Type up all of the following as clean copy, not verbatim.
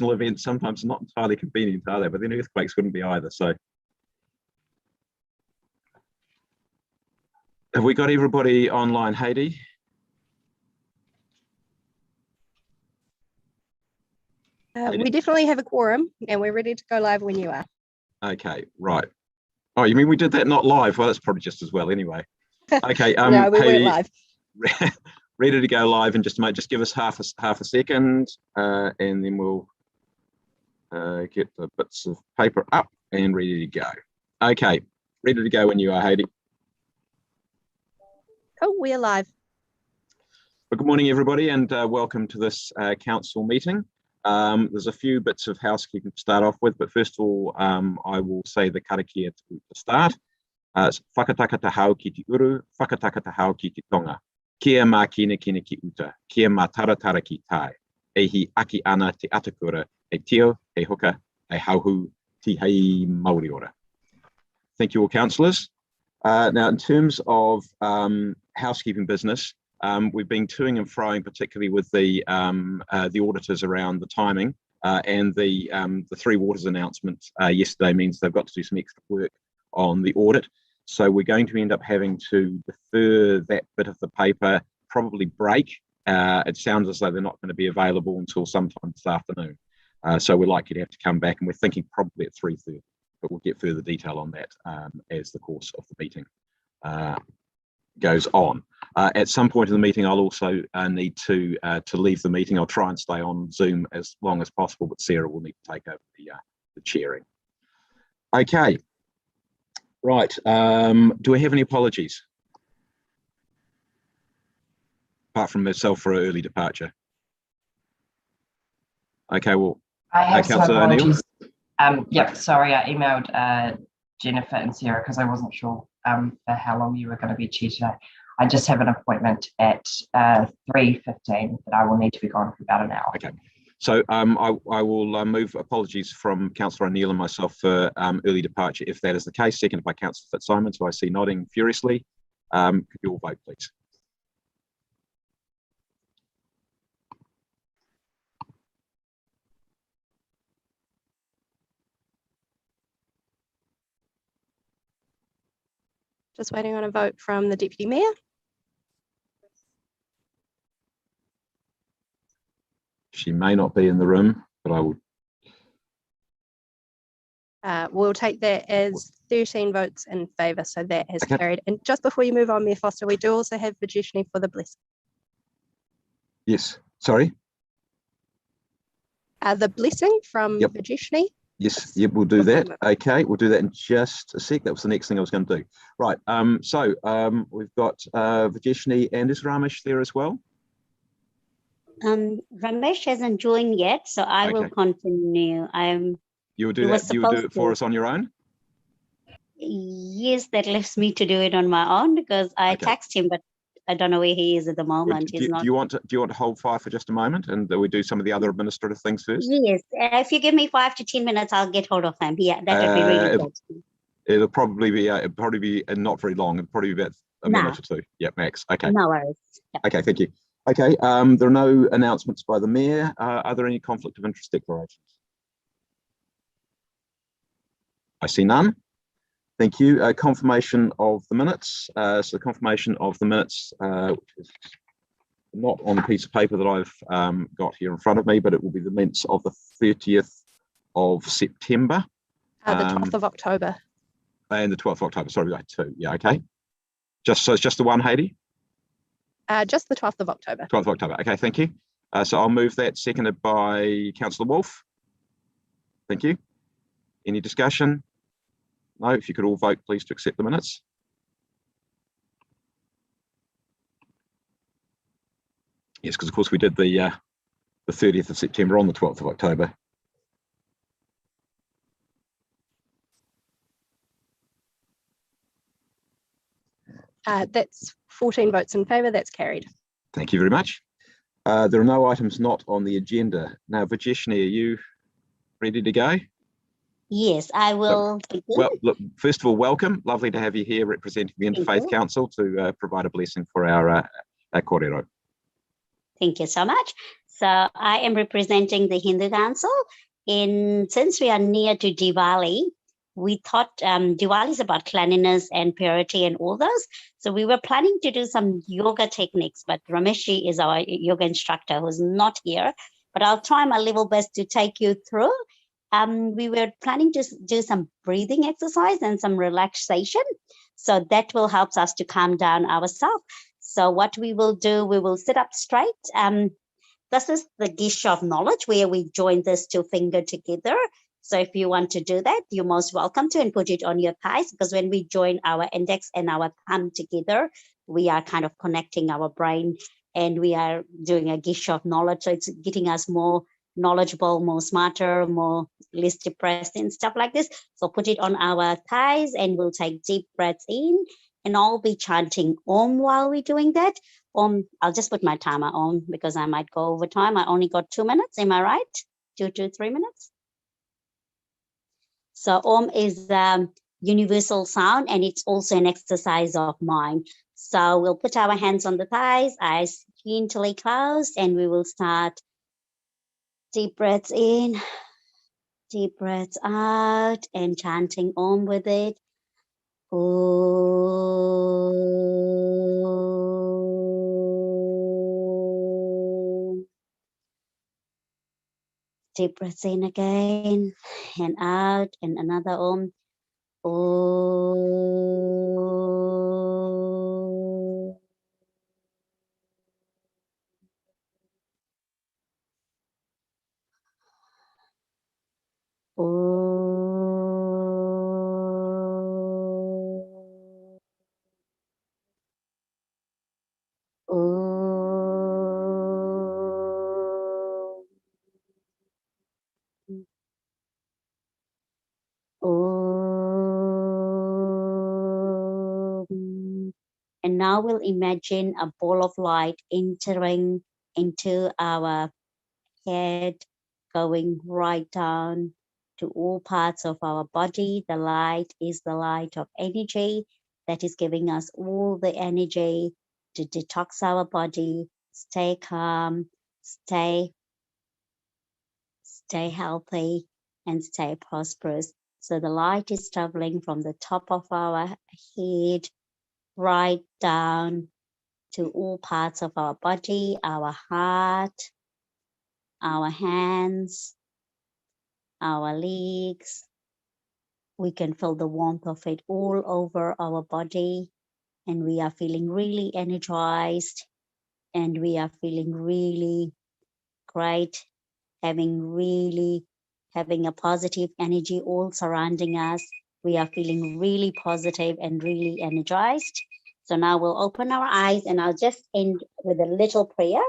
events sometimes not entirely convenient, are they? But then earthquakes wouldn't be either. So have we got everybody online, Heidi? We definitely have a quorum and we're ready to go live when you are. Okay, right. Oh, you mean we did that not live? Well, that's probably just as well anyway. Okay. No, we weren't live. Ready to go live in just a moment. Just give us half a second, and then we'll get the bits of paper up and ready to go. Okay, ready to go when you are, Heidi. Oh, we're live. Well, good morning, everybody, and welcome to this council meeting. There's a few bits of housekeeping to start off with, but first of all, I will say the karakia to start. It's whakataka te hau ki te uru, whakataka te hau ki te tonga. Kia mā kina kina ki uta, kia mā taratara ki tai. E hi aki ana te atakura, e tio, e hoka, e hauhu, ti hei Māori ora. Thank you all, councillors. Now, in terms of housekeeping business, we've been toing and froing, particularly with the auditors around the timing, and the Three Waters announcement yesterday means they've got to do some extra work on the audit. So we're going to end up having to defer that bit of the paper, probably break. It sounds as though they're not going to be available until sometime this afternoon. So we're likely to have to come back, and we're thinking probably at 3:30, but we'll get further detail on that as the course of the meeting goes on. At some point in the meeting, I'll also need to leave the meeting. I'll try and stay on Zoom as long as possible, but Sarah will need to take over the chairing. Okay. Right, do we have any apologies? Apart from myself for an early departure. Okay, well, I have some apologies. Yep, sorry, I emailed Jennifer and Sarah because I wasn't sure for how long you were going to be chair today. I just have an appointment at 3:15 that I will need to be gone for about an hour. Okay. So I will move apologies from Councillor O'Neill and myself for early departure, if that is the case. Seconded by Councillor Fitzsimons, who I see nodding furiously. Could you all vote, please? Just waiting on a vote from the Deputy Mayor. She may not be in the room, but I will. We'll take that as 13 votes in favour, so that has carried. And just before you move on, Mayor Foster, we do also have Vajeshni for the blessing. Yes, sorry? The blessing from Vajeshni. Yes, yep, we'll do that. Okay, we'll do that in just a sec. That was the next thing I was going to do. Right, so we've got Vajeshni, and is Ramesh there as well? Ramesh hasn't joined yet, so I will continue. You'll do that. You will do it for us on your own? Yes, that leaves me to do it on my own because I text him, but I don't know where he is at the moment. Do you want to hold fire for just a moment, and we do some of the other administrative things first? Yes, if you give me 5 to 10 minutes, I'll get hold of him. Yeah, that would be really good. It'll probably be not very long. It'll probably be about a minute or two. Yeah, max. Okay. No worries. Yep. Okay, thank you. Okay, there are no announcements by the Mayor. Are there any conflict of interest declarations? I see none. Thank you. Confirmation of the minutes. So the confirmation of the minutes, which is not on the piece of paper that I've got here in front of me, but it will be the minutes of the 30th of September. The 12th of October. And the 12th of October, sorry, right, two. Yeah, okay. So it's just the one, Heidi? Just the 12th of October. 12th of October, okay, thank you. So I'll move that, seconded by Councillor Wolf. Thank you. Any discussion? No, if you could all vote, please, to accept the minutes. Yes, because of course we did the 30th of September on the 12th of October. That's 14 votes in favour, that's carried. Thank you very much. There are no items not on the agenda. Now, Vajeshni, are you ready to go? Yes, I will. Well, look, first of all, welcome. Lovely to have you here representing the Interfaith Council to provide a blessing for our kōrero. Thank you so much. So I am representing the Hindu Council. Since we are near to Diwali, we thought Diwali is about cleanliness and purity and all those. So we were planning to do some yoga techniques, but Rameshi is our yoga instructor who's not here, but I'll try my level best to take you through. We were planning to do some breathing exercise and some relaxation. So that will help us to calm down ourselves. So what we will do, we will sit up straight. This is the gish of knowledge where we join this two finger together. So if you want to do that, you're most welcome to, and put it on your thighs, because when we join our index and our thumb together, we are kind of connecting our brain and we are doing a gish of knowledge. So it's getting us more knowledgeable, more smarter, more less depressed and stuff like this. So put it on our thighs and we'll take deep breaths in, and I'll be chanting Om while we're doing that. Om, I'll just put my timer on because I might go over time. I only got 2 minutes, am I right? 2 to 3 minutes? So Om is universal sound, and it's also an exercise of mind. So we'll put our hands on the thighs, eyes gently closed, and we will start deep breaths in, deep breaths out, and chanting Om with it. Om. Deep breaths in again and out, and another Om. Om. And now we'll imagine a ball of light entering into our head, going right down to all parts of our body. The light is the light of energy that is giving us all the energy to detox our body, stay calm, stay healthy, and stay prosperous. So the light is traveling from the top of our head right down to all parts of our body, our heart, our hands, our legs. We can feel the warmth of it all over our body, and we are feeling really energized, and we are feeling really great, having a positive energy all surrounding us. We are feeling really positive and really energized. So now we'll open our eyes, and I'll just end with a little prayer.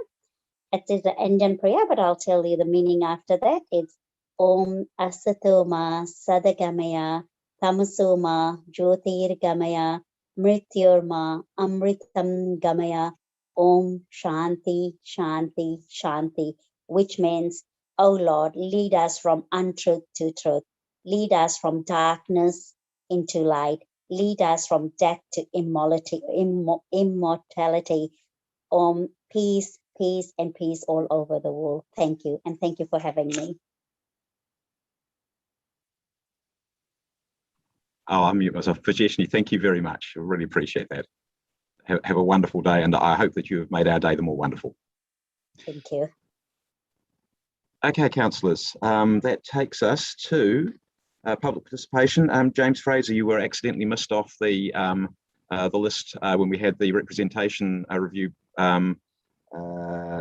It is the Indian prayer, but I'll tell you the meaning after that. It's Om Asatoma Sadagamaya Tamasoma Jyotirgamaya Mrityurma Amritam Gamaya Om Shanti Shanti Shanti, which means, oh Lord, lead us from untruth to truth. Lead us from darkness into light. Lead us from death to immortality. Om, peace, peace, and peace all over the world. Thank you, and thank you for having me. I'll unmute myself. Vajeshni, thank you very much. I really appreciate that. Have a wonderful day, and I hope that you have made our day the more wonderful. Thank you. Okay, councillors, that takes us to public participation. James Fraser, you were accidentally missed off the list when we had the representation review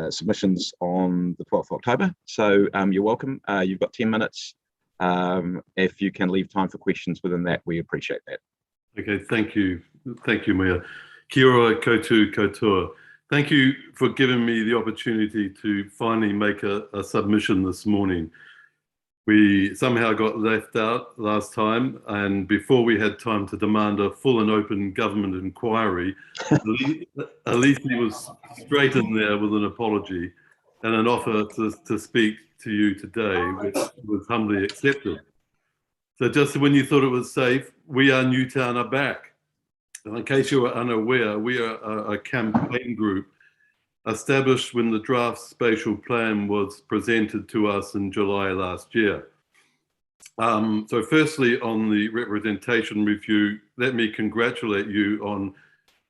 submissions on the 12th of October. So you're welcome. You've got 10 minutes. If you can leave time for questions within that, we appreciate that. Okay, thank you. Thank you, Mayor. Kia ora koutou katoa. Thank you for giving me the opportunity to finally make a submission this morning. We somehow got left out last time, and before we had time to demand a full and open government inquiry, Alicia was straight in there with an apology and an offer to speak to you today, which was humbly accepted. So just when you thought it was safe, we are Newtown are back. And in case you are unaware, we are a campaign group established when the draft spatial plan was presented to us in July last year. So firstly, on the representation review, let me congratulate you on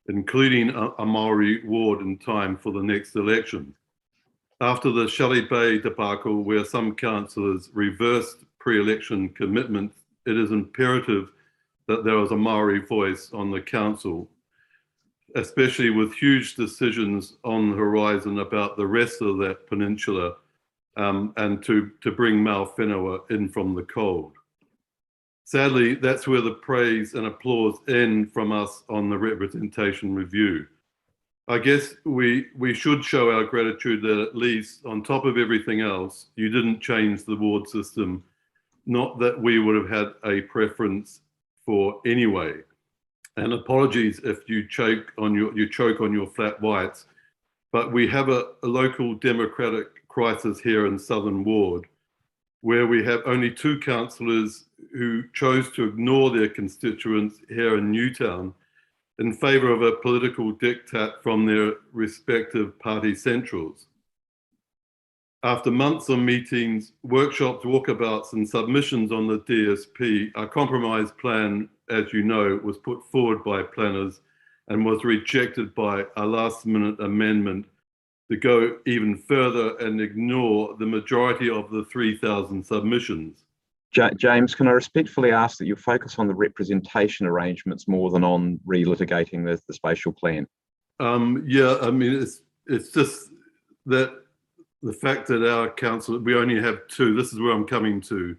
including a Maori ward in time for the next election. After the Shelley Bay debacle, where some councillors reversed pre-election commitments, it is imperative that there is a Maori voice on the council, especially with huge decisions on the horizon about the rest of that peninsula, and to bring Mau Whenua in from the cold. Sadly, that's where the praise and applause end from us on the representation review. I guess we should show our gratitude that at least on top of everything else, you didn't change the ward system, not that we would have had a preference for anyway. And apologies if you choke on your flat whites, but we have a local democratic crisis here in Southern Ward, where we have only 2 councillors who chose to ignore their constituents here in Newtown in favour of a political diktat from their respective party centrals. After months of meetings, workshops, walkabouts and submissions on the DSP, a compromise plan, as you know, was put forward by planners and was rejected by a last-minute amendment to go even further and ignore the majority of the 3,000 submissions. James, can I respectfully ask that you focus on the representation arrangements more than on relitigating the spatial plan? Yeah, I mean, it's just that the fact that our council, we only have 2, this is where I'm coming to.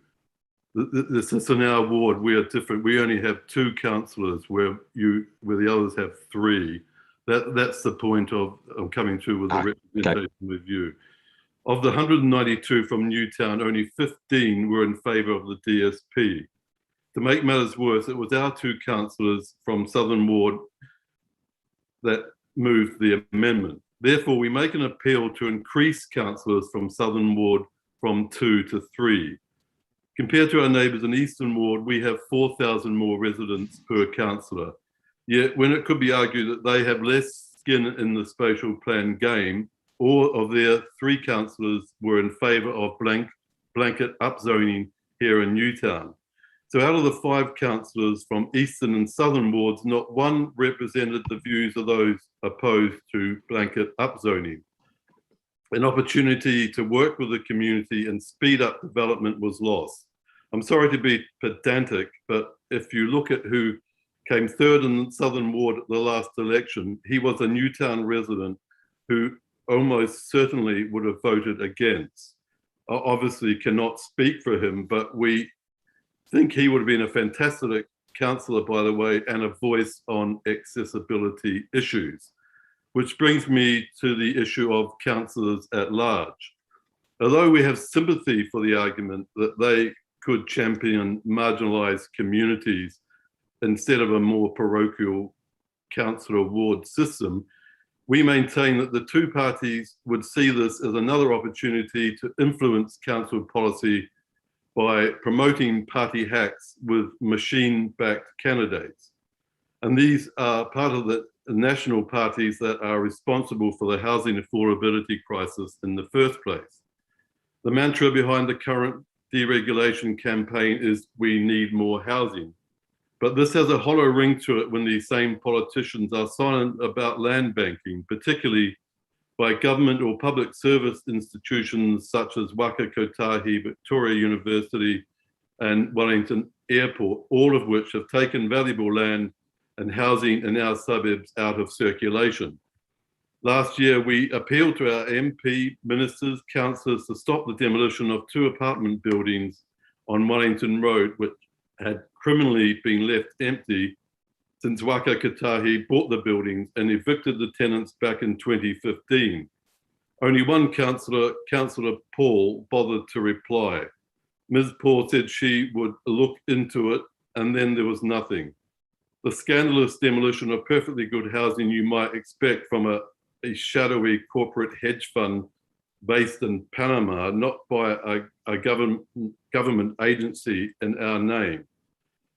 This is in our ward, we are different. We only have 2 councillors where the others have 3. That's the point of coming to with the representation review. Of the 192 from Newtown, only 15 were in favour of the DSP. To make matters worse, it was our 2 councillors from Southern Ward that moved the amendment. Therefore, we make an appeal to increase councillors from Southern Ward from 2 to 3. Compared to our neighbours in Eastern Ward, we have 4,000 more residents per councillor. Yet, when it could be argued that they have less skin in the spatial plan game, all of their 3 councillors were in favour of blanket upzoning here in Newtown. So out of the 5 councillors from Eastern and Southern wards, not one represented the views of those opposed to blanket upzoning. An opportunity to work with the community and speed up development was lost. I'm sorry to be pedantic, but if you look at who came 3rd in the Southern Ward at the last election, he was a Newtown resident who almost certainly would have voted against. Obviously cannot speak for him, but we think he would have been a fantastic councillor, by the way, and a voice on accessibility issues. Which brings me to the issue of councillors at large. Although we have sympathy for the argument that they could champion marginalised communities instead of a more parochial councillor ward system, we maintain that the 2 parties would see this as another opportunity to influence council policy by promoting party hacks with machine-backed candidates. And these are part of the national parties that are responsible for the housing affordability crisis in the first place. The mantra behind the current deregulation campaign is we need more housing. But this has a hollow ring to it when these same politicians are silent about land banking, particularly by government or public service institutions such as Waka Kotahi, Victoria University and Wellington Airport, all of which have taken valuable land and housing in our suburbs out of circulation. Last year, we appealed to our MP, ministers, councillors to stop the demolition of 2 apartment buildings on Wellington Road, which had criminally been left empty since Waka Kotahi bought the buildings and evicted the tenants back in 2015. Only one councillor, Councillor Paul, bothered to reply. Ms. Paul said she would look into it, and then there was nothing. The scandalous demolition of perfectly good housing you might expect from a shadowy corporate hedge fund based in Panama, not by a government agency in our name.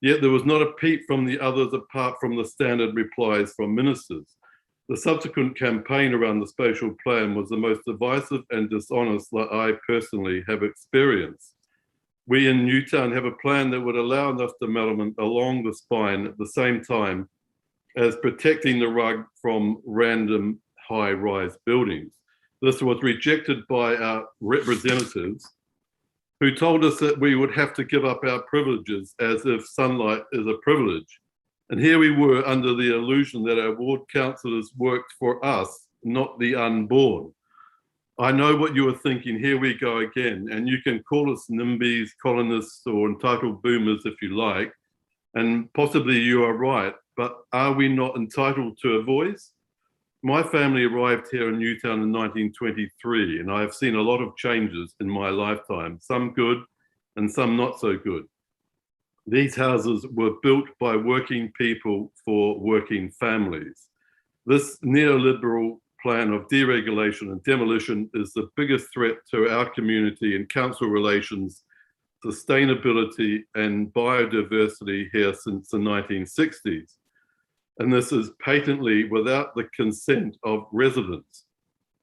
Yet there was not a peep from the others apart from the standard replies from ministers. The subsequent campaign around the spatial plan was the most divisive and dishonest that I personally have experienced. We in Newtown have a plan that would allow enough development along the spine at the same time as protecting the rug from random high-rise buildings. This was rejected by our representatives, who told us that we would have to give up our privileges as if sunlight is a privilege. And here we were under the illusion that our ward councillors worked for us, not the unborn. I know what you were thinking, here we go again, and you can call us NIMBYs, colonists, or entitled boomers if you like, and possibly you are right, but are we not entitled to a voice? My family arrived here in Newtown in 1923, and I have seen a lot of changes in my lifetime, some good and some not so good. These houses were built by working people for working families. This neoliberal plan of deregulation and demolition is the biggest threat to our community and council relations, sustainability and biodiversity here since the 1960s. And this is patently without the consent of residents.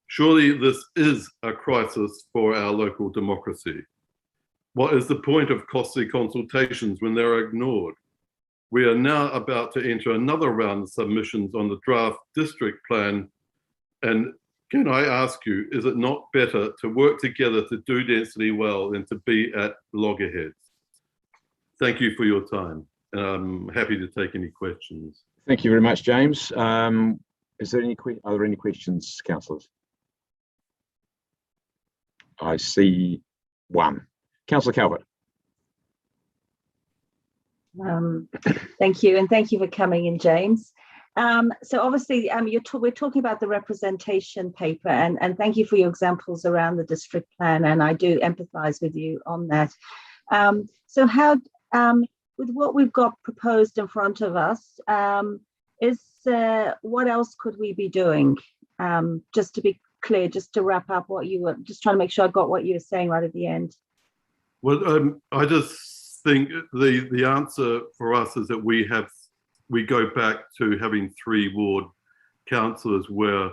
Surely this is a crisis for our local democracy. What is the point of costly consultations when they're ignored? We are now about to enter another round of submissions on the draft district plan. And can I ask you, is it not better to work together to do density well than to be at loggerheads? Thank you for your time. I'm happy to take any questions. Thank you very much, James. Are there any questions, councillors? I see one. Councillor Calvert. Thank you, and thank you for coming in, James. So obviously, we're talking about the representation paper, and thank you for your examples around the district plan, and I do empathise with you on that. So how, with what we've got proposed in front of us, what else could we be doing? Just to be clear, just to wrap up what you were, just trying to make sure I got what you were saying right at the end. Well, I just think the answer for us is that we go back to having 3 ward councillors where,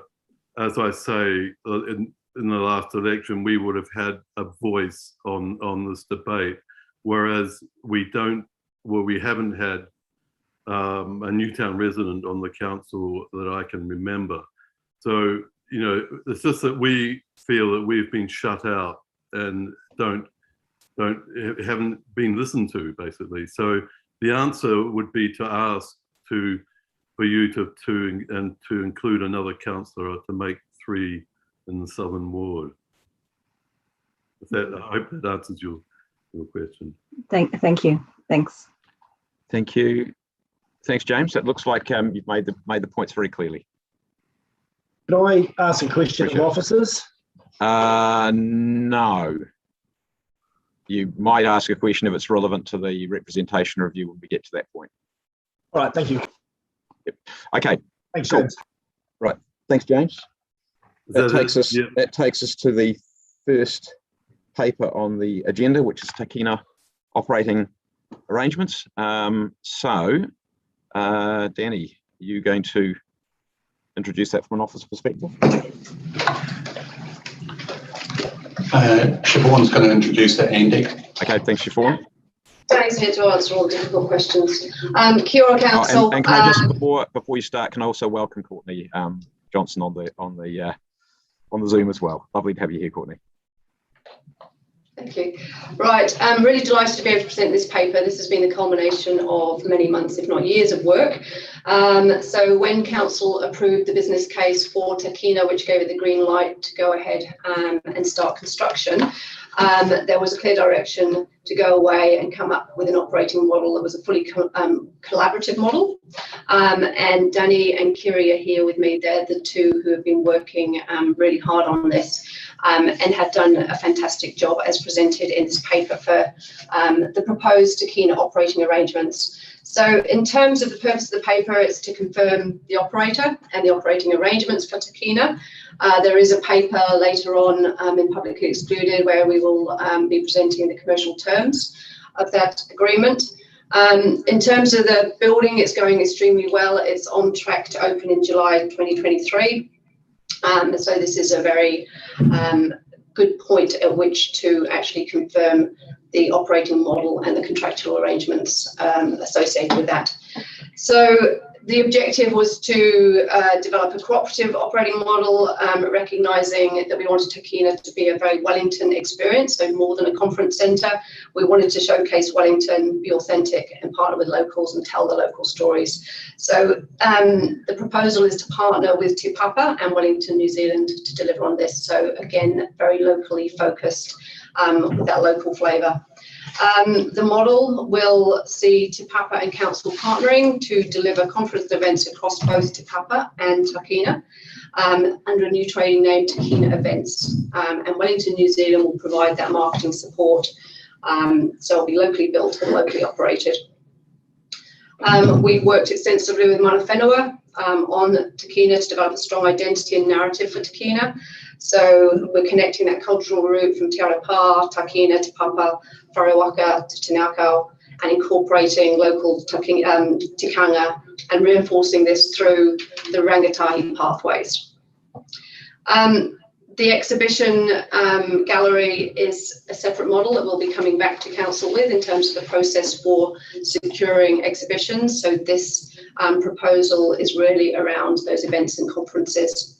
as I say, in the last election, we would have had a voice on this debate, whereas we haven't had a Newtown resident on the council that I can remember. So, you know, it's just that we feel that we've been shut out and haven't been listened to, basically. So the answer would be to ask for you to include another councillor to make 3 in the Southern Ward. I hope that answers your question. Thank you. Thanks. Thank you. Thanks, James. It looks like you've made the points very clearly. Can I ask a question of officers? No. You might ask a question if it's relevant to the representation review when we get to that point. All right, thank you. Yep. Okay. Thanks, cool. James. Right. Thanks, James. That takes us to the first paper on the agenda, which is Tākina operating arrangements. Danny, are you going to introduce that from an officer perspective? Siobhan's going to introduce it, Andy. Okay, thanks, Siobhan. Danny's here to answer all difficult questions. Kia ora, Council. And can I just before you start, can I also welcome Courtney Johnson on the Zoom as well. Lovely to have you here, Courtney. Thank you. Right, I'm really delighted to be able to present this paper. This has been the culmination of many months, if not years, of work. So when Council approved the business case for Tākina, which gave it the green light to go ahead and start construction, there was a clear direction to go away and come up with an operating model that was a fully collaborative model. And Danny and Kiri are here with me. They're the 2 who have been working really hard on this and have done a fantastic job as presented in this paper for the proposed Tākina operating arrangements. So in terms of the purpose of the paper, it's to confirm the operator and the operating arrangements for Tākina. There is a paper later on in Public Excluded where we will be presenting the commercial terms of that agreement. In terms of the building, it's going extremely well. It's on track to open in July 2023. So this is a very good point at which to actually confirm the operating model and the contractual arrangements associated with that. So the objective was to develop a cooperative operating model, recognising that we wanted Tākina to be a very Wellington experience, so more than a conference centre. We wanted to showcase Wellington, be authentic and partner with locals and tell the local stories. So the proposal is to partner with Te Papa and Wellington, New Zealand to deliver on this. So again, very locally focused with that local flavour. The model will see Te Papa and Council partnering to deliver conference events across both Te Papa and Tākina under a new trading name, Tākina Events. And Wellington, New Zealand will provide that marketing support. So it'll be locally built and locally operated. We've worked extensively with Mana Whenua on Tākina to develop a strong identity and narrative for Tākina. So we're connecting that cultural route from Te Arapā, Tākina, Te Papa, Whareawaka to Te Ngākau, and incorporating local tikanga and reinforcing this through the rangatahi pathways. The exhibition gallery is a separate model that we'll be coming back to council with in terms of the process for securing exhibitions. So this proposal is really around those events and conferences.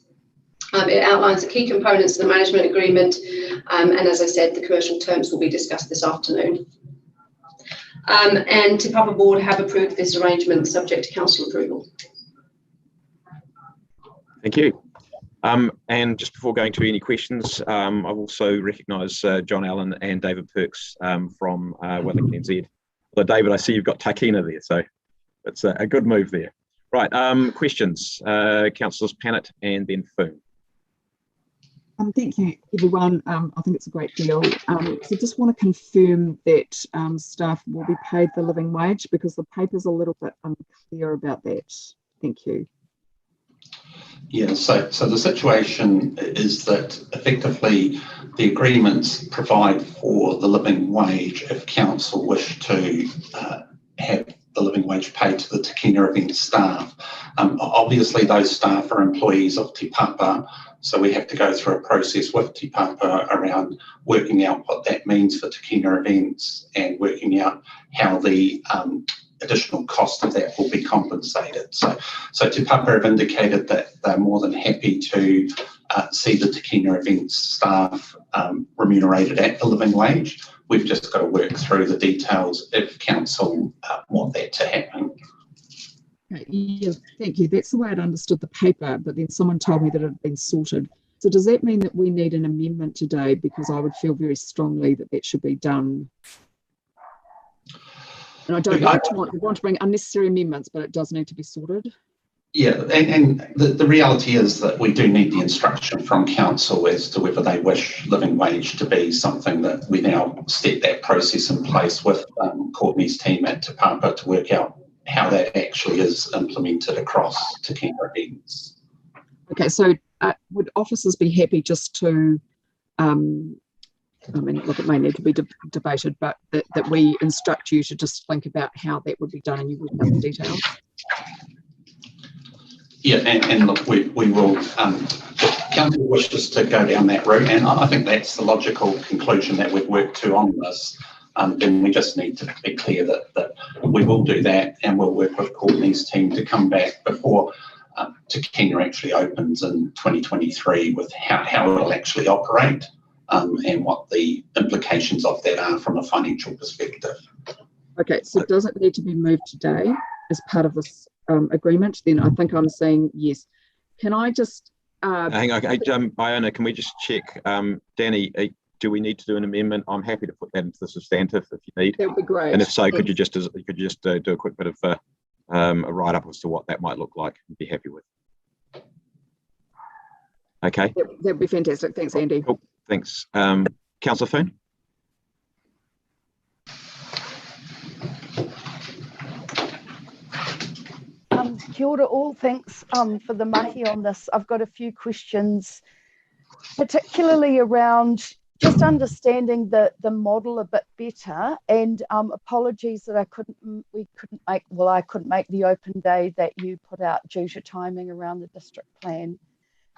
It outlines the key components of the management agreement, and as I said, the commercial terms will be discussed this afternoon. And Te Papa Board have approved this arrangement subject to council approval. Thank you. And just before going to any questions, I've also recognised John Allen and David Perks from Wellington NZ. Well, David, I see you've got Tākina there, so it's a good move there. Right, questions. Councillors Pannett and then Foon. Thank you, everyone. I think it's a great deal. So just want to confirm that staff will be paid the living wage, because the paper's a little bit unclear about that. Thank you. Yeah, so the situation is that effectively the agreements provide for the living wage if council wish to have the living wage paid to the Tākina event staff. Obviously those staff are employees of Te Papa, so we have to go through a process with Te Papa around working out what that means for Tākina events and working out how the additional cost of that will be compensated. So Te Papa have indicated that they're more than happy to see the Tākina events staff remunerated at the living wage. We've just got to work through the details if council want that to happen. Yeah, thank you. That's the way I'd understood the paper, but then someone told me that it had been sorted. So does that mean that we need an amendment today? Because I would feel very strongly that that should be done. And I don't want to bring unnecessary amendments, but it does need to be sorted. Yeah, and the reality is that we do need the instruction from council as to whether they wish living wage to be something that we now set that process in place with Courtney's team at Te Papa to work out how that actually is implemented across Tākina events. Okay, so would officers be happy just to, I mean, look, it may need to be debated, but that we instruct you to just think about how that would be done and you wouldn't have the details? Yeah, and look, we will, if council wishes to go down that route, and I think that's the logical conclusion that we've worked to on this, then we just need to be clear that we will do that, and we'll work with Courtney's team to come back before Tākina actually opens in 2023 with how it'll actually operate and what the implications of that are from a financial perspective. Okay, so does it need to be moved today as part of this agreement? Then I think I'm saying yes. Can I just hang on, Iona, can we just check, Danny, do we need to do an amendment? I'm happy to put that into the substantive if you need. That would be great. And if so, could you just do a quick bit of a write-up as to what that might look like and be happy with? Okay. That'd be fantastic. Thanks, Andy. Cool. Thanks. Councillor Foon? Kia ora all, thanks for the mahi on this. I've got a few questions, particularly around just understanding the model a bit better, and apologies that I couldn't make the open day that you put out due to timing around the district plan.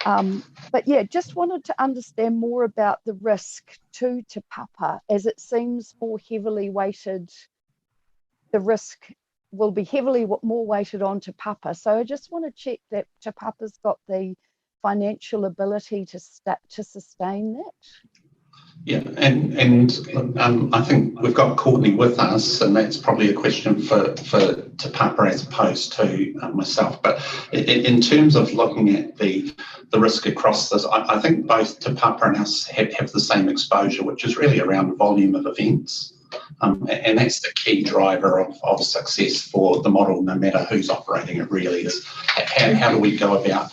But yeah, just wanted to understand more about the risk to Te Papa, as it seems more heavily weighted. The risk will be heavily more weighted on Te Papa. So I just want to check that Te Papa's got the financial ability to sustain that. Yeah, and I think we've got Courtney with us, and that's probably a question for Te Papa as opposed to myself. But in terms of looking at the risk across this, I think both Te Papa and us have the same exposure, which is really around volume of events. And that's the key driver of success for the model, no matter who's operating it really, is how do we go about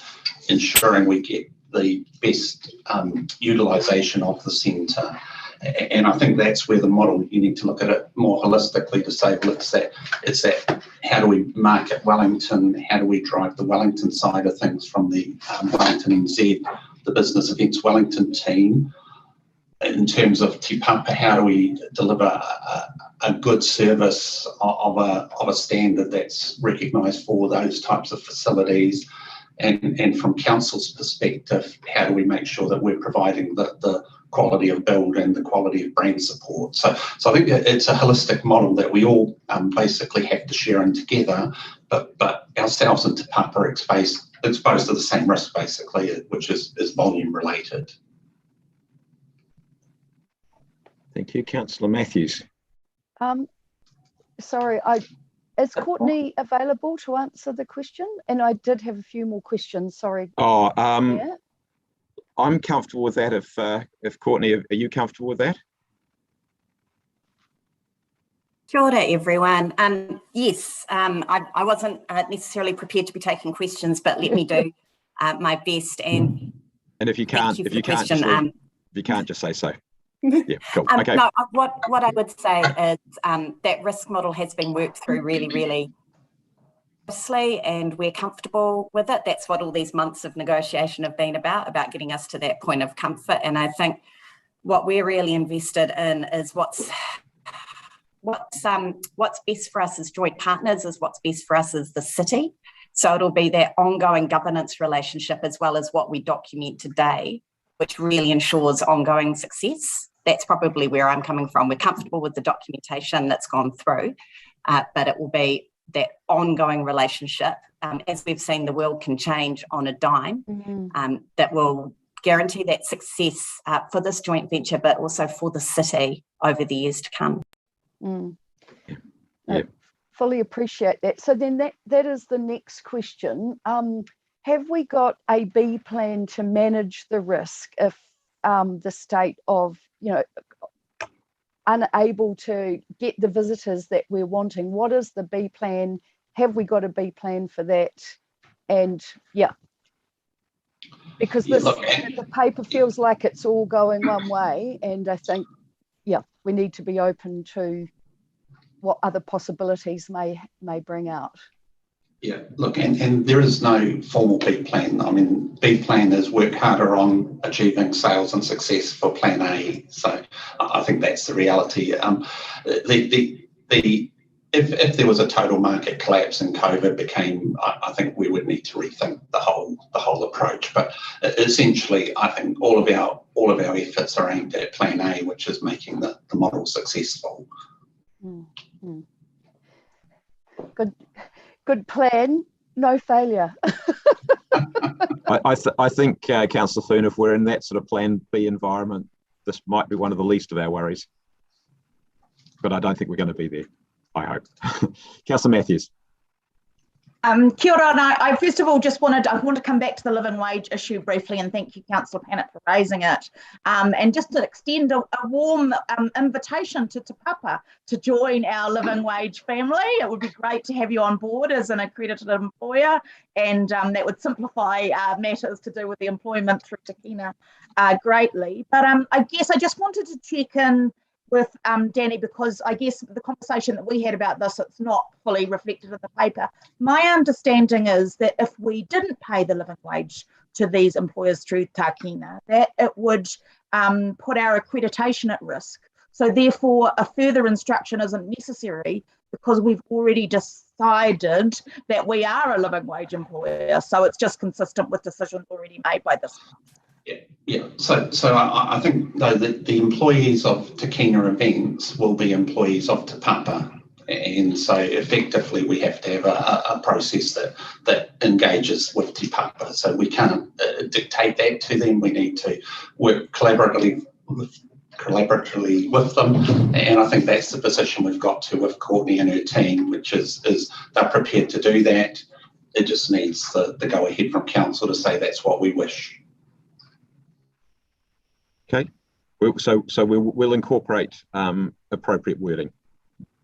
ensuring we get the best utilisation of the centre. And I think that's where the model, you need to look at it more holistically to say, well, it's that how do we market Wellington, how do we drive the Wellington side of things from the Wellington NZ, the Business Events Wellington team. In terms of Te Papa, how do we deliver a good service of a standard that's recognised for those types of facilities? And from council's perspective, how do we make sure that we're providing the quality of build and the quality of brand support? So I think it's a holistic model that we all basically have to share in together, but ourselves and Te Papa are exposed to the same risk basically, which is volume related. Thank you. Councillor Matthews. Sorry, is Courtney available to answer the question? And I did have a few more questions, sorry. Oh, Yeah. I'm comfortable with that. If Courtney, are you comfortable with that? Kia ora, everyone. Yes, I wasn't necessarily prepared to be taking questions, but let me do my best. And if you can't, if you can't just say so. Yeah, cool. Okay. No, what I would say is that risk model has been worked through really closely, and we're comfortable with it. That's what all these months of negotiation have been about getting us to that point of comfort. And I think what we're really invested in is what's best for us as joint partners, is what's best for us as the city. So it'll be that ongoing governance relationship as well as what we document today, which really ensures ongoing success. That's probably where I'm coming from. We're comfortable with the documentation that's gone through, but it will be that ongoing relationship. As we've seen, the world can change on a dime, that will guarantee that success for this joint venture, but also for the city over the years to come. I fully appreciate that. So then that is the next question. Have we got a B plan to manage the risk if the state of, unable to get the visitors that we're wanting? What is the B plan? Have we got a B plan for that? And because the paper feels like it's all going one way, and I think, we need to be open to what other possibilities may bring out. Yeah, look, and there is no formal B plan. I mean, B plan is work harder on achieving sales and success for plan A. So I think that's the reality. If there was a total market collapse and COVID became, I think we would need to rethink the whole approach. But essentially, I think all of our efforts are aimed at plan A, which is making the model successful. Good plan, no failure. I think, Councillor Thune, if we're in that sort of plan B environment, this might be one of the least of our worries. But I don't think we're going to be there, I hope. Councillor Matthews. Kia ora, and I first of all just want to come back to the living wage issue briefly, and thank you, Councillor Pannett, for raising it. And just to extend a warm invitation to Te Papa to join our living wage family. It would be great to have you on board as an accredited employer, and that would simplify matters to do with the employment through Tākina greatly. But I guess I just wanted to check in with Danny, because I guess the conversation that we had about this, it's not fully reflected in the paper. My understanding is that if we didn't pay the living wage to these employers through Tākina, that it would put our accreditation at risk. So therefore, a further instruction isn't necessary because we've already decided that we are a living wage employer. So it's just consistent with decisions already made by this. Yeah. So I think though the employees of Tākina events will be employees of Te Papa. And so effectively we have to have a process that engages with Te Papa. So we can't dictate that to them. We need to work collaboratively with them, and I think that's the position we've got to with Courtney and her team, which is they're prepared to do that. It just needs the go ahead from council to say that's what we wish. Okay, so we'll incorporate appropriate wording.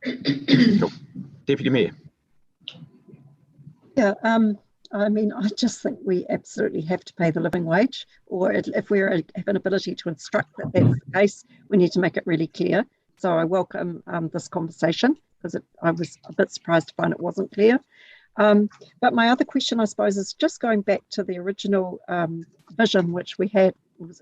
Cool. Deputy Mayor. Yeah, I mean, I just think we absolutely have to pay the living wage, or if we have an ability to instruct that that's the case, we need to make it really clear. So I welcome this conversation because I was a bit surprised to find it wasn't clear. But my other question, I suppose, is just going back to the original vision which we had.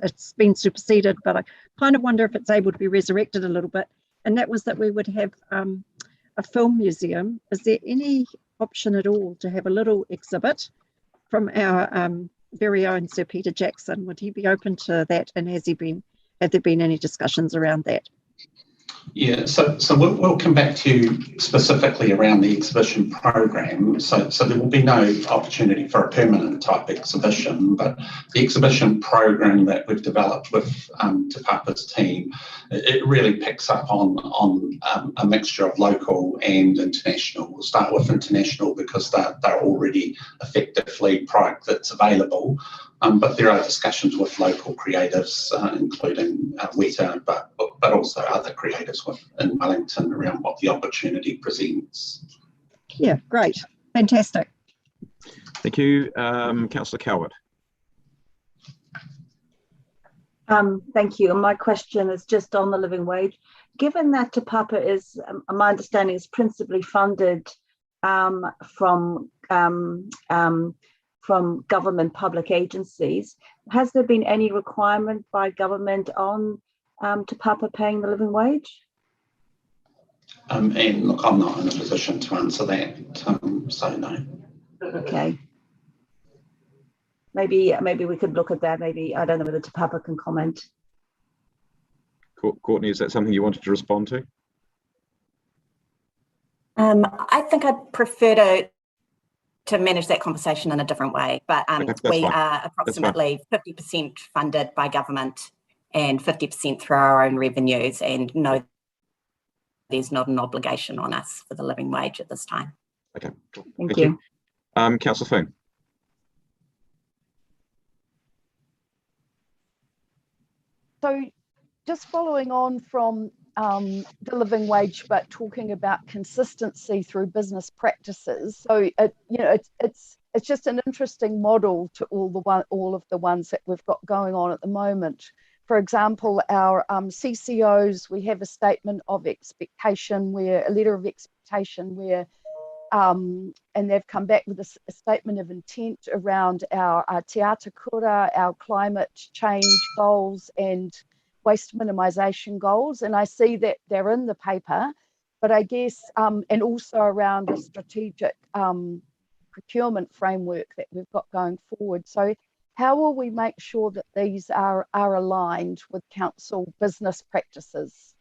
It's been superseded, but I kind of wonder if it's able to be resurrected a little bit. And that was that we would have a film museum. Is there any option at all to have a little exhibit from our very own Sir Peter Jackson? Would he be open to that? And have there been any discussions around that? Yeah, so we'll come back to you specifically around the exhibition program. So there will be no opportunity for a permanent type exhibition, but the exhibition program that we've developed with Te Papa's team, it really picks up on a mixture of local and international. We'll start with international because they're already effectively product that's available. But there are discussions with local creatives, including Weta, but also other creatives in Wellington around what the opportunity presents. Yeah, great. Fantastic. Thank you. Councillor Calvert. Thank you. And my question is just on the living wage. Given that Te Papa is, my understanding, is principally funded from government public agencies, has there been any requirement by government on Te Papa paying the living wage? And look, I'm not in a position to answer that, so no. Okay. Maybe we could look at that. Maybe, I don't know whether Te Papa can comment. Courtney, is that something you wanted to respond to? I think I'd prefer to manage that conversation in a different way, but Okay, we fine. are approximately 50% funded by government and 50% through our own revenues, and no, there's not an obligation on us for the living wage at this time. Okay, cool. Thank you. Councillor Foon. So just following on from the living wage, but talking about consistency through business practices. So it's just an interesting model to all of the ones that we've got going on at the moment. For example, our CCOs, we have a statement of expectation, where a letter of expectation, where and they've come back with a statement of intent around our te ata kura, our climate change goals and waste minimisation goals. And I see that they're in the paper, but I guess, and also around a strategic procurement framework that we've got going forward. So how will we make sure that these are aligned with council business practices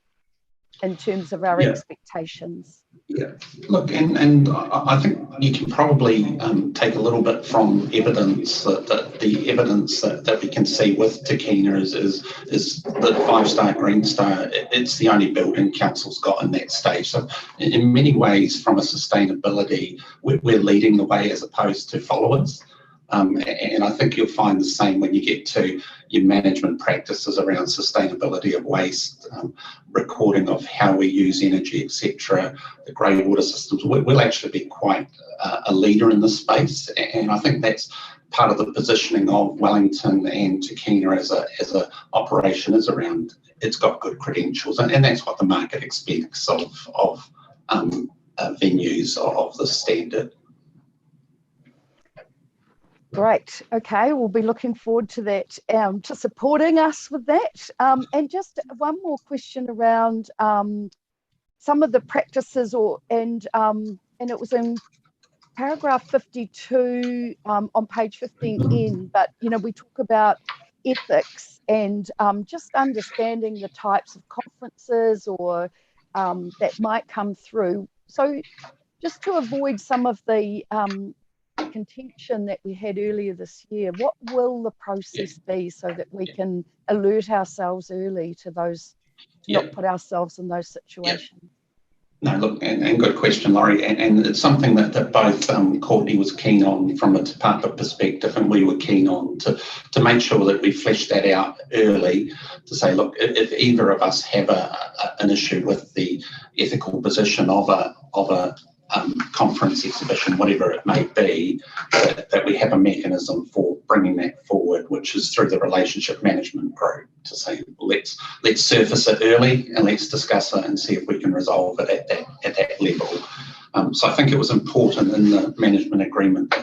in terms of our expectations? Yeah, look, and I think you can probably take a little bit from evidence that the evidence that we can see with Tākina is the 5-star Green Star. It's the only building council's got in that stage. So in many ways, from a sustainability, we're leading the way as opposed to followers. And I think you'll find the same when you get to your management practices around sustainability of waste, recording of how we use energy, etc., the grey water systems. We'll actually be quite a leader in this space, and I think that's part of the positioning of Wellington and Tākina as a operation is around. It's got good credentials, and that's what the market expects of venues of the standard. Great. Okay, we'll be looking forward to that, to supporting us with that. And just one more question around some of the practices, and it was in paragraph 52 on page 15N. But we talk about ethics and just understanding the types of conferences or that might come through. So just to avoid some of the contention that we had earlier this year, what will the process be so that we can alert ourselves early to those, to not put ourselves in those situations? No, look, and good question, Laurie, and it's something that both Courtney was keen on from a department perspective, and we were keen on to make sure that we flesh that out early, to say, look, if either of us have an issue with the ethical position of a conference, exhibition, whatever it may be, that we have a mechanism for bringing that forward, which is through the relationship management group, to say, let's surface it early and let's discuss it and see if we can resolve it at that level. So I think it was important in the management agreement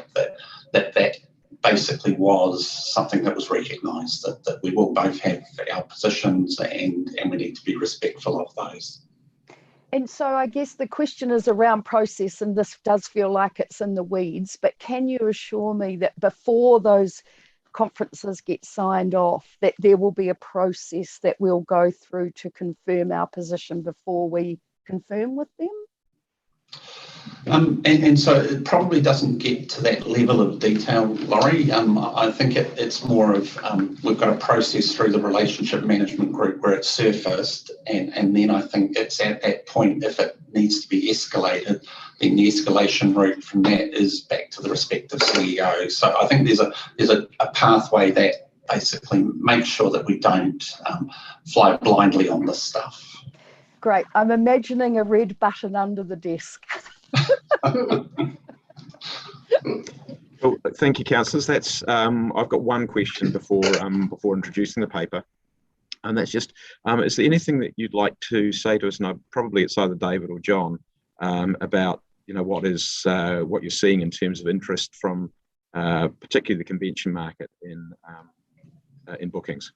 that basically was something that was recognised, that we will both have our positions and we need to be respectful of those. And so I guess the question is around process, and this does feel like it's in the weeds, but can you assure me that before those conferences get signed off, that there will be a process that we'll go through to confirm our position before we confirm with them? And so it probably doesn't get to that level of detail, Laurie. I think it's more of we've got a process through the relationship management group where it's surfaced, and then I think it's at that point, if it needs to be escalated, then the escalation route from that is back to the respective CEO. So I think there's a pathway that basically makes sure that we don't fly blindly on this stuff. Great. I'm imagining a red button under the desk. Well, thank you, councillors. That's I've got one question before introducing the paper, and that's just is there anything that you'd like to say to us? And probably it's either David or John about what you're seeing in terms of interest from particularly the convention market in bookings.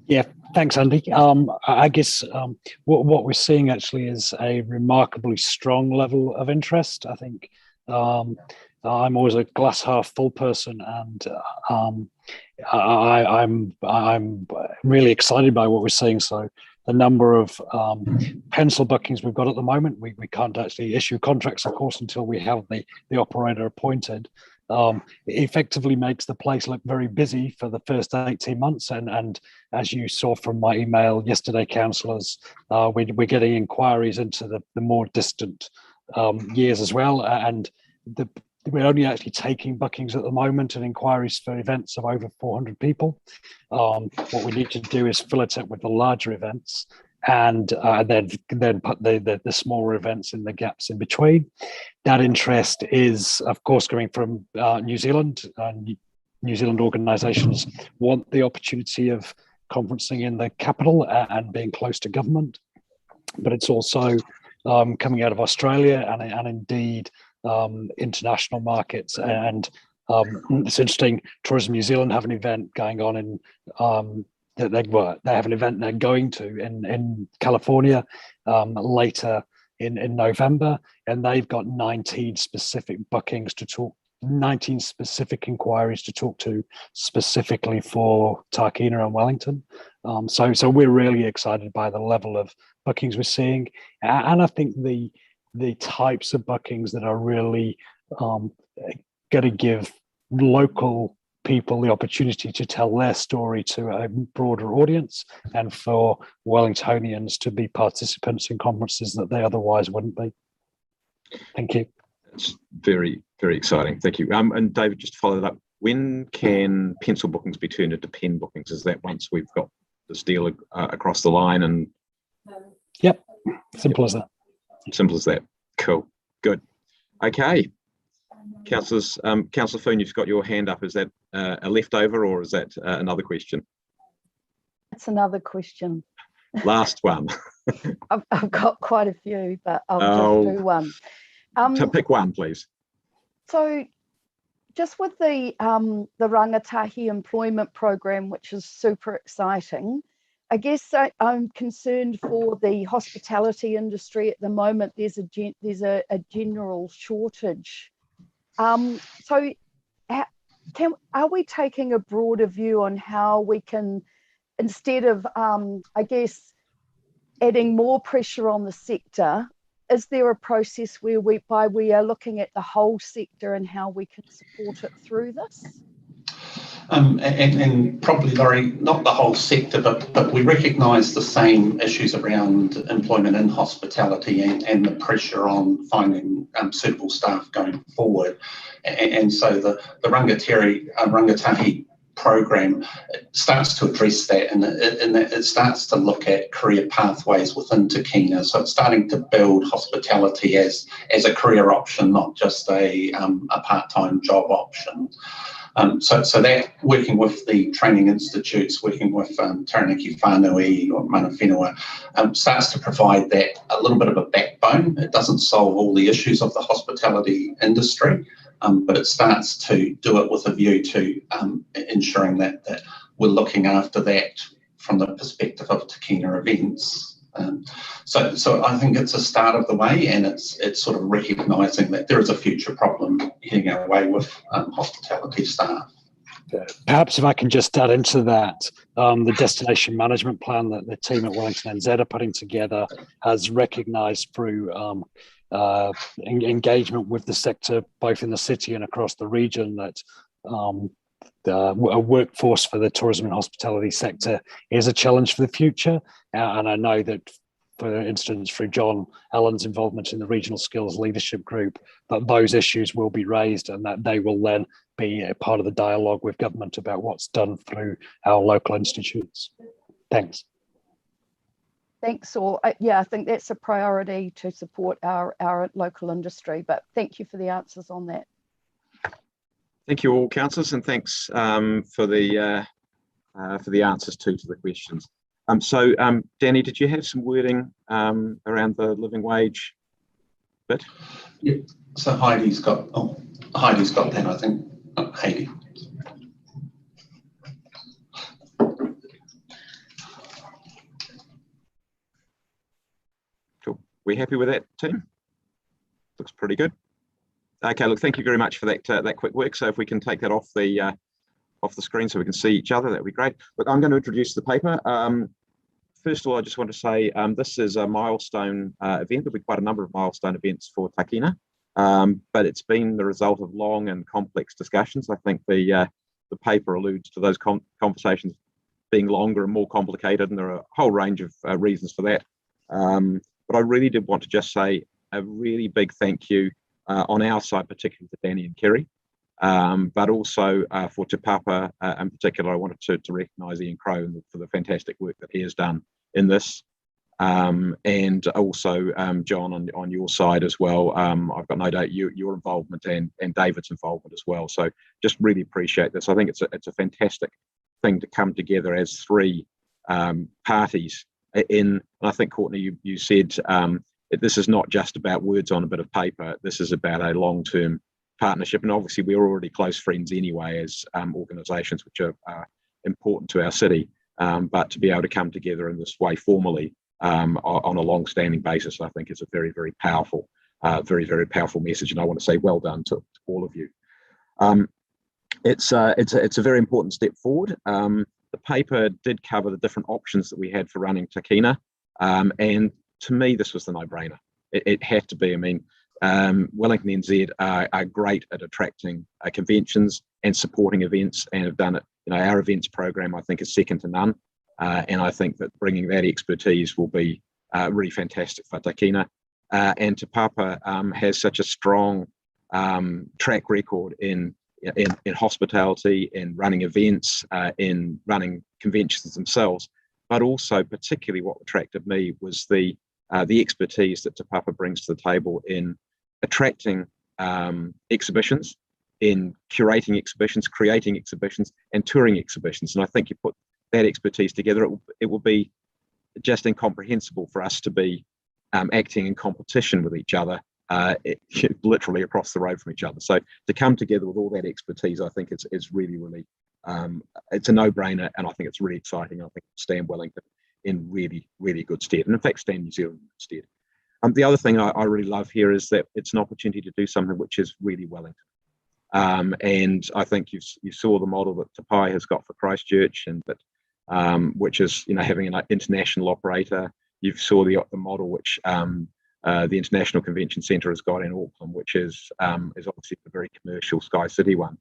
Yeah, thanks, Andy. I guess what we're seeing actually is a remarkably strong level of interest. I think I'm always a glass half full person, and I'm really excited by what we're seeing. So the number of pencil bookings we've got at the moment, we can't actually issue contracts, of course, until we have the operator appointed. It effectively makes the place look very busy for the first 18 months. And as you saw from my email yesterday, councillors, we're getting inquiries into the more distant years as well. And we're only actually taking bookings at the moment and inquiries for events of over 400 people. What we need to do is fill it up with the larger events, and then put the smaller events in the gaps in between. That interest is, of course, coming from New Zealand. New Zealand organisations want the opportunity of conferencing in the capital and being close to government, but it's also coming out of Australia and indeed international markets. And it's interesting, Tourism New Zealand have an event going on in they have an event they're going to in California later in November, and they've got 19 specific bookings to talk, 19 specific inquiries to talk to specifically for Tākina and Wellington. So we're really excited by the level of bookings we're seeing, and I think the types of bookings that are really going to give local people the opportunity to tell their story to a broader audience, and for Wellingtonians to be participants in conferences that they otherwise wouldn't be. Thank you. It's very, very exciting. Thank you. And David, just to follow that up, when can pencil bookings be turned into pen bookings? Is that once we've got this deal across the line? And yep, simple as that. Simple as that. Cool. Good. Okay. Councillors, Councillor Foon, you've got your hand up. Is that a leftover, or is that another question? That's another question. Last one. I've got quite a few, but I'll just do one. So pick one, please. So just with the rangatahi employment program, which is super exciting, I guess I'm concerned for the hospitality industry at the moment. There's a general shortage. So are we taking a broader view on how we can, instead of, I guess, adding more pressure on the sector, is there a process where we are looking at the whole sector and how we can support it through this? And probably, Laurie, not the whole sector, but we recognise the same issues around employment in hospitality and the pressure on finding suitable staff going forward. And so the rangatahi program starts to address that, and it starts to look at career pathways within Tākina. So it's starting to build hospitality as a career option, not just a part-time job option. So that, working with the training institutes, working with Taranaki Whānui or Mana Whenua, starts to provide that a little bit of a backbone. It doesn't solve all the issues of the hospitality industry, but it starts to do it with a view to ensuring that we're looking after that from the perspective of Tākina events. So I think it's a start of the way, and it's sort of recognising that there is a future problem heading our way with hospitality staff. Perhaps if I can just add into that, the destination management plan that the team at Wellington NZ are putting together has recognised through engagement with the sector, both in the city and across the region, that a workforce for the tourism and hospitality sector is a challenge for the future. And I know that, for instance, through John Allen's involvement in the Regional Skills Leadership Group, that those issues will be raised and that they will then be a part of the dialogue with government about what's done through our local institutes. Thanks. Thanks, all. Yeah, I think that's a priority to support our local industry, but thank you for the answers on that. Thank you all, councillors, and thanks for the answers to the questions. So, Danny, did you have some wording around the living wage bit? Yeah. So Heidi's got that, I think. Oh, Heidi. Cool. We happy with that, team? Looks pretty good. Okay, look, thank you very much for that quick work. So if we can take that off the screen so we can see each other, that'd be great. Look, I'm going to introduce the paper. First of all, I just want to say this is a milestone event. There'll be quite a number of milestone events for Tākina, but it's been the result of long and complex discussions. I think the paper alludes to those conversations being longer and more complicated, and there are a whole range of reasons for that. But I really did want to just say a really big thank you on our side, particularly to Danny and Kerry, but also for Te Papa in particular. I wanted to recognise Ian Crowe for the fantastic work that he has done in this, and also John on your side as well. I've got no doubt your involvement and David's involvement as well. So just really appreciate this. I think it's a fantastic thing to come together as three parties in. And I think, Courtney, you said this is not just about words on a bit of paper. This is about a long-term partnership, and obviously we're already close friends anyway as organisations which are important to our city. But to be able to come together in this way formally on a long-standing basis, I think is a very, very powerful, very powerful message. And I want to say well done to all of you. It's a very important step forward. The paper did cover the different options that we had for running Tākina, and to me, this was the no-brainer. It had to be. I mean, Wellington NZ are great at attracting conventions and supporting events, and have done it. You know, our events program, I think, is second to none, and I think that bringing that expertise will be really fantastic for Tākina. And Te Papa has such a strong track record in hospitality, in running events, in running conventions themselves, but also particularly what attracted me was the expertise that Te Papa brings to the table in attracting exhibitions, in curating exhibitions, creating exhibitions, and touring exhibitions. And I think you put that expertise together, it will be just incomprehensible for us to be acting in competition with each other literally across the road from each other. So to come together with all that expertise, I think is really, really, it's a no-brainer, and I think it's really exciting. I think it'll stand Wellington in really, really good stead, and in fact stand New Zealand in good stead. The other thing I really love here is that it's an opportunity to do something which is really Wellington. And I think you saw the model that Te Pai has got for Christchurch, and that which is having an international operator. You saw the model which the International Convention Centre has got in Auckland, which is obviously a very commercial Sky City one.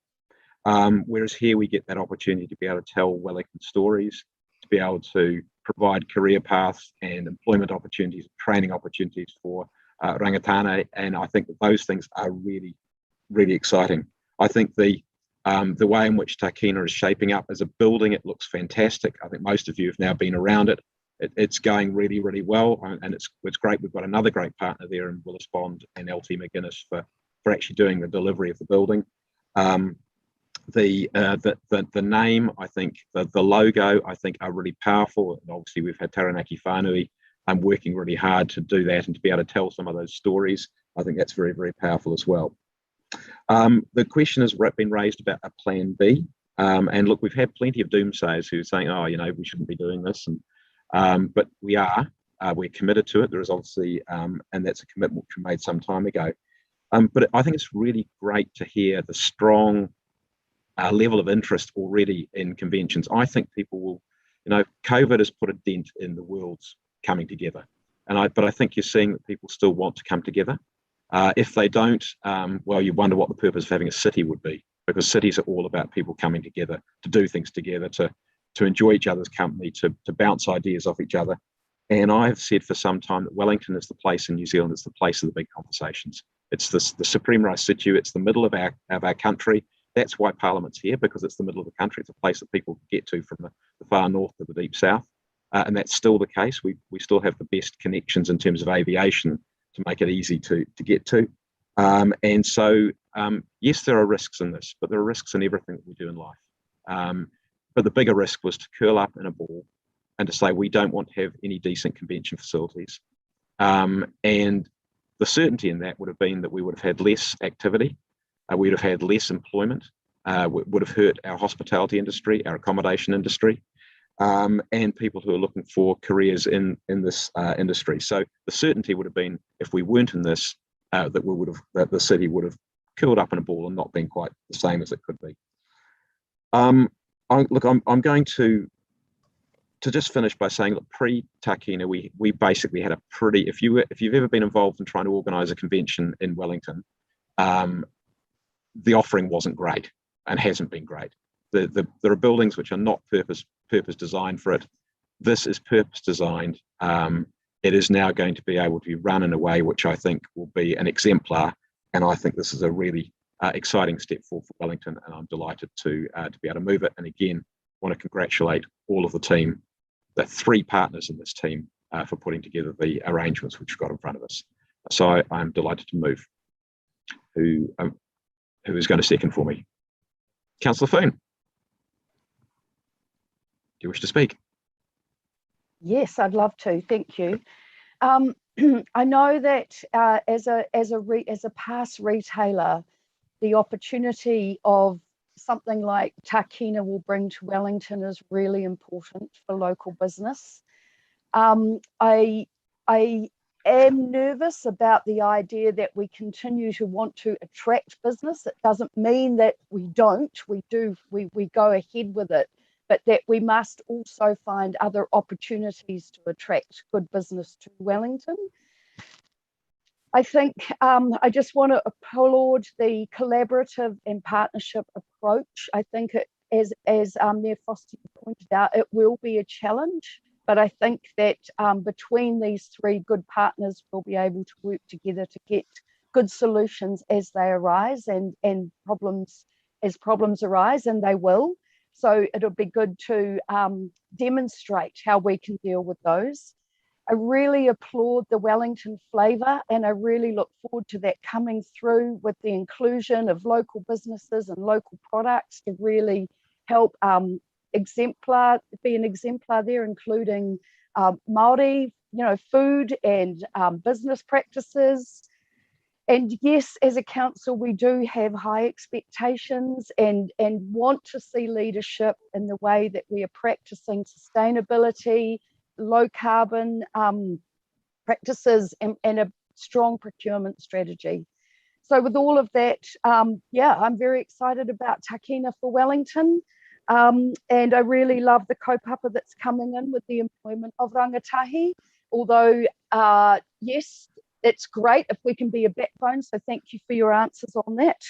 Whereas here we get that opportunity to be able to tell Wellington stories, to be able to provide career paths and employment opportunities, training opportunities for rangatane, and I think that those things are really, really exciting. I think the way in which Tākina is shaping up as a building, it looks fantastic. I think most of you have now been around it. It's going really, really well, and it's great. We've got another great partner there in Willis Bond and LT McGuinness for actually doing the delivery of the building. The name, I think, the logo, I think, are really powerful. And obviously, we've had Taranaki Whānui working really hard to do that and to be able to tell some of those stories. I think that's very, very powerful as well. The question has been raised about a plan B. And look, we've had plenty of doomsayers who are saying, oh, we shouldn't be doing this. But we are. We're committed to it. There is obviously, and that's a commitment which we made some time ago. But I think it's really great to hear the strong level of interest already in conventions. I think people will, COVID has put a dent in the world's coming together. But I think you're seeing that people still want to come together. If they don't, well, you wonder what the purpose of having a city would be, because cities are all about people coming together to do things together, to enjoy each other's company, to bounce ideas off each other. And I've said for some time that Wellington is the place in New Zealand, it's the place of the big conversations. It's the supreme rais situ, it's the middle of our country. That's why Parliament's here, because it's the middle of the country. It's a place that people get to from the far north to the deep south. And that's still the case. We still have the best connections in terms of aviation to make it easy to get to. And so, yes, there are risks in this, but there are risks in everything that we do in life. But the bigger risk was to curl up in a ball and to say we don't want to have any decent convention facilities. And the certainty in that would have been that we would have had less activity, we would have had less employment, would have hurt our hospitality industry, our accommodation industry, and people who are looking for careers in this industry. So the certainty would have been, if we weren't in this, that the city would have curled up in a ball and not been quite the same as it could be. I'm going to just finish by saying that pre-Tākina, we basically had a pretty, if you've ever been involved in trying to organise a convention in Wellington, the offering wasn't great and hasn't been great. There are buildings which are not purpose designed for it. This is purpose designed. It is now going to be able to be run in a way which I think will be an exemplar, and I think this is a really exciting step forward for Wellington, and I'm delighted to be able to move it. And again, want to congratulate all of the team, the 3 partners in this team, for putting together the arrangements which we've got in front of us. So I'm delighted to move. Who is going to second for me? Councillor Foon, do you wish to speak? Yes, I'd love to. Thank you. I know that as a past retailer, the opportunity of something like Tākina will bring to Wellington is really important for local business. I am nervous about the idea that we continue to want to attract business. It doesn't mean that we don't. We do. We go ahead with it, but that we must also find other opportunities to attract good business to Wellington. I think I just want to applaud the collaborative and partnership approach. I think as Mayor Foster pointed out, it will be a challenge, but I think that between these 3 good partners, we'll be able to work together to get good solutions as they arise and problems arise, and they will. So it'll be good to demonstrate how we can deal with those. I really applaud the Wellington flavour, and I really look forward to that coming through with the inclusion of local businesses and local products to really help be an exemplar there, including Māori, food and business practices. And yes, as a council, we do have high expectations and want to see leadership in the way that we are practicing sustainability, low carbon practices, and a strong procurement strategy. So with all of that, yeah, I'm very excited about Tākina for Wellington. And I really love the kaupapa that's coming in with the employment of rangatahi. Although, yes, it's great if we can be a backbone. So thank you for your answers on that.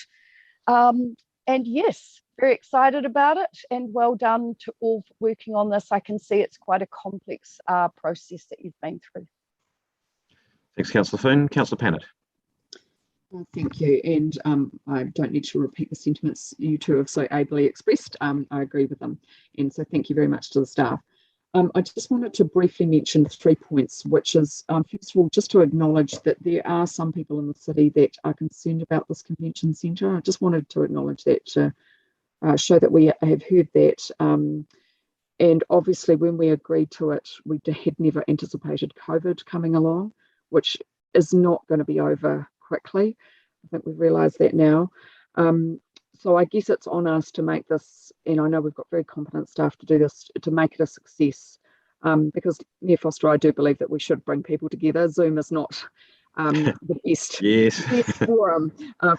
And yes, very excited about it, and well done to all for working on this. I can see it's quite a complex process that you've been through. Thanks, Councillor Foon. Councillor Pannett. Thank you, and I don't need to repeat the sentiments you two have so ably expressed. I agree with them, and so thank you very much to the staff. I just wanted to briefly mention 3 points, which is, first of all, just to acknowledge that there are some people in the city that are concerned about this convention centre. I just wanted to acknowledge that, to show that we have heard that. And obviously, when we agreed to it, we had never anticipated COVID coming along, which is not going to be over quickly. I think we've realised that now. So I guess it's on us to make this, and I know we've got very competent staff to do this, to make it a success. Because Mayor Foster, I do believe that we should bring people together. Zoom is not the best forum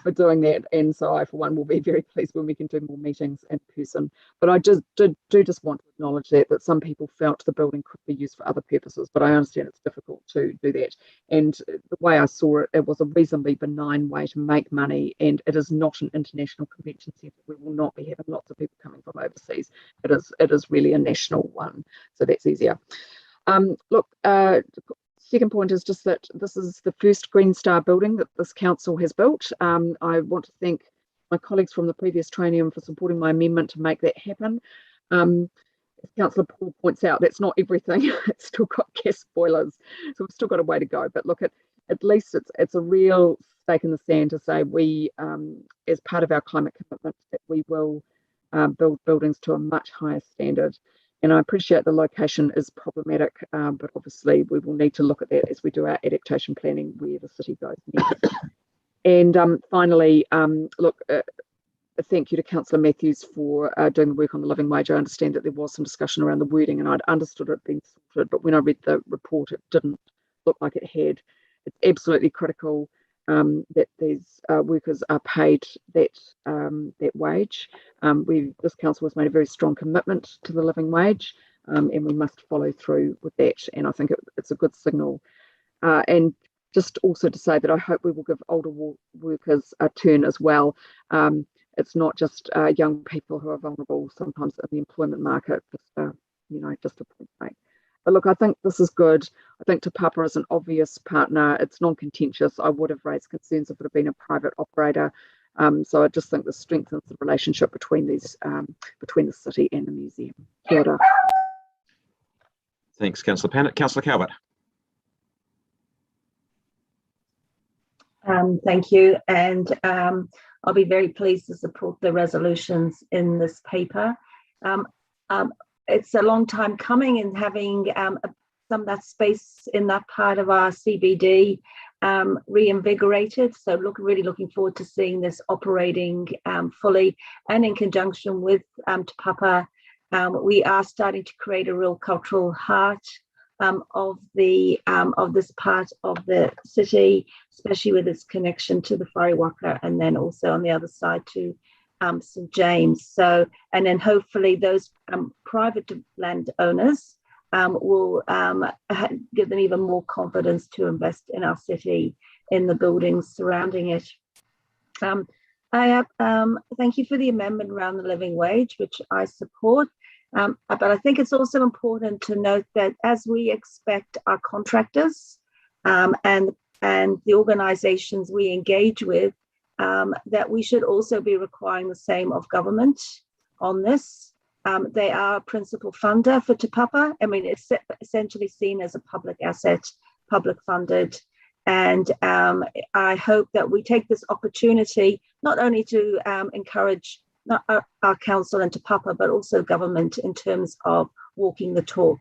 for doing that, and so I, for one, will be very pleased when we can do more meetings in person. But I just do want to acknowledge that some people felt the building could be used for other purposes, but I understand it's difficult to do that. And the way I saw it, it was a reasonably benign way to make money, and it is not an international convention centre. We will not be having lots of people coming from overseas. It is really a national one, so that's easier. Look. Second point is just that this is the first Green Star building that this council has built. I want to thank my colleagues from the previous training for supporting my amendment to make that happen. As Councillor Paul points out, that's not everything. It's still got gas boilers, so we've still got a way to go. But look, at least it's a real stake in the sand to say we, as part of our climate commitment, that we will build buildings to a much higher standard. And I appreciate the location is problematic, but obviously we will need to look at that as we do our adaptation planning, where the city goes next. And finally, look, thank you to Councillor Matthews for doing the work on the living wage. I understand that there was some discussion around the wording, and I'd understood it being sorted, but when I read the report, it didn't look like it had. It's absolutely critical that these workers are paid that wage. This council has made a very strong commitment to the living wage, and we must follow through with that. And I think it's a good signal. And just also to say that I hope we will give older workers a turn as well. It's not just young people who are vulnerable sometimes in the employment market. Just a point to make. But look, I think this is good. I think Te Papa is an obvious partner. It's non-contentious. I would have raised concerns if it had been a private operator. So I just think this strengthens the relationship between these, between the city and the museum. Kia ora. Thanks, Councillor Pannett. Councillor Calvert. Thank you, and I'll be very pleased to support the resolutions in this paper. It's a long time coming, and having some of that space in that part of our CBD reinvigorated. So really looking forward to seeing this operating fully, and in conjunction with Te Papa. We are starting to create a real cultural heart of this part of the city, especially with its connection to the Whare and then also on the other side to St James. So, and then hopefully those private landowners will give them even more confidence to invest in our city, in the buildings surrounding it. Thank you for the amendment around the living wage, which I support. But I think it's also important to note that as we expect our contractors and the organisations we engage with, that we should also be requiring the same of government on this. They are a principal funder for Te Papa. I mean, it's essentially seen as a public asset, public funded. And I hope that we take this opportunity not only to encourage not our council and Te Papa, but also government in terms of walking the talk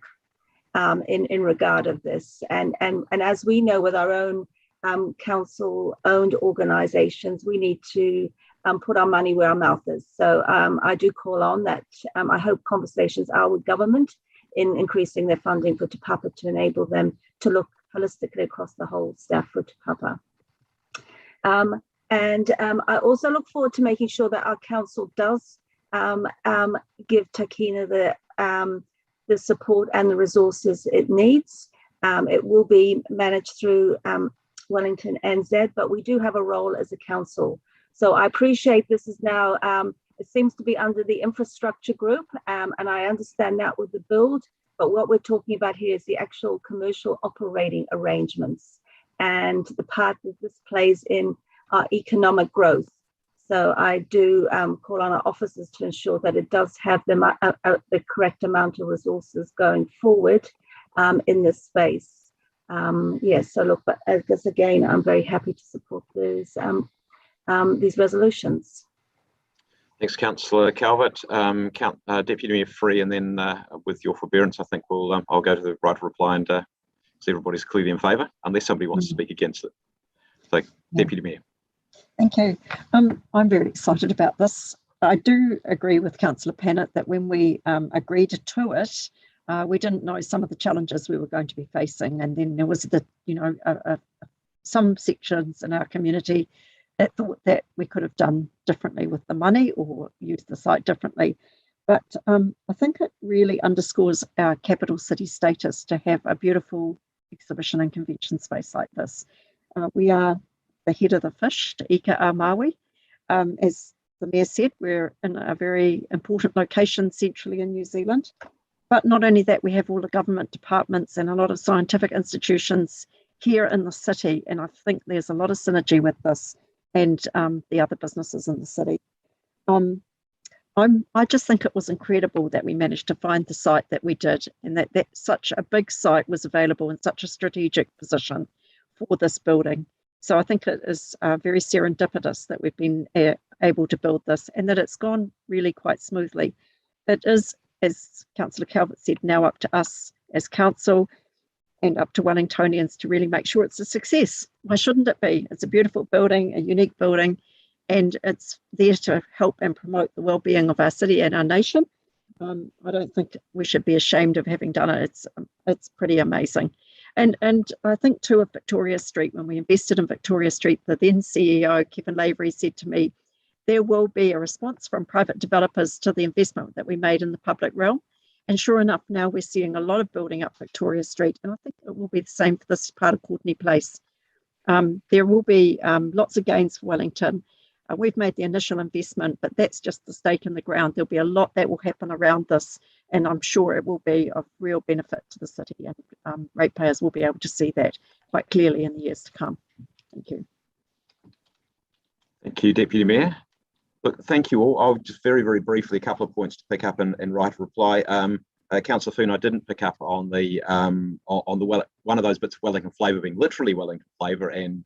in regard of this. And as we know with our own council-owned organisations, we need to put our money where our mouth is. So I do call on that. I hope conversations are with government in increasing their funding for Te Papa to enable them to look holistically across the whole staff for Te Papa. I also look forward to making sure that our council does give Tākina the support and the resources it needs. It will be managed through Wellington NZ, but we do have a role as a council. So I appreciate this is now, it seems to be under the infrastructure group, and I understand that with the build, but what we're talking about here is the actual commercial operating arrangements and the part that this plays in our economic growth. So I do call on our officers to ensure that it does have the correct amount of resources going forward in this space. Yes, so look, but I guess again, I'm very happy to support these resolutions. Thanks, Councillor Calvert. Deputy Mayor Free, and then with your forbearance, I think I'll go to the right reply and see everybody's clearly in favour, unless somebody wants to speak against it. So, Deputy Mayor. Thank you. I'm very excited about this. I do agree with Councillor Pennant that when we agreed to it, we didn't know some of the challenges we were going to be facing, and then there was some sections in our community that thought that we could have done differently with the money or used the site differently. But I think it really underscores our capital city status to have a beautiful exhibition and convention space like this. We are the head of the fish, Te Ika a Maui. As the Mayor said, we're in a very important location centrally in New Zealand. But not only that, we have all the government departments and a lot of scientific institutions here in the city. And I think there's a lot of synergy with this and the other businesses in the city. I just think it was incredible that we managed to find the site that we did, and that such a big site was available in such a strategic position for this building. So I think it is very serendipitous that we've been able to build this, and that it's gone really quite smoothly. It is, as Councillor Calvert said, now up to us as council and up to Wellingtonians to really make sure it's a success. Why shouldn't it be? It's a beautiful building, a unique building, and it's there to help and promote the well-being of our city and our nation. I don't think we should be ashamed of having done it. It's pretty amazing. And I think too of Victoria Street, when we invested in Victoria Street, the then CEO, Kevin Lavery, said to me, there will be a response from private developers to the investment that we made in the public realm. And sure enough, now we're seeing a lot of building up Victoria Street. And I think it will be the same for this part of Courtenay Place. There will be lots of gains for Wellington. We've made the initial investment, but that's just the stake in the ground. There'll be a lot that will happen around this, and I'm sure it will be of real benefit to the city, and ratepayers will be able to see that quite clearly in the years to come. Thank you. Thank you, Deputy Mayor. Look, thank you all. I'll just very, very briefly, a couple of points to pick up and write a reply. Councillor Foon, I didn't pick up on the one of those bits of Wellington flavour being literally Wellington flavour and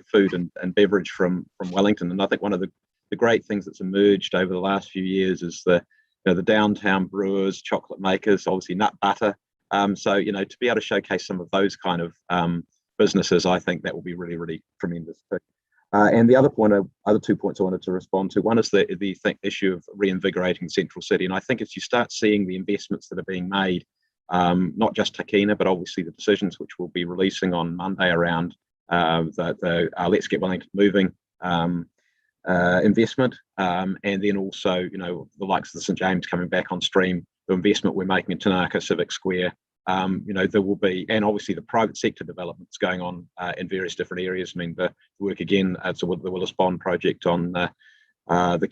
food and beverage from Wellington. And I think one of the great things that's emerged over the last few years is the downtown brewers, chocolate makers, obviously nut butter. So to be able to showcase some of those kind of businesses, I think that will be really, really tremendous too. And the other 2 points I wanted to respond to. One is the issue of reinvigorating Central City. And I think as you start seeing the investments that are being made, not just Tākina, but obviously the decisions which we'll be releasing on Monday around the Let's Get Wellington Moving investment, and then also the likes of the St James coming back on stream, the investment we're making in Tanaka Civic Square. There will be, and obviously the private sector developments going on in various different areas. I mean, the work again, so the Willis Bond project on the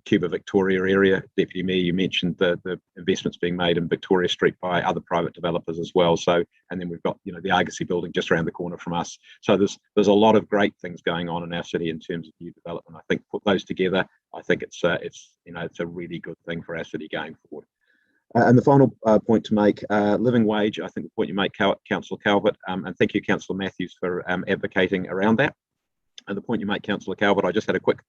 Cuba Victoria area. Deputy Mayor, you mentioned the investments being made in Victoria Street by other private developers as well. So, and then we've got the Argosy building just around the corner from us. So there's a lot of great things going on in our city in terms of new development. I think put those together, I think it's a really good thing for our city going forward. And the final point to make, living wage, I think the point you make, Councillor Calvert, and thank you, Councillor Matthews, for advocating around that. And the point you make, Councillor Calvert, I just had a quick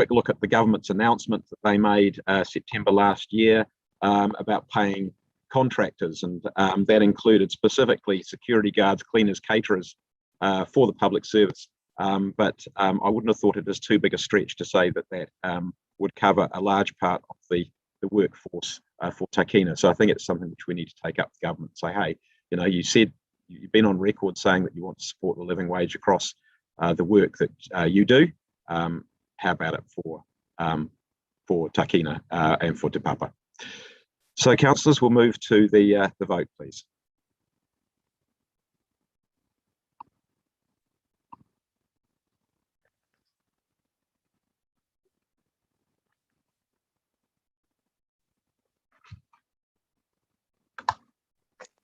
look at the government's announcement that they made September last year about paying contractors, and that included specifically security guards, cleaners, caterers, for the public service. But I wouldn't have thought it was too big a stretch to say that that would cover a large part of the workforce for Tākina. So I think it's something which we need to take up with government and say, hey, you know, you said you've been on record saying that you want to support the living wage across the work that you do. How about it for Tākina and for Te Papa? So, councillors, we'll move to the vote, please.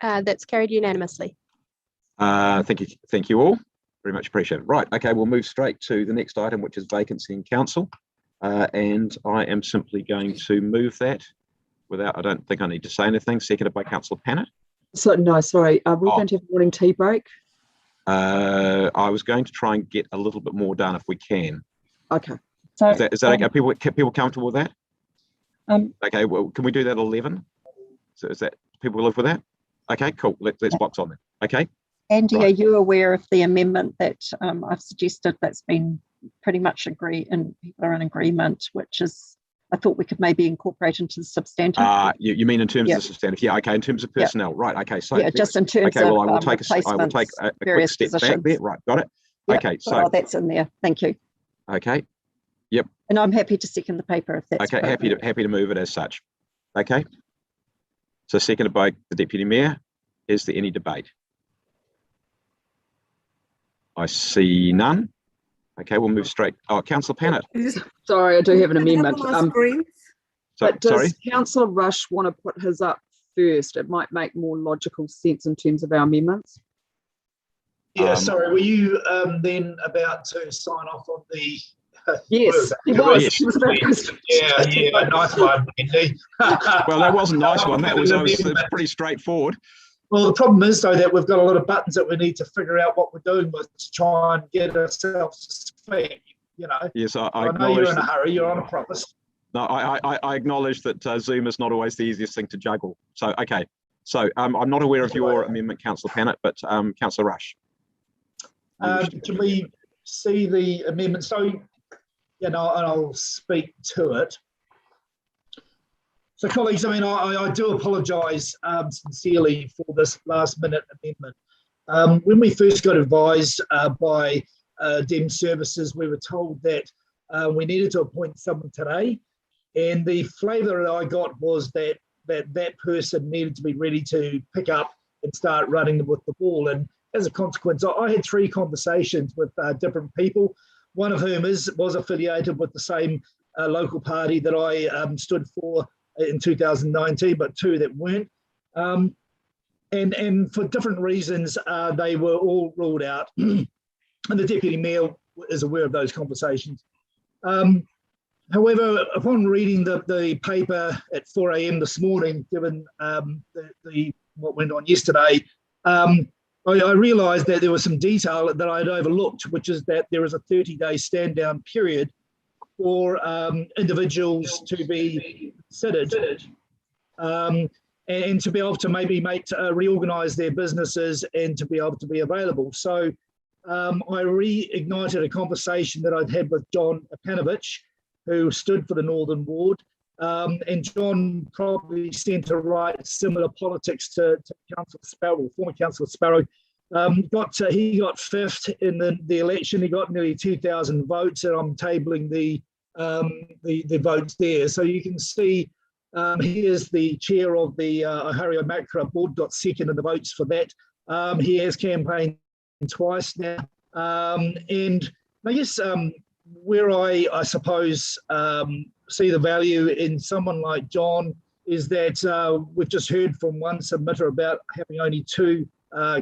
That's carried unanimously. Thank you all. Very much appreciated. Right, okay, we'll move straight to the next item, which is Vacancy and Council. And I am simply going to move that without, I don't think I need to say anything, seconded by Councillor Pannett. So, no, sorry, we're going to have a morning tea break. I was going to try and get a little bit more done if we can. Okay. So is that okay? People comfortable with that? Okay, well, can we do that at 11? So is that, people live with that? Okay, cool, let's box on then. Okay. Andy, right. Are you aware of the amendment that I've suggested that's been pretty much agreed and people are in agreement, which is, I thought we could maybe incorporate into the substantive. You mean in terms of the substantive? Yeah, okay, in terms of personnel, right, okay. So yeah, just in terms of well, I will take a quick step back there, right, got it. Yep, okay, so that's in there, thank you. Okay, yep. And I'm happy to second the paper if that's okay, happy to move it as such. Okay, so seconded by the Deputy Mayor. Is there any debate? I see none. Okay, we'll move straight. Oh, Councillor Pannett. Sorry, I do have an amendment. But does sorry? Councillor Rush want to put his up first? It might make more logical sense in terms of our amendments. Yeah, sorry, were you then about to sign off on the... Yes, he was. Yeah, nice one, Andy. Well, that wasn't a nice one. That was pretty straightforward. Well, the problem is, though, that we've got a lot of buttons that we need to figure out what we're doing with to try and get ourselves to speak, you know. Yes, I know you're in a hurry, you're on a promise. No, I acknowledge that Zoom is not always the easiest thing to juggle. So, okay. So I'm not aware of your amendment, Councillor Pannett, but Councillor Rush. Can we see the amendment? So, you know, and I'll speak to it. So, colleagues, I mean, I do apologise sincerely for this last-minute amendment. When we first got advised by DEM Services, we were told that we needed to appoint someone today, and the flavour that I got was that person needed to be ready to pick up and start running with the ball. And as a consequence, I had 3 conversations with different people, one of whom was affiliated with the same local party that I stood for in 2019, but 2 that weren't. And for different reasons, they were all ruled out. And the Deputy Mayor is aware of those conversations. However, upon reading the paper at 4 a.m. this morning, given what went on yesterday, I realised that there was some detail that I had overlooked, which is that there is a 30-day stand-down period for individuals to be considered and to be able to maybe reorganise their businesses and to be able to be available. So I reignited a conversation that I'd had with John Panovich, who stood for the Northern Ward, and John probably sent to write similar politics to Councillor Sparrow, former Councillor Sparrow. He got 5th in the election. He got nearly 2,000 votes, and I'm tabling the votes there. So you can see he is the chair of the Ohario Makara board, got 2nd in the votes for that. He has campaigned twice now, and I guess where I suppose see the value in someone like John is that we've just heard from one submitter about having only 2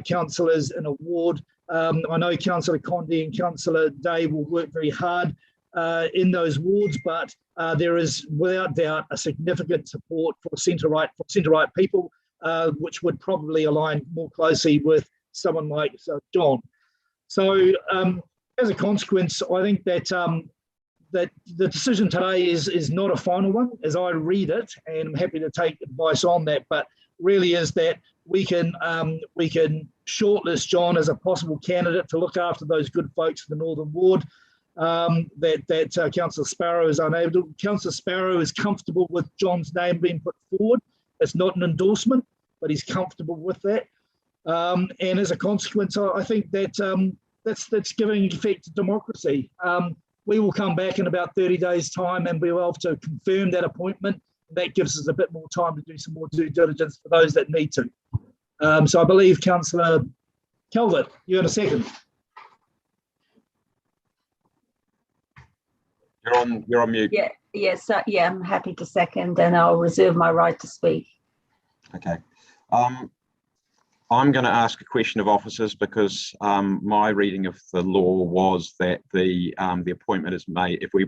councillors in a ward. I know Councillor Condi and Councillor Day will work very hard in those wards, but there is without doubt a significant support for centre-right people, which would probably align more closely with someone like John. So as a consequence, I think that that the decision today is not a final one, as I read it, and I'm happy to take advice on that. But really is that we can shortlist John as a possible candidate to look after those good folks for the Northern Ward. That Councillor Sparrow is unable to. Councillor Sparrow is comfortable with John's name being put forward. It's not an endorsement, but he's comfortable with that. And as a consequence, I think that that's giving effect to democracy. We will come back in about 30 days' time and be able to confirm that appointment. That gives us a bit more time to do some more due diligence for those that need to. So I believe Councillor Calvert, you're in a second. You're on mute. Yes, I'm happy to second, and I'll reserve my right to speak. Okay. I'm going to ask a question of officers because my reading of the law was that the appointment is made. If we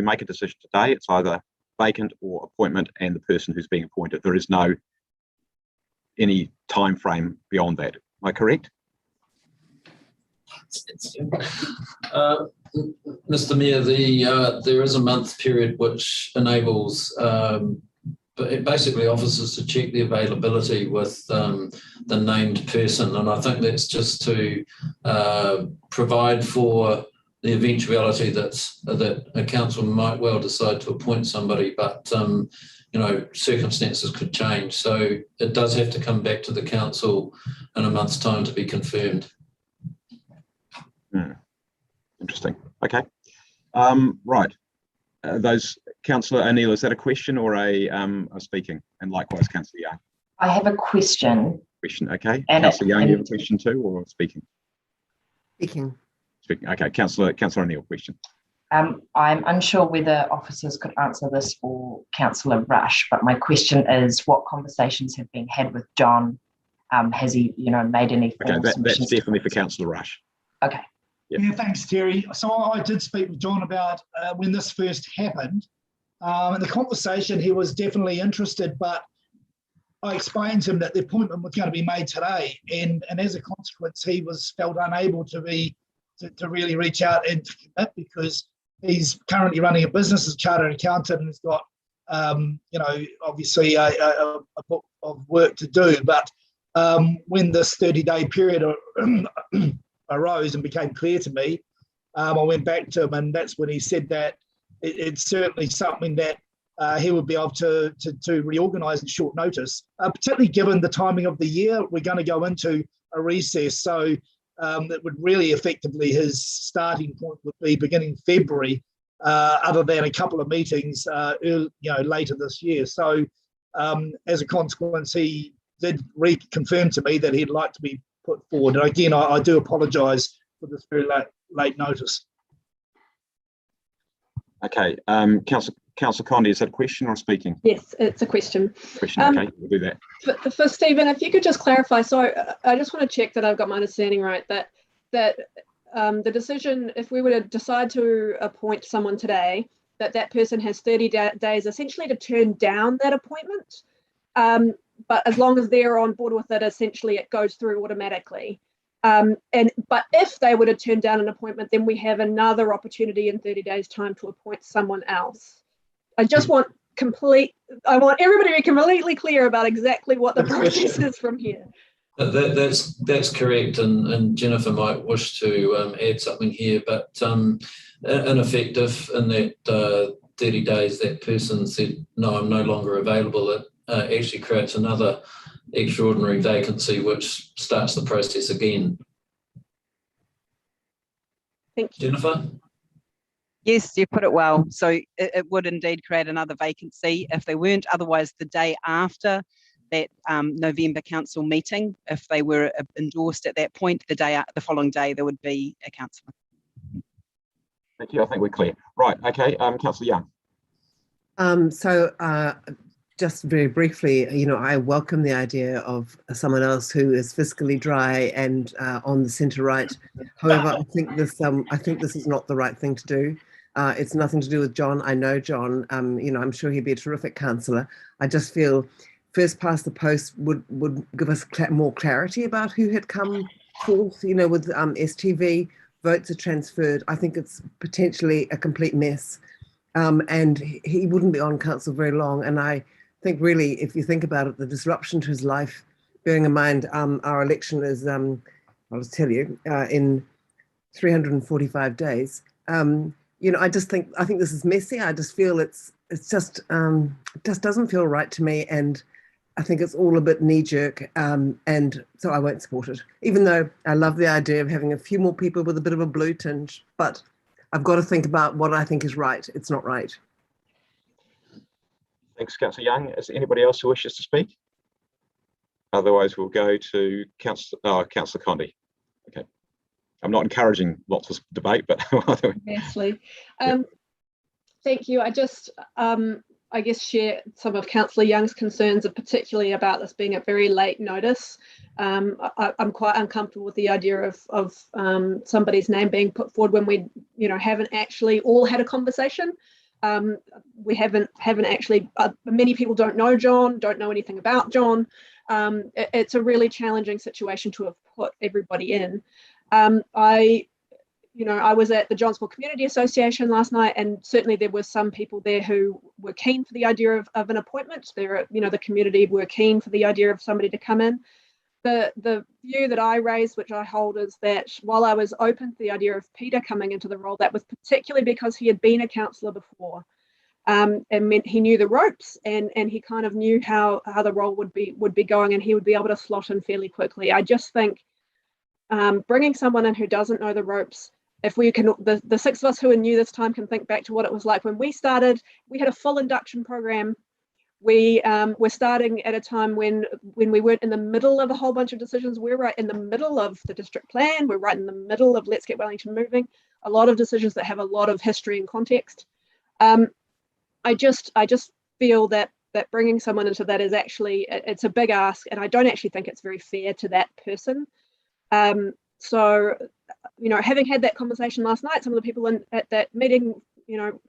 make a decision today, it's either vacant or appointment, and the person who's being appointed. There is no any time frame beyond that. Am I correct? Mr. Mayor, there is a month period which enables basically officers to check the availability with the named person, and I think that's just to provide for the eventuality that a council might well decide to appoint somebody, but circumstances could change. So it does have to come back to the council in a month's time to be confirmed. Interesting. Okay. Right. Those Councillor O'Neill, is that a question or a speaking? And likewise, Councillor Young. I have a question. Okay. Councillor Young, you have a question too, or speaking? Speaking. Speaking. Okay. Councillor O'Neill, question. I'm unsure whether officers could answer this or Councillor Rush, but my question is, what conversations have been had with John? Has he, made any? Okay, that's definitely for Councillor Rush. Okay. Yeah, thanks, Terry. So I did speak with John about when this first happened. In the conversation, he was definitely interested, but I explained to him that the appointment was going to be made today, and as a consequence, he felt unable to really reach out and to commit because he's currently running a business as a chartered accountant and has got, obviously a book of work to do. But when this 30-day period arose and became clear to me, I went back to him, and that's when he said that it's certainly something that he would be able to reorganise in short notice, particularly given the timing of the year. We're going to go into a recess, so that would really effectively, his starting point would be beginning February, other than a couple of meetings later this year. So as a consequence, he did reconfirm to me that he'd like to be put forward. And again, I do apologise for this very late notice. Okay, Councillor Condi, is that a question or speaking? Yes, it's a question. Okay, we'll do that. For Stephen, if you could just clarify, so I just want to check that I've got my understanding right, that the decision, if we were to decide to appoint someone today, that person has 30 days essentially to turn down that appointment. But as long as they're on board with it, essentially it goes through automatically. But if they were to turn down an appointment, then we have another opportunity in 30 days' time to appoint someone else. I just want everybody to be completely clear about exactly what the process is from here. That's correct, and Jennifer might wish to add something here, but in effect, if in that 30 days that person said, no, I'm no longer available, it actually creates another extraordinary vacancy, which starts the process again. Thank you. Jennifer? Yes, you put it well. So it would indeed create another vacancy if they weren't. Otherwise, the day after that November council meeting, if they were endorsed at that point, the following day, there would be a councillor. Thank you. I think we're clear. Right. Okay. Councillor Young. Just very briefly, I welcome the idea of someone else who is fiscally dry and on the centre right. However, I think this is not the right thing to do. It's nothing to do with John. I know John. I'm sure he'd be a terrific councillor. I just feel first past the post would give us more clarity about who had come forth. With STV votes are transferred. I think it's potentially a complete mess, and he wouldn't be on council very long. And I think really, if you think about it, the disruption to his life, bearing in mind our election is, I'll just tell you, in 345 days. I think this is messy. I just feel it just doesn't feel right to me, and I think it's all a bit knee-jerk, and so I won't support it. Even though I love the idea of having a few more people with a bit of a blue tinge, but I've got to think about what I think is right. It's not right. Thanks, Councillor Young. Is there anybody else who wishes to speak? Otherwise, we'll go to Councillor Condi. Okay. I'm not encouraging lots of debate, but obviously. Thank you. I just, I guess, share some of Councillor Young's concerns, particularly about this being at very late notice. I'm quite uncomfortable with the idea of somebody's name being put forward when we, haven't actually all had a conversation. We haven't actually. Many people don't know John, don't know anything about John. It's a really challenging situation to have put everybody in. I was at the Johnsville Community Association last night, and certainly there were some people there who were keen for the idea of an appointment. The community were keen for the idea of somebody to come in. The view that I raised, which I hold, is that while I was open to the idea of Peter coming into the role, that was particularly because he had been a councillor before, and meant he knew the ropes, and he kind of knew how the role would be going, and he would be able to slot in fairly quickly. I just think bringing someone in who doesn't know the ropes, if we can, the six of us who are new this time can think back to what it was like when we started. We had a full induction program. We were starting at a time when we weren't in the middle of a whole bunch of decisions. We're right in the middle of the district plan. We're right in the middle of Let's Get Wellington Moving. A lot of decisions that have a lot of history and context. I just feel that bringing someone into that is actually, it's a big ask, and I don't actually think it's very fair to that person. So, having had that conversation last night, some of the people at that meeting,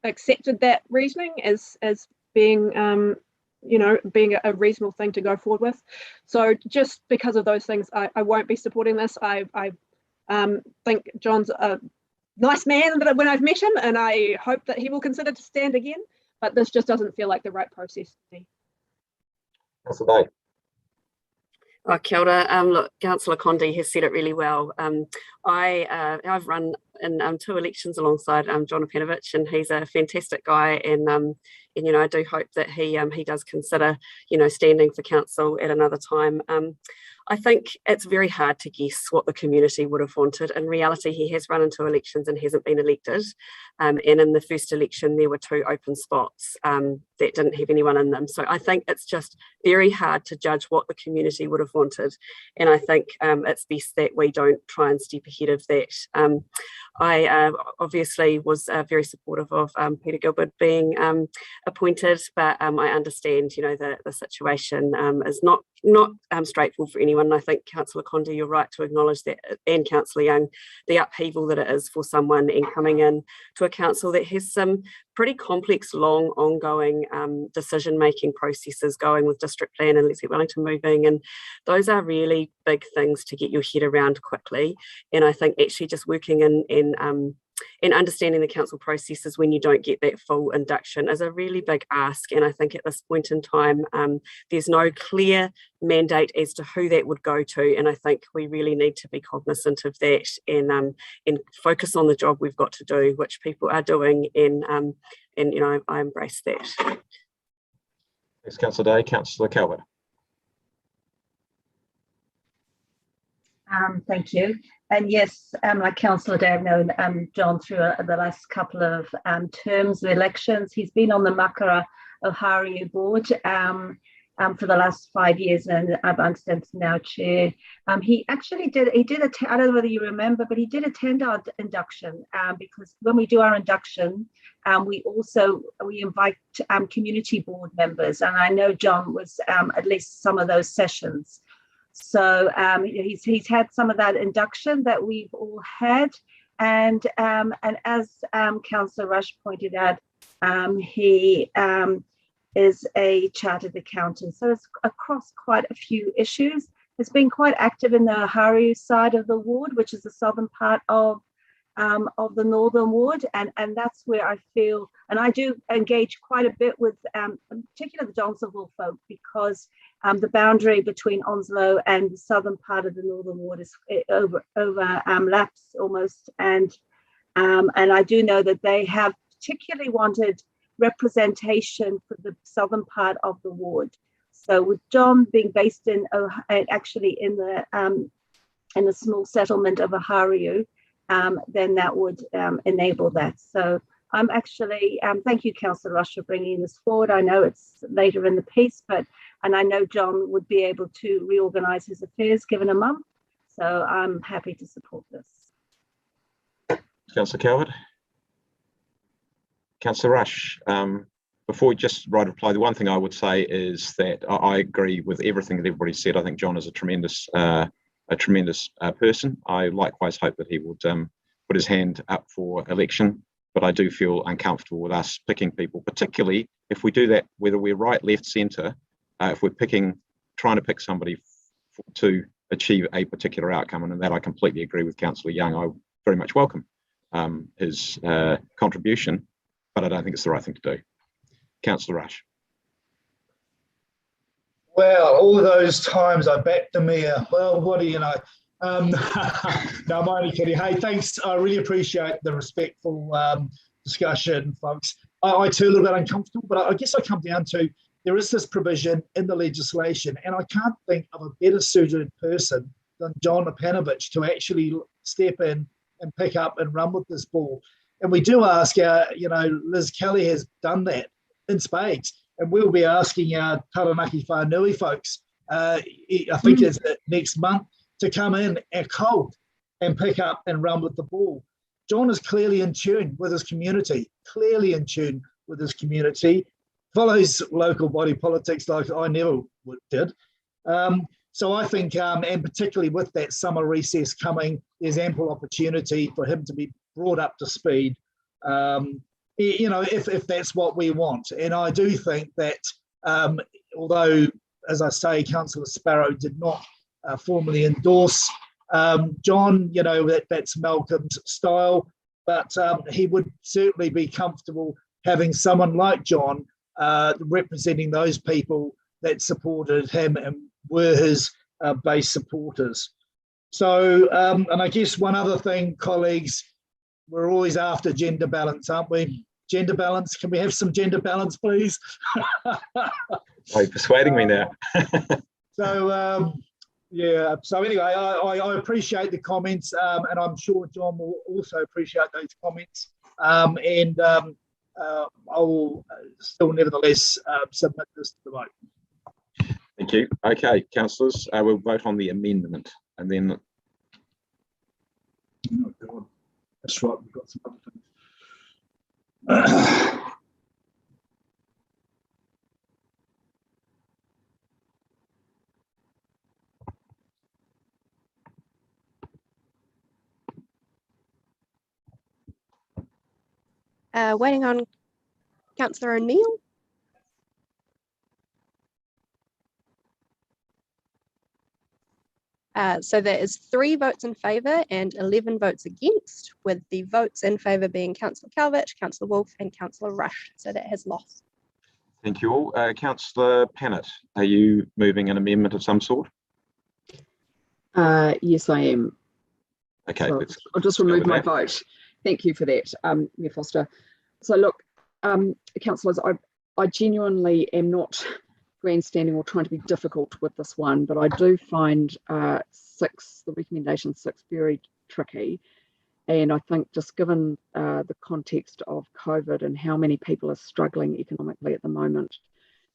accepted that reasoning as being, being a reasonable thing to go forward with. So just because of those things, I won't be supporting this. I think John's a nice man when I've met him, and I hope that he will consider to stand again, but this just doesn't feel like the right process to me. That's a day. Oh, kia ora. Look, Councillor Condi has said it really well. I've run in 2 elections alongside John Opanovich, and he's a fantastic guy. And I do hope that he does consider, standing for council at another time. I think it's very hard to guess what the community would have wanted. In reality, he has run in 2 elections and hasn't been elected. And in the first election, there were 2 open spots that didn't have anyone in them. So I think it's just very hard to judge what the community would have wanted. And I think it's best that we don't try and step ahead of that. I obviously was very supportive of Peter Gilbert being appointed, but I understand, the situation is not straightforward for anyone. And I think Councillor Condi, you're right to acknowledge that, and Councillor Young, the upheaval that it is for someone in coming in to a council that has some pretty complex, long, ongoing decision-making processes going with district plan and Let's Get Wellington Moving, and those are really big things to get your head around quickly. And I think actually just working in understanding the council processes when you don't get that full induction is a really big ask. And I think at this point in time, there's no clear mandate as to who that would go to. And I think we really need to be cognizant of that and focus on the job we've got to do, which people are doing. And I embrace that. Thanks, Councillor Day. Councillor Calvert. Thank you. And yes, like Councillor Day, I've known John through the last couple of terms of elections. He's been on the Makara Ohariu board for the last 5 years, and I understand he's now chair. He actually did I don't know whether you remember, but he did attend our induction because when we do our induction, we invite community board members, and I know John was at least some of those sessions. So he's had some of that induction that we've all had, and as Councillor Rush pointed out, he is a chartered accountant, so it's across quite a few issues. Has been quite active in the Ohariu side of the ward, which is the southern part of of the Northern Ward, and that's where I feel, and I do engage quite a bit with in particular the Johnsonville folk, because the boundary between Onslow and the southern part of the Northern Ward is overlaps almost, and I do know that they have particularly wanted representation for the southern part of the ward. So with John being based in actually in the small settlement of Ohariu, then that would enable that. So I'm actually, thank you, Councillor Rush, for bringing this forward. I know it's later in the piece, and I know John would be able to reorganise his affairs given a month. So I'm happy to support this. Councillor Calvert. Councillor Rush, before we just reply, the one thing I would say is that I agree with everything that everybody said. I think John is a tremendous person. I likewise hope that he would put his hand up for election, but I do feel uncomfortable with us picking people, particularly if we do that, whether we're right, left, centre, if we're trying to pick somebody to achieve a particular outcome. And in that I completely agree with Councillor Young. I very much welcome his contribution, but I don't think it's the right thing to do. Councillor Rush. Well, all those times I backed the mayor. Well, what do you know? No, I'm only kidding. Hey, thanks. I really appreciate the respectful discussion, folks. I too a little bit uncomfortable, but I guess I come down to there is this provision in the legislation, and I can't think of a better suited person than John Opanovich to actually step in and pick up and run with this ball. And we do ask Liz Kelly has done that in spades, and we'll be asking our Taranaki Whanui folks, I think it's next month, to come in at cold and pick up and run with the ball. John is clearly in tune with his community, follows local body politics like I never did. So I think, and particularly with that summer recess coming, there's ample opportunity for him to be brought up to speed, if that's what we want. And I do think that, although, as I say, Councillor Sparrow did not formally endorse John, that's Malcolm's style, but he would certainly be comfortable having someone like John representing those people that supported him and were his base supporters. So, and I guess one other thing, colleagues, we're always after gender balance, aren't we? Gender balance, can we have some gender balance, please? Oh, you're persuading me now. So, yeah, so anyway, I appreciate the comments, and I'm sure John will also appreciate those comments. And I will still nevertheless submit this to the vote. Thank you. Okay, councillors, we'll vote on the amendment, and then. Oh God, that's right. We've got some other things. Waiting on Councillor O'Neill. So there is 3 votes in favour and 11 votes against, with the votes in favour being Councillor Calvert, Councillor Wolfe and Councillor Rush. So that has lost. Thank you all. Councillor Pennant, are you moving an amendment of some sort? Yes, I am. Okay. So I'll just remove my vote. Thank you for that, Mayor Foster. So look, councillors, I genuinely am not grandstanding or trying to be difficult with this one, but I do find the recommendation 6 very tricky. And I think just given the context of COVID and how many people are struggling economically at the moment,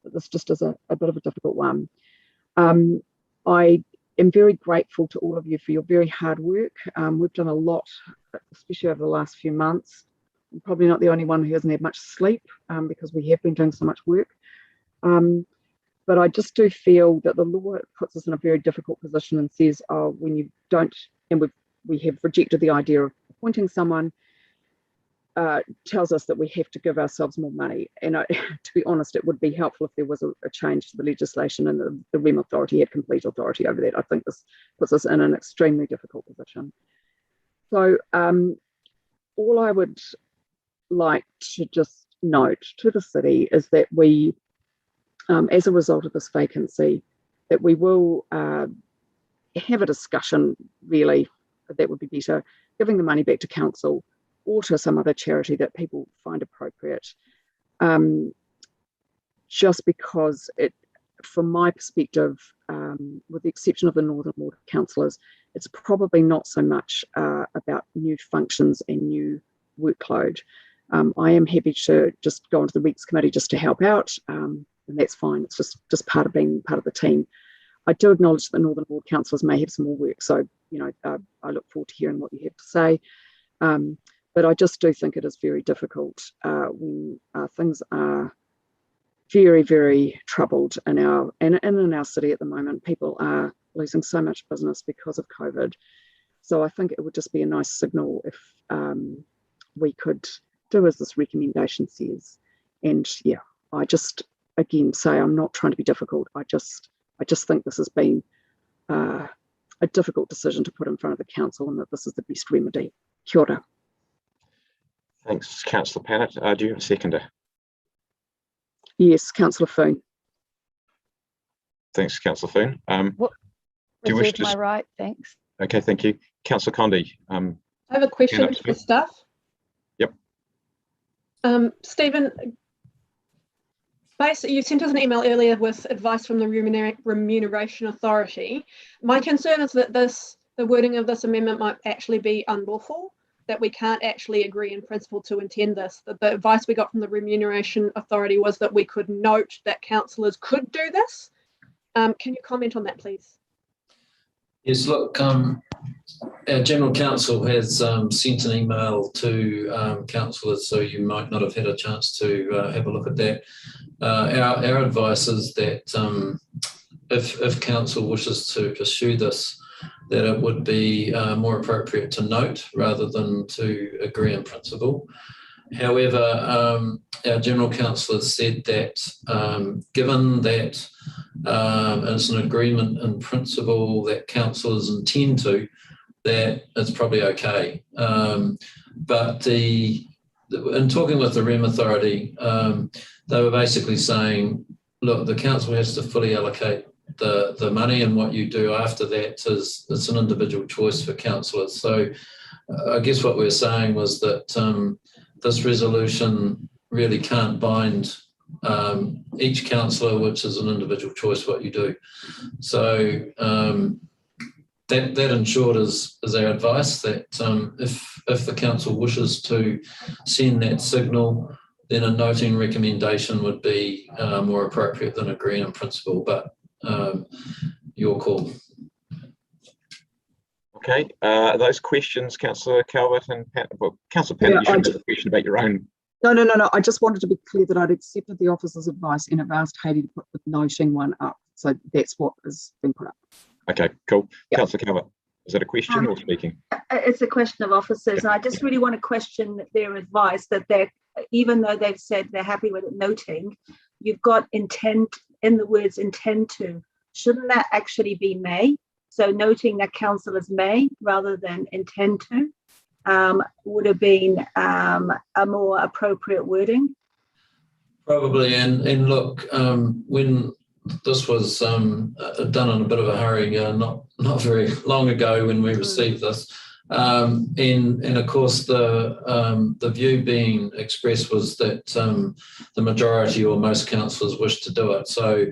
that this just is a bit of a difficult one. I am very grateful to all of you for your very hard work. We've done a lot, especially over the last few months. I'm probably not the only one who hasn't had much sleep because we have been doing so much work. But I just do feel that the law puts us in a very difficult position and says, oh, when you don't, and we have rejected the idea of appointing someone, tells us that we have to give ourselves more money. And to be honest, it would be helpful if there was a change to the legislation and the REM authority had complete authority over that. I think this puts us in an extremely difficult position. So all I would like to just note to the city is that we, as a result of this vacancy, that we will have a discussion, really, that would be better, giving the money back to council or to some other charity that people find appropriate. Just because it, from my perspective, with the exception of the Northern Ward councillors, it's probably not so much about new functions and new workload. I am happy to just go onto the Recs committee just to help out, and that's fine. It's just part of being part of the team. I do acknowledge that the Northern Ward councillors may have some more work, so I look forward to hearing what you have to say. But I just do think it is very difficult when things are very, very troubled in our city at the moment. People are losing so much business because of COVID. So I think it would just be a nice signal if we could do as this recommendation says. And yeah, I just again say I'm not trying to be difficult. I just think this has been a difficult decision to put in front of the council, and that this is the best remedy. Kia ora. Thanks, Councillor Pannett. Do you have a seconder? Yes, Councillor Foon. Thanks, Councillor Foon. What? Do you wish Reserve to? my right, thanks. Okay, thank you, Councillor Condi. I have a question for staff. Yep. Stephen, basically, you sent us an email earlier with advice from the Remuneration Authority. My concern is that the wording of this amendment might actually be unlawful, that we can't actually agree in principle to intend this. The advice we got from the Remuneration Authority was that we could note that councillors could do this. Can you comment on that, please? Yes, look, our General Counsel has sent an email to councillors, so you might not have had a chance to have a look at that. Our advice is that if council wishes to pursue this, that it would be more appropriate to note rather than to agree in principle. However, our General Counsel has said that given that it's an agreement in principle that councillors intend to, that it's probably okay. But in talking with the Rem Authority, they were basically saying, look, the council has to fully allocate the money, and what you do after that is it's an individual choice for councillors. So I guess what we're saying was that this resolution really can't bind each councillor, which is an individual choice what you do. So that in short is our advice, that if the council wishes to send that signal, then a noting recommendation would be more appropriate than agreeing in principle, but your call. Okay, those questions, Councillor Calvert and Pat, well, Councillor Pannett, you should have a question about your own. No. I just wanted to be clear that I'd accepted the officer's advice and have asked Hayley to put the noting one up. So that's what has been put up. Okay, cool. Yep. Councillor Calvert, is that a question or speaking? It's a question of officers. And I just really want to question their advice that they're, even though they've said they're happy with it noting, you've got intent in the words intend to. Shouldn't that actually be may? So noting that councillors may rather than intend to would have been a more appropriate wording. Probably, and look, when this was done in a bit of a hurry, not very long ago when we received this, and of course the view being expressed was that the majority or most councillors wish to do it. So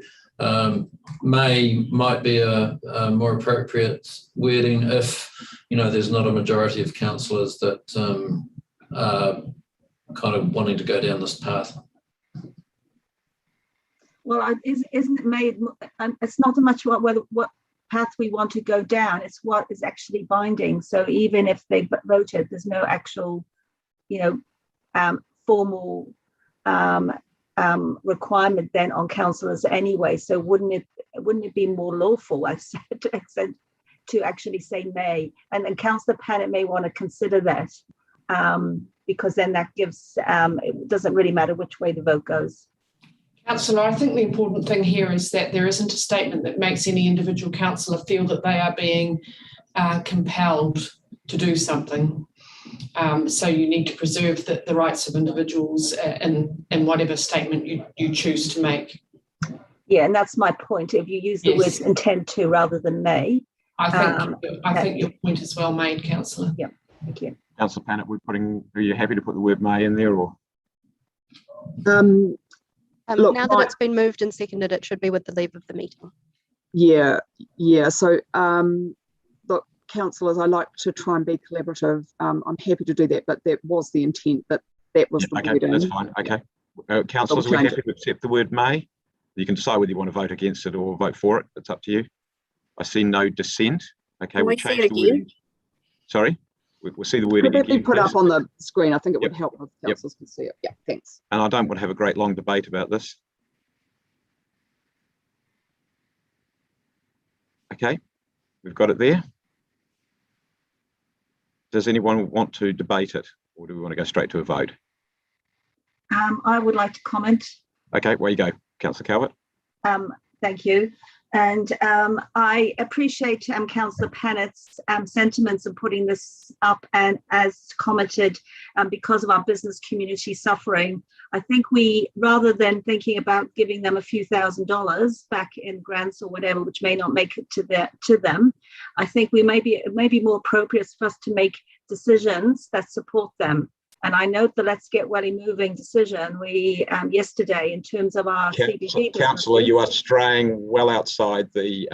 might be a more appropriate wording if there's not a majority of councillors that are kind of wanting to go down this path. Well, isn't it made? It's not so much what path we want to go down; it's what is actually binding. So even if they voted, there's no actual, formal requirement then on councillors anyway. So wouldn't it be more lawful? I said to actually say may, and then Councillor Pannett may want to consider that because then that gives it doesn't really matter which way the vote goes. Councillor, I think the important thing here is that there isn't a statement that makes any individual councillor feel that they are being compelled to do something. So you need to preserve the rights of individuals in whatever statement you choose to make. Yeah, and that's my point. If you use the Yes. words intend to rather than may. I think your point is well made, Councillor. Yeah, thank you. Councillor Pannett, are you happy to put the word may in there, or? Now that it's been moved and seconded, it should be with the leave of the meeting. Yeah. So, look, councillors, I like to try and be collaborative. I'm happy to do that, but that was the intent. That was the okay, wording. that's fine. Okay, councillors, are we happy to accept the word may? You can decide whether you want to vote against it or vote for it. It's up to you. I see no dissent. Okay, we'll change the word. Sorry, we'll see the wording Could that be again. put please. up on the screen? I think it would help if councillors can see it. Yeah, thanks. And I don't want to have a great long debate about this. Okay, we've got it there. Does anyone want to debate it, or do we want to go straight to a vote? I would like to comment. Okay, where you go, Councillor Calvert. Thank you. And I appreciate Councillor Pannett's sentiments in putting this up, and as commented, because of our business community suffering, I think we, rather than thinking about giving them a few $1,000s back in grants or whatever, which may not make it to them, I think it may be more appropriate for us to make decisions that support them. And I note the Let's Get Welly Moving decision we yesterday in terms of our CBD. Councillor, you are straying well outside the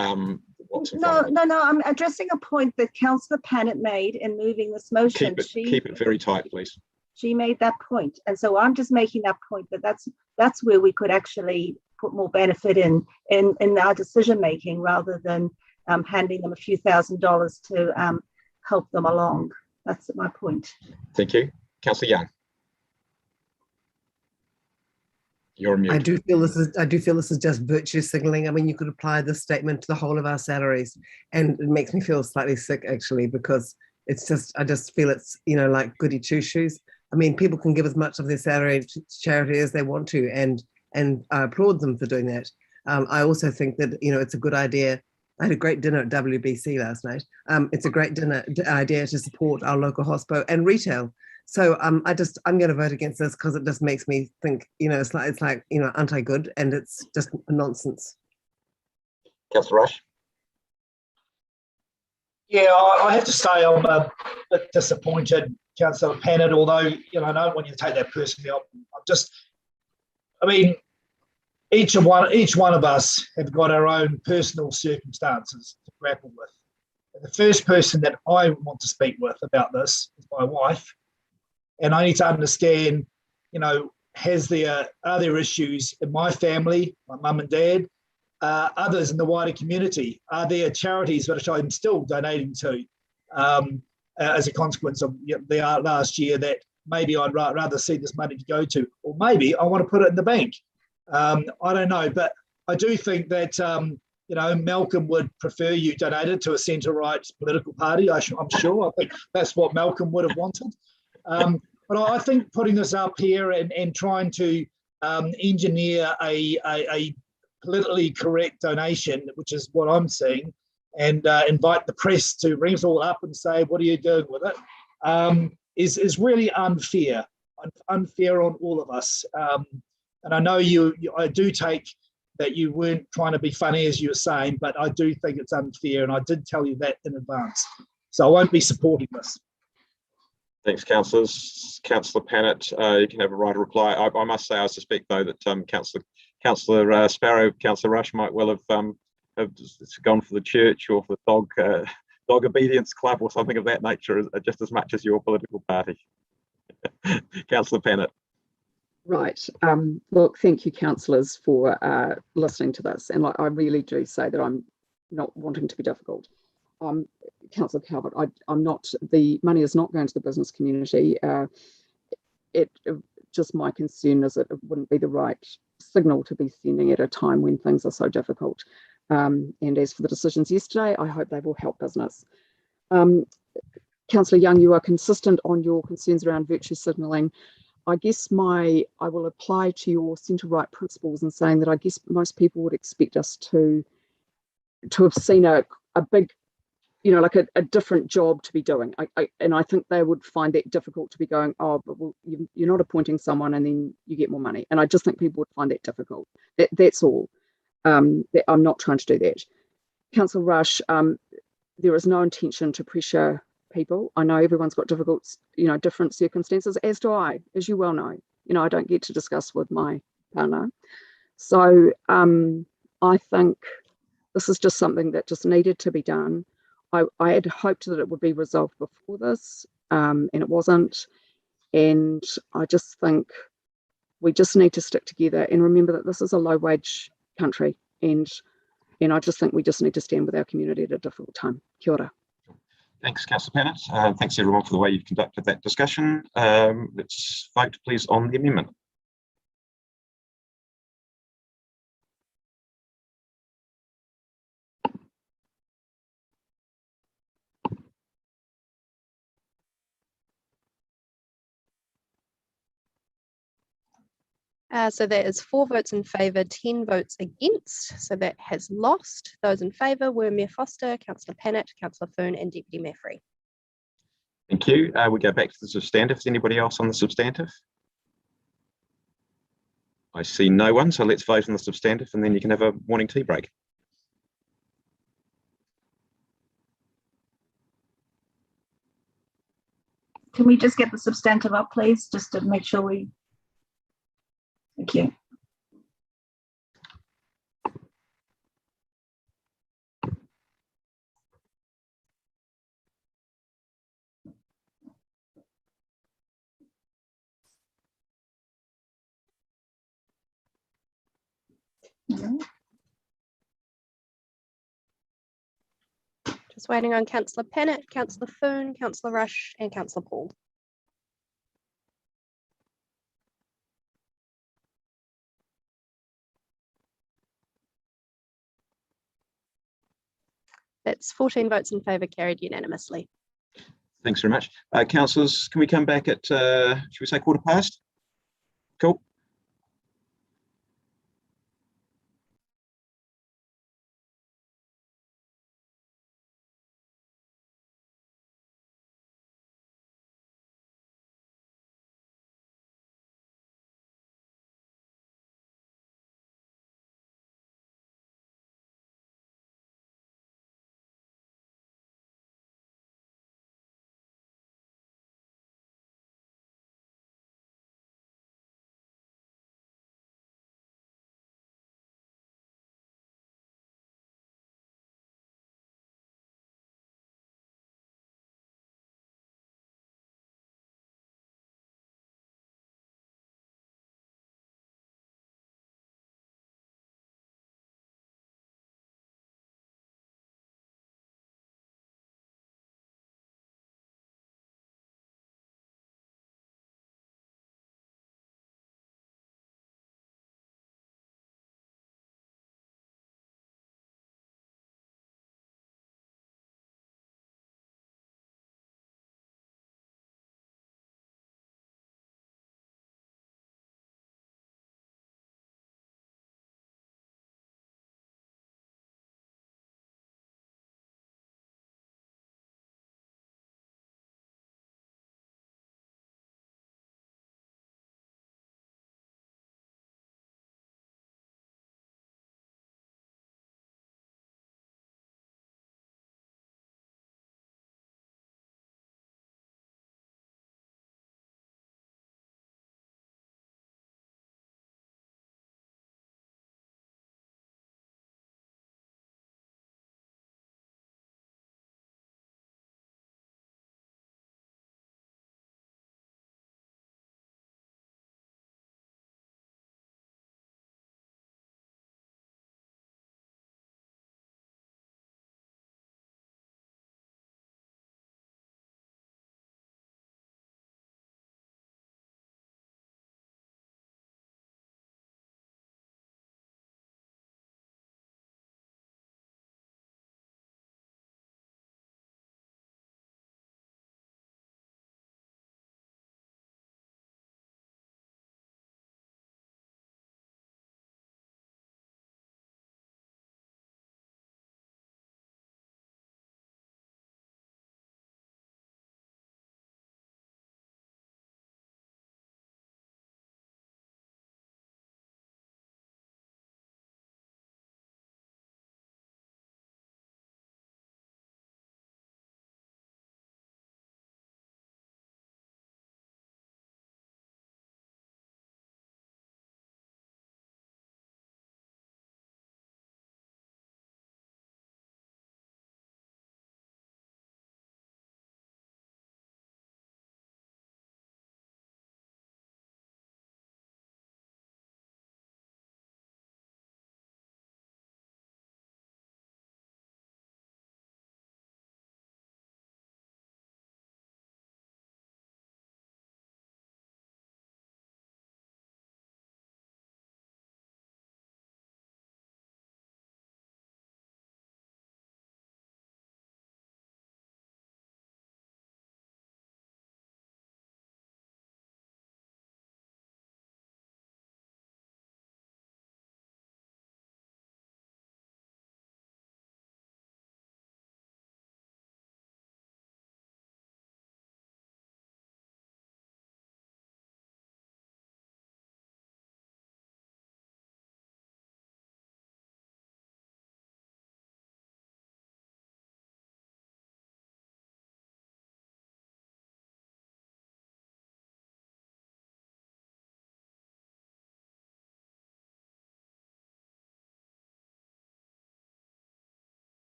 what's in front of you. No, I'm addressing a point that Councillor Pannett made in moving this motion. Keep it very tight, please. She made that point, and so I'm just making that point that that's where we could actually put more benefit in our decision making, rather than handing them a few $1,000s to help them along. That's my point. Thank you. Councillor Young, you're on mute. I do feel this is just virtue signalling. I mean, you could apply this statement to the whole of our salaries, and it makes me feel slightly sick actually, because I just feel it's, like goody two shoes. I mean, people can give as much of their salary to charity as they want to, and I applaud them for doing that. I also think that it's a good idea. I had a great dinner at WBC last night. It's a great idea to support our local hospo and retail. So I'm going to vote against this because it just makes me think, it's like anti-good, and it's just nonsense. Councillor Rush. Yeah, I have to say I'm a bit disappointed, Councillor Pannett, although, I don't want you to take that personally. Each one of us have got our own personal circumstances to grapple with. And the first person that I want to speak with about this is my wife. And I need to understand, are there issues in my family, my mum and dad, others in the wider community? Are there charities which I'm still donating to as a consequence of the last year that maybe I'd rather see this money to go to, or maybe I want to put it in the bank? I don't know, but I do think that, Malcolm would prefer you donated to a centre-right political party. I'm sure. I think that's what Malcolm would have wanted. But I think putting this up here and trying to engineer a politically correct donation, which is what I'm seeing, and invite the press to bring it all up and say, what are you doing with it, is really unfair on all of us. And I know I do take that you weren't trying to be funny, as you were saying, but I do think it's unfair, and I did tell you that in advance. So I won't be supporting this. Thanks, councillors. Councillor Pannett, you can have a right to reply. I must say, I suspect though that Councillor Sparrow, Councillor Rush might well have gone for the church or for the dog obedience club or something of that nature, just as much as your political party. Councillor Pannett. Right. Look, thank you, councillors, for listening to this. And I really do say that I'm not wanting to be difficult. Councillor Calvert, the money is not going to the business community. Just my concern is that it wouldn't be the right signal to be sending at a time when things are so difficult. And as for the decisions yesterday, I hope they will help business. Councillor Young, you are consistent on your concerns around virtue signalling. I guess I will apply to your centre-right principles in saying that I guess most people would expect us to have seen a big you know, like a different job to be doing. And I think they would find that difficult to be going, oh, but well, you're not appointing someone and then you get more money. And I just think people would find that difficult. That's all. That I'm not trying to do that. Councillor Rush, there is no intention to pressure people. I know everyone's got difficult, you know, different circumstances, as do I, as you well know. You know, I don't get to discuss with my partner. So I think this is just something that just needed to be done. I had hoped that it would be resolved before this, and it wasn't. And I just think we just need to stick together and remember that this is a low-wage country, and I just think we just need to stand with our community at a difficult time. Kia ora. Thanks, Councillor Pennant. Thanks everyone for the way you've conducted that discussion. Let's vote please on the amendment. So that is 4 votes in favour, 10 votes against. So that has lost. Those in favour were Mayor Foster, Councillor Pennant, Councillor Foon and Deputy Mayor Free. Thank you. We go back to the substantive. Is anybody else on the substantive? I see no one, so let's vote on the substantive and then you can have a morning tea break. Can we just get the substantive up, please, just to make sure we... Thank you. Just waiting on Councillor Pennant, Councillor Foon, Councillor Rush and Councillor Paul. That's 14 votes in favour, carried unanimously. Thanks very much. Councillors, can we come back at, should we say 1:15? Cool.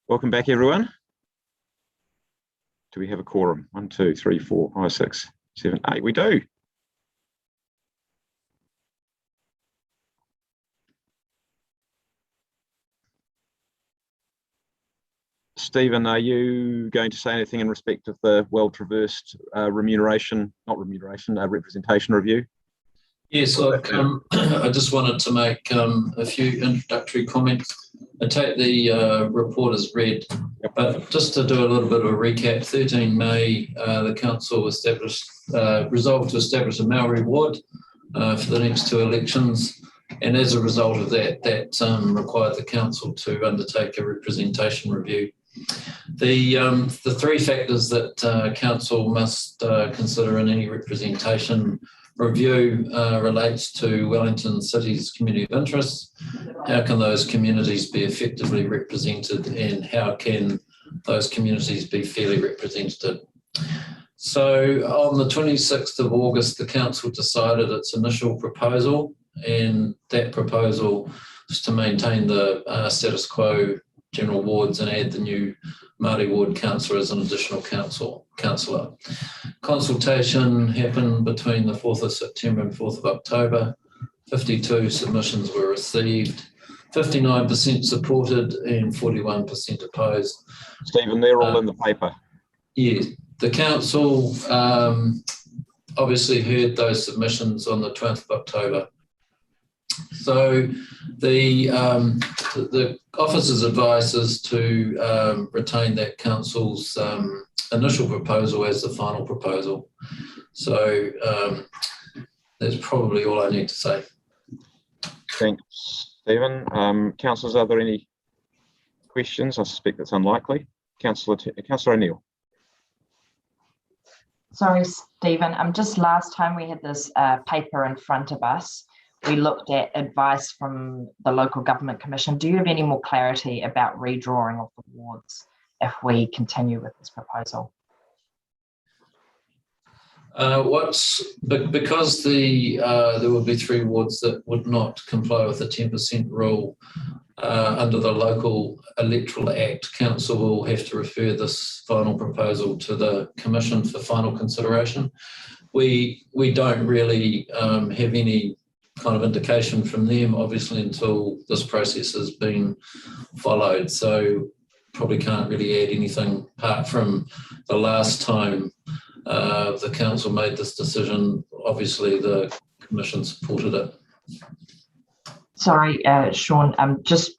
Welcome back, everyone. Do we have a quorum? 1, 2, 3, 4, 5, 6, 7, 8. We do. Stephen, are you going to say anything in respect of the well-traversed representation review? Yes, look, I just wanted to make a few introductory comments. I take the report as read, but just to do a little bit of a recap, 13 May, the council resolved to establish a Maori ward for the next 2 elections. And as a result of that, required the council to undertake a representation review. The 3 factors that council must consider in any representation review relates to Wellington City's community of interest. How can those communities be effectively represented, and how can those communities be fairly represented? So on the 26th of August, the council decided its initial proposal, and that proposal is to maintain the status quo general wards and add the new Māori ward councillor as an additional councillor. Consultation happened between the 4th of September and 4th of October. 52 submissions were received, 59% supported and 41% opposed. Stephen, they're all in the paper. Yes, the council obviously heard those submissions on the 12th of October. So the officer's advice is to retain that council's initial proposal as the final proposal. So that's probably all I need to say. Thanks, Stephen. Councillors, are there any questions? I suspect that's unlikely. Councillor O'Neill. Sorry, Stephen. Just last time we had this paper in front of us, we looked at advice from the Local Government Commission. Do you have any more clarity about redrawing of the wards if we continue with this proposal? Because there will be 3 wards that would not comply with the 10% rule under the Local Electoral Act, Council will have to refer this final proposal to the Commission for final consideration. We don't really have any kind of indication from them, obviously, until this process has been followed. So probably can't really add anything apart from the last time the council made this decision. Obviously, the Commission supported it. Sorry, Sean, just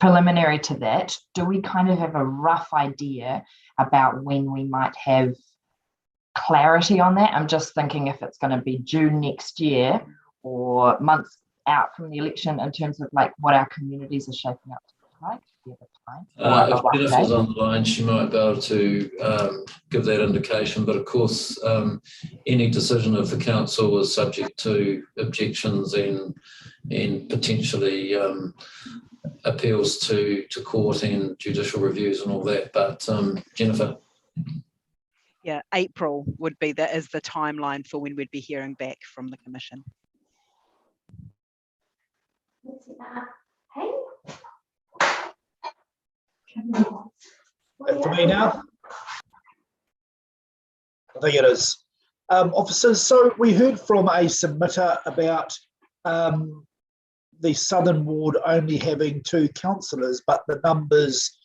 preliminary to that, do we kind of have a rough idea about when we might have clarity on that? I'm just thinking if it's going to be June next year or months out from the election in terms of like what our communities are shaping up to look like. If Jennifer's on the line, she might be able to give that indication, but of course any decision of the council is subject to objections and potentially appeals to court and judicial reviews and all that. But Jennifer. Yeah, April would be the timeline for when we'd be hearing back from the Commission. For me now? I think it is. Officers, so we heard from a submitter about the Southern Ward only having 2 councillors, but the numbers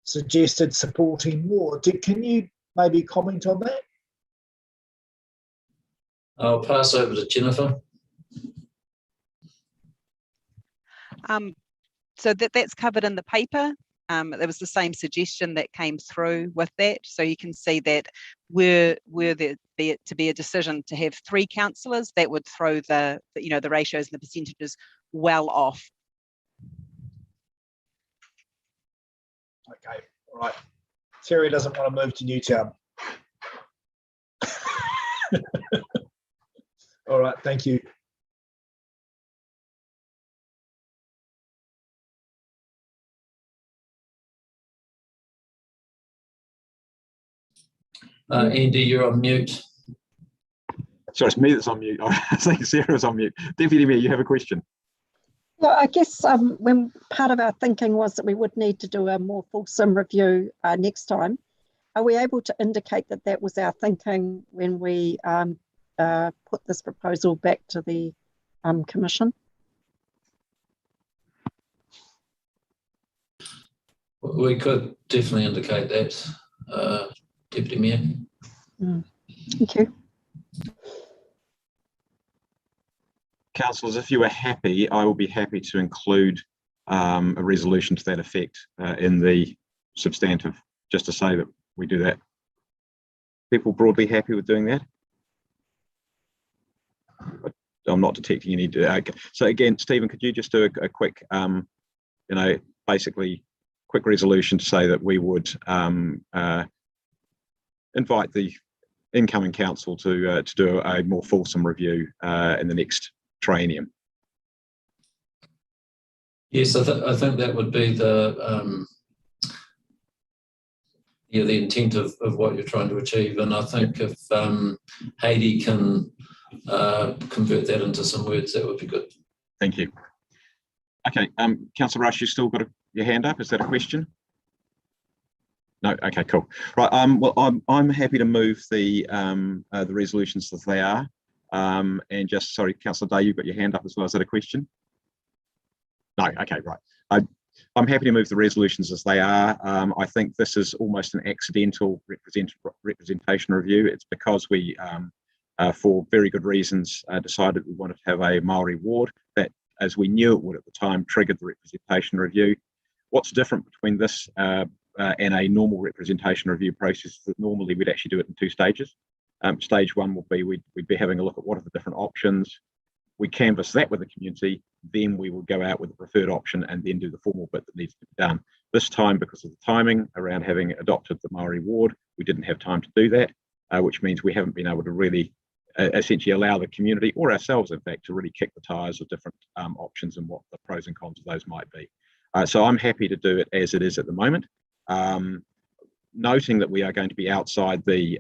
suggested supporting more. Can you maybe comment on that? I'll pass over to Jennifer. So that's covered in the paper. There was the same suggestion that came through with that. So you can see that were there to be a decision to have 3 councillors, that would throw the ratios and the percentages well off. Okay, all right. Terry doesn't want to move to Newtown. All right, thank you. Andy, you're on mute. Sorry, it's me that's on mute. I think Sarah's on mute. Deputy Mayor, you have a question? Well, I guess when part of our thinking was that we would need to do a more fulsome review next time, are we able to indicate that that was our thinking when we put this proposal back to the Commission? We could definitely indicate that, Deputy Mayor. Thank you. Councillors, if you are happy, I will be happy to include a resolution to that effect in the substantive, just to say that we do that. People broadly happy with doing that? I'm not detecting any. Okay. So again, Stephen, could you just do a quick, basically quick resolution to say that we would invite the incoming council to do a more fulsome review in the next triennium. Yes, I think that would be the the intent of what you're trying to achieve, and I think if Heidi can convert that into some words, that would be good. Thank you. Okay, Councillor Rush, you still got your hand up? Is that a question? No. Okay, cool. Right. Well, I'm happy to move the resolutions as they are. And just sorry, Councillor Day, you've got your hand up as well. Is that a question? No. Okay. Right. I'm happy to move the resolutions as they are. I think this is almost an accidental representation review. It's because we, for very good reasons, decided we wanted to have a Māori ward that, as we knew it would at the time, triggered the representation review. What's different between this and a normal representation review process is that normally we'd actually do it in 2 stages. Stage 1 will be we'd be having a look at what are the different options. We canvass that with the community, then we would go out with the preferred option and then do the formal bit that needs to be done. This time, because of the timing around having adopted the Māori ward, we didn't have time to do that, which means we haven't been able to really essentially allow the community, or ourselves in fact, to really kick the tires of different options and what the pros and cons of those might be. So I'm happy to do it as it is at the moment, noting that we are going to be outside the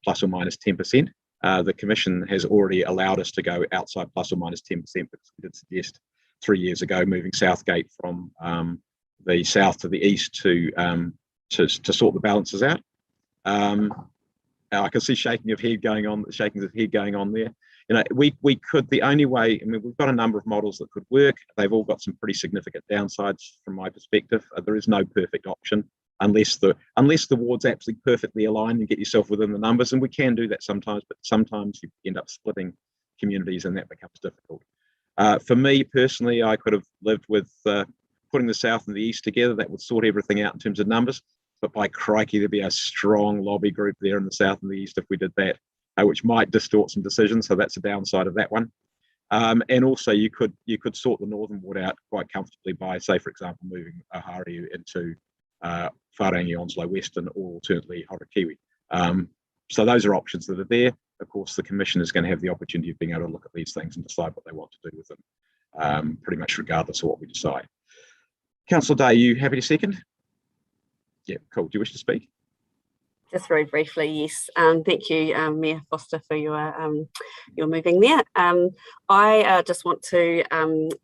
plus or minus 10%. The Commission has already allowed us to go outside plus or minus 10% because we did suggest 3 years ago moving Southgate from the south to the east to sort the balances out. I can see shaking of head going on there. We could, the only way, we've got a number of models that could work. They've all got some pretty significant downsides from my perspective. There is no perfect option unless the ward's absolutely perfectly aligned and get yourself within the numbers. And we can do that sometimes, but sometimes you end up splitting communities and that becomes difficult. For me personally, I could have lived with putting the south and the east together. That would sort everything out in terms of numbers. But by crikey, there'd be a strong lobby group there in the south and the east if we did that, which might distort some decisions. So that's a downside of that one. And also you could sort the northern ward out quite comfortably by, say, for example, moving Ohariu into Whārangi, Onslow Western, or alternately Horokiwi. So those are options that are there. Of course, the Commission is going to have the opportunity of being able to look at these things and decide what they want to do with them, pretty much regardless of what we decide. Councillor Day, you happy to second? Yeah, cool. Do you wish to speak? Just very briefly, yes. Thank you, Mayor Foster, for your moving there. I just want to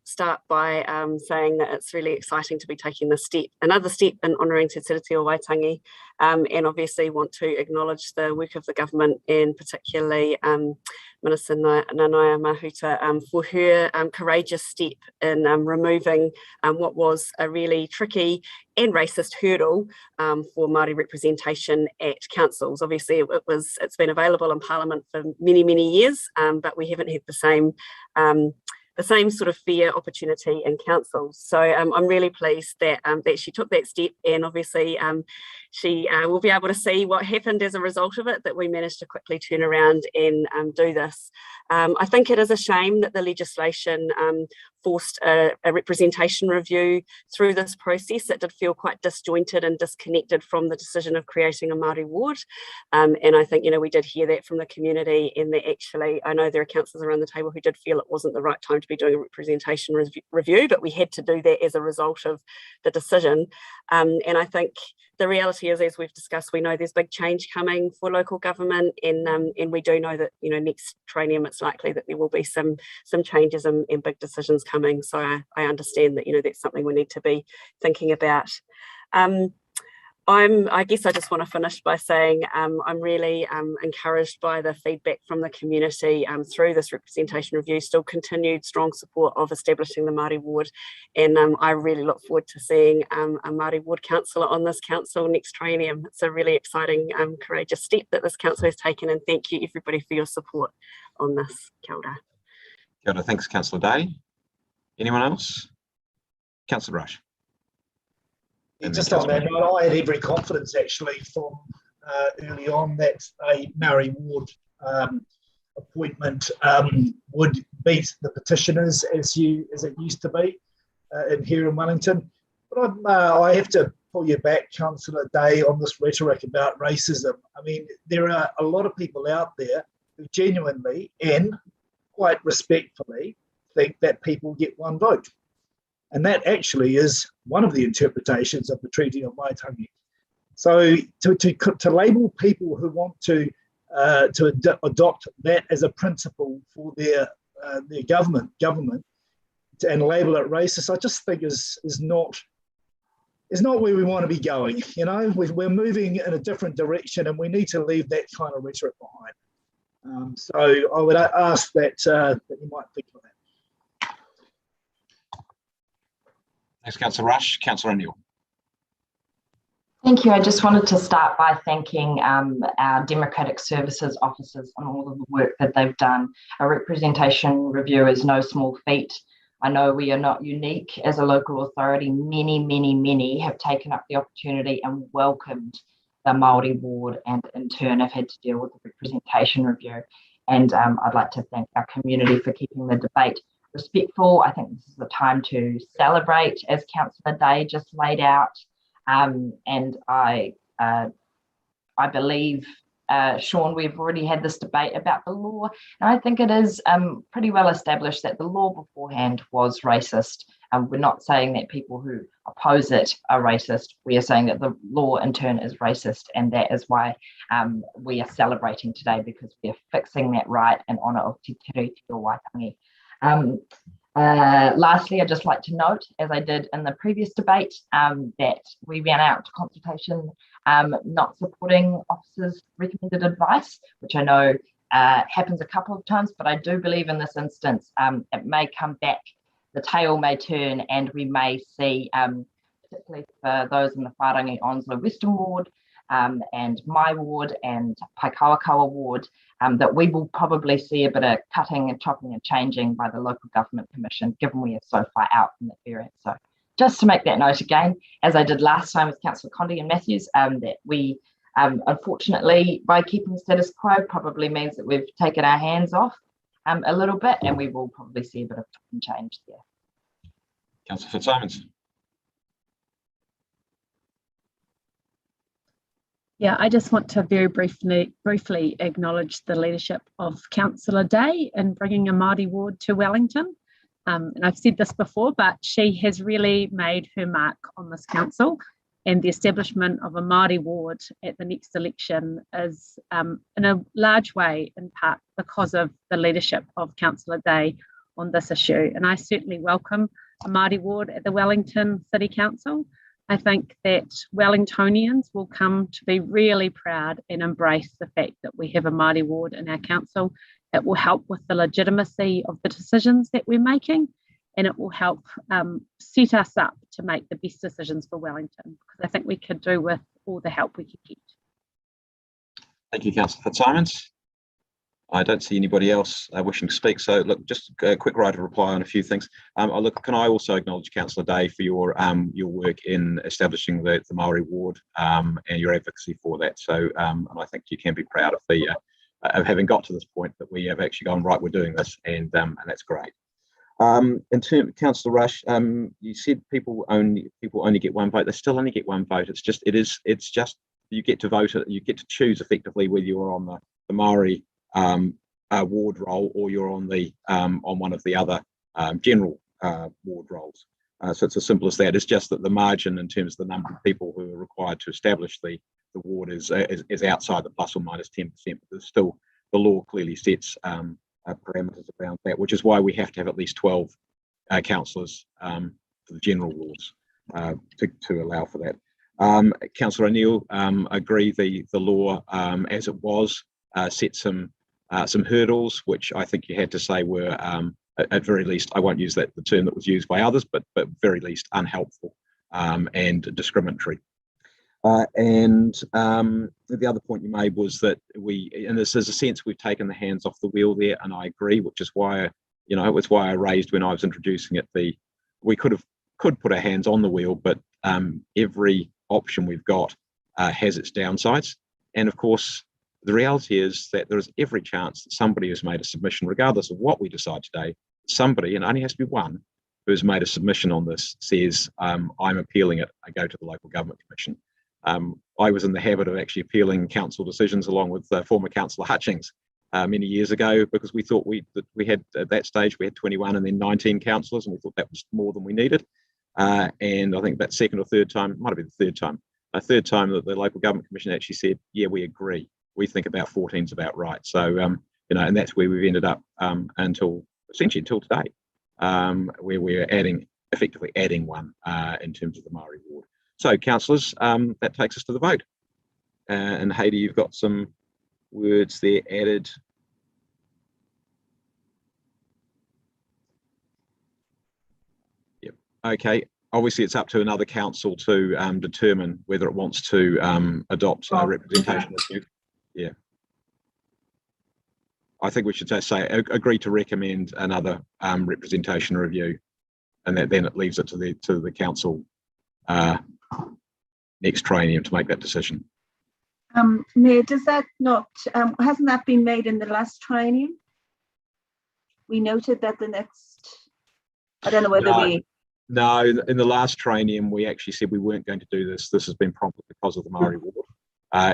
start by saying that it's really exciting to be taking this step, another step in honouring Te Tiriti o Waitangi, and obviously want to acknowledge the work of the government and particularly Minister Nanaia Mahuta for her courageous step in removing what was a really tricky and racist hurdle for Māori representation at councils. Obviously, it's been available in Parliament for many, many years, but we haven't had the same sort of fair opportunity in councils. So I'm really pleased that that she took that step, and obviously she will be able to see what happened as a result of it, that we managed to quickly turn around and do this. I think it is a shame that the legislation forced a representation review through this process. It did feel quite disjointed and disconnected from the decision of creating a Māori ward. And I think, we did hear that from the community, and that actually, I know there are councillors around the table who did feel it wasn't the right time to be doing a representation review, but we had to do that as a result of the decision. And I think the reality is, as we've discussed, we know there's big change coming for local government, and we do know that, you know, next triennium it's likely that there will be some changes and big decisions coming. So I understand that, you know, that's something we need to be thinking about. I guess I just want to finish by saying I'm really encouraged by the feedback from the community through this representation review, still continued strong support of establishing the Māori ward, and I really look forward to seeing a Māori ward councillor on this council next triennium. It's a really exciting, courageous step that this council has taken, and thank you everybody for your support on this. Kia ora. Kia ora. Thanks, Councillor Day. Anyone else? Councillor Rush. Just on that note, I had every confidence actually from early on that a Māori ward appointment would beat the petitioners as it used to be here in Wellington. But I have to pull you back, Councillor Day, on this rhetoric about racism. I mean, there are a lot of people out there who genuinely and quite respectfully think that people get one vote. And that actually is one of the interpretations of the Treaty of Waihanga. So to label people who want to adopt that as a principle for their government and label it racist, I just think is not where we want to be going. You know, we're moving in a different direction, and we need to leave that kind of rhetoric behind. So I would ask that you might think of that. Thanks, Councillor Rush. Councillor O'Neill. Thank you. I just wanted to start by thanking our Democratic Services officers on all of the work that they've done. A representation review is no small feat. I know we are not unique as a local authority. Many have taken up the opportunity and welcomed the Māori ward, and in turn have had to deal with the representation review. And I'd like to thank our community for keeping the debate respectful. I think this is the time to celebrate, as Councillor Day just laid out. And I believe, Sean, we've already had this debate about the law, and I think it is pretty well established that the law beforehand was racist. We're not saying that people who oppose it are racist. We are saying that the law in turn is racist, and that is why we are celebrating today, because we are fixing that right in honour of Te Tere Te Waitangi. Lastly, I'd just like to note, as I did in the previous debate, that we ran out to consultation not supporting officers' recommended advice, which I know happens a couple of times, but I do believe in this instance it may come back, the tail may turn, and we may see, particularly for those in the Whārangi Onslow Western Ward and my ward and Paikawakawa ward, that we will probably see a bit of cutting and chopping and changing by the Local Government Commission, given we are so far out from that area. So just to make that note again, as I did last time with Councillor Condi and Matthews, that we, unfortunately, by keeping status quo, probably means that we've taken our hands off a little bit, and we will probably see a bit of change there. Councillor Fitzsimons. Yeah, I just want to very briefly acknowledge the leadership of Councillor Day in bringing a Māori ward to Wellington. And I've said this before, but she has really made her mark on this council, and the establishment of a Māori ward at the next election is in a large way, in part, because of the leadership of Councillor Day on this issue. And I certainly welcome a Māori ward at the Wellington City Council. I think that Wellingtonians will come to be really proud and embrace the fact that we have a Māori ward in our council. It will help with the legitimacy of the decisions that we're making, and it will help set us up to make the best decisions for Wellington, because I think we could do with all the help we could get. Thank you, Councillor Fitzsimons. I don't see anybody else wishing to speak. So look, just a quick right of reply on a few things. Can I also acknowledge Councillor Day for your work in establishing the Māori ward and your advocacy for that. So and I think you can be proud of of having got to this point that we have actually gone, right, we're doing this, and that's great. In terms of Councillor Rush, you said people only get one vote. They still only get one vote. It's just you get to vote. You get to choose effectively whether you're on the Māori ward roll or you're on the on one of the other general ward rolls. So it's as simple as that. It's just that the margin in terms of the number of people who are required to establish the ward is outside the plus or minus 10%. But there's still, the law clearly sets parameters around that, which is why we have to have at least 12 councillors for the general wards to allow for that. Councillor O'Neill, agree the law as it was set some hurdles, which I think you had to say were at very least, I won't use the term that was used by others, but very least unhelpful and discriminatory. And the other point you made was that in this is a sense, we've taken the hands off the wheel there, and I agree, which is why, it's why I raised when I was introducing it, we could put our hands on the wheel, but every option we've got has its downsides. And of course, the reality is that there is every chance that somebody who's made a submission, regardless of what we decide today, somebody, and it only has to be one, who's made a submission on this says, I'm appealing it, I go to the Local Government Commission. I was in the habit of actually appealing council decisions along with former Councillor Hutchings many years ago, because we thought we had, at that stage, we had 21 and then 19 councillors, and we thought that was more than we needed. And I think that second or third time, might have been the third time that the Local Government Commission actually said, yeah, we agree. We think about 14 is about right. So, and that's where we've ended up essentially until today, where we're effectively adding one in terms of the Maori ward. So, councillors, that takes us to the vote. And Hayley, you've got some words there added. Yep. Okay. Obviously, it's up to another council to determine whether it wants to adopt a representation review. Yeah. I think we should just say agree to recommend another representation review, and then it leaves it to the council next triennium to make that decision. Mayor, does that not hasn't that been made in the last triennium? We noted that the next. I don't know whether we. No, in the last triennium, we actually said we weren't going to do this. This has been prompted because of the Maori ward.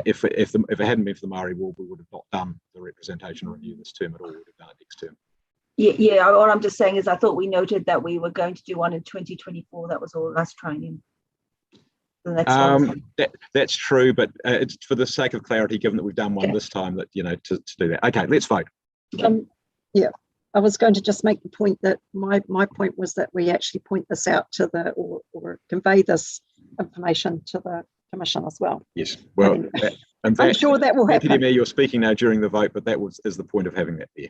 If it hadn't been for the Maori ward, we would have not done the representation review this term at all. We would have done it next term. Yeah. All I'm just saying is I thought we noted that we were going to do one in 2024. That was all last triennium. The next one. That's true, but it's for the sake of clarity, given that we've done one this time, that to do that. Okay, let's vote. Yeah. I was going to just make the point that my point was that we actually point this out to or convey this information to the Commission as well. Yes, well, I'm sure that will happen. Deputy Mayor, you're speaking now during the vote, but that is the point of having that there.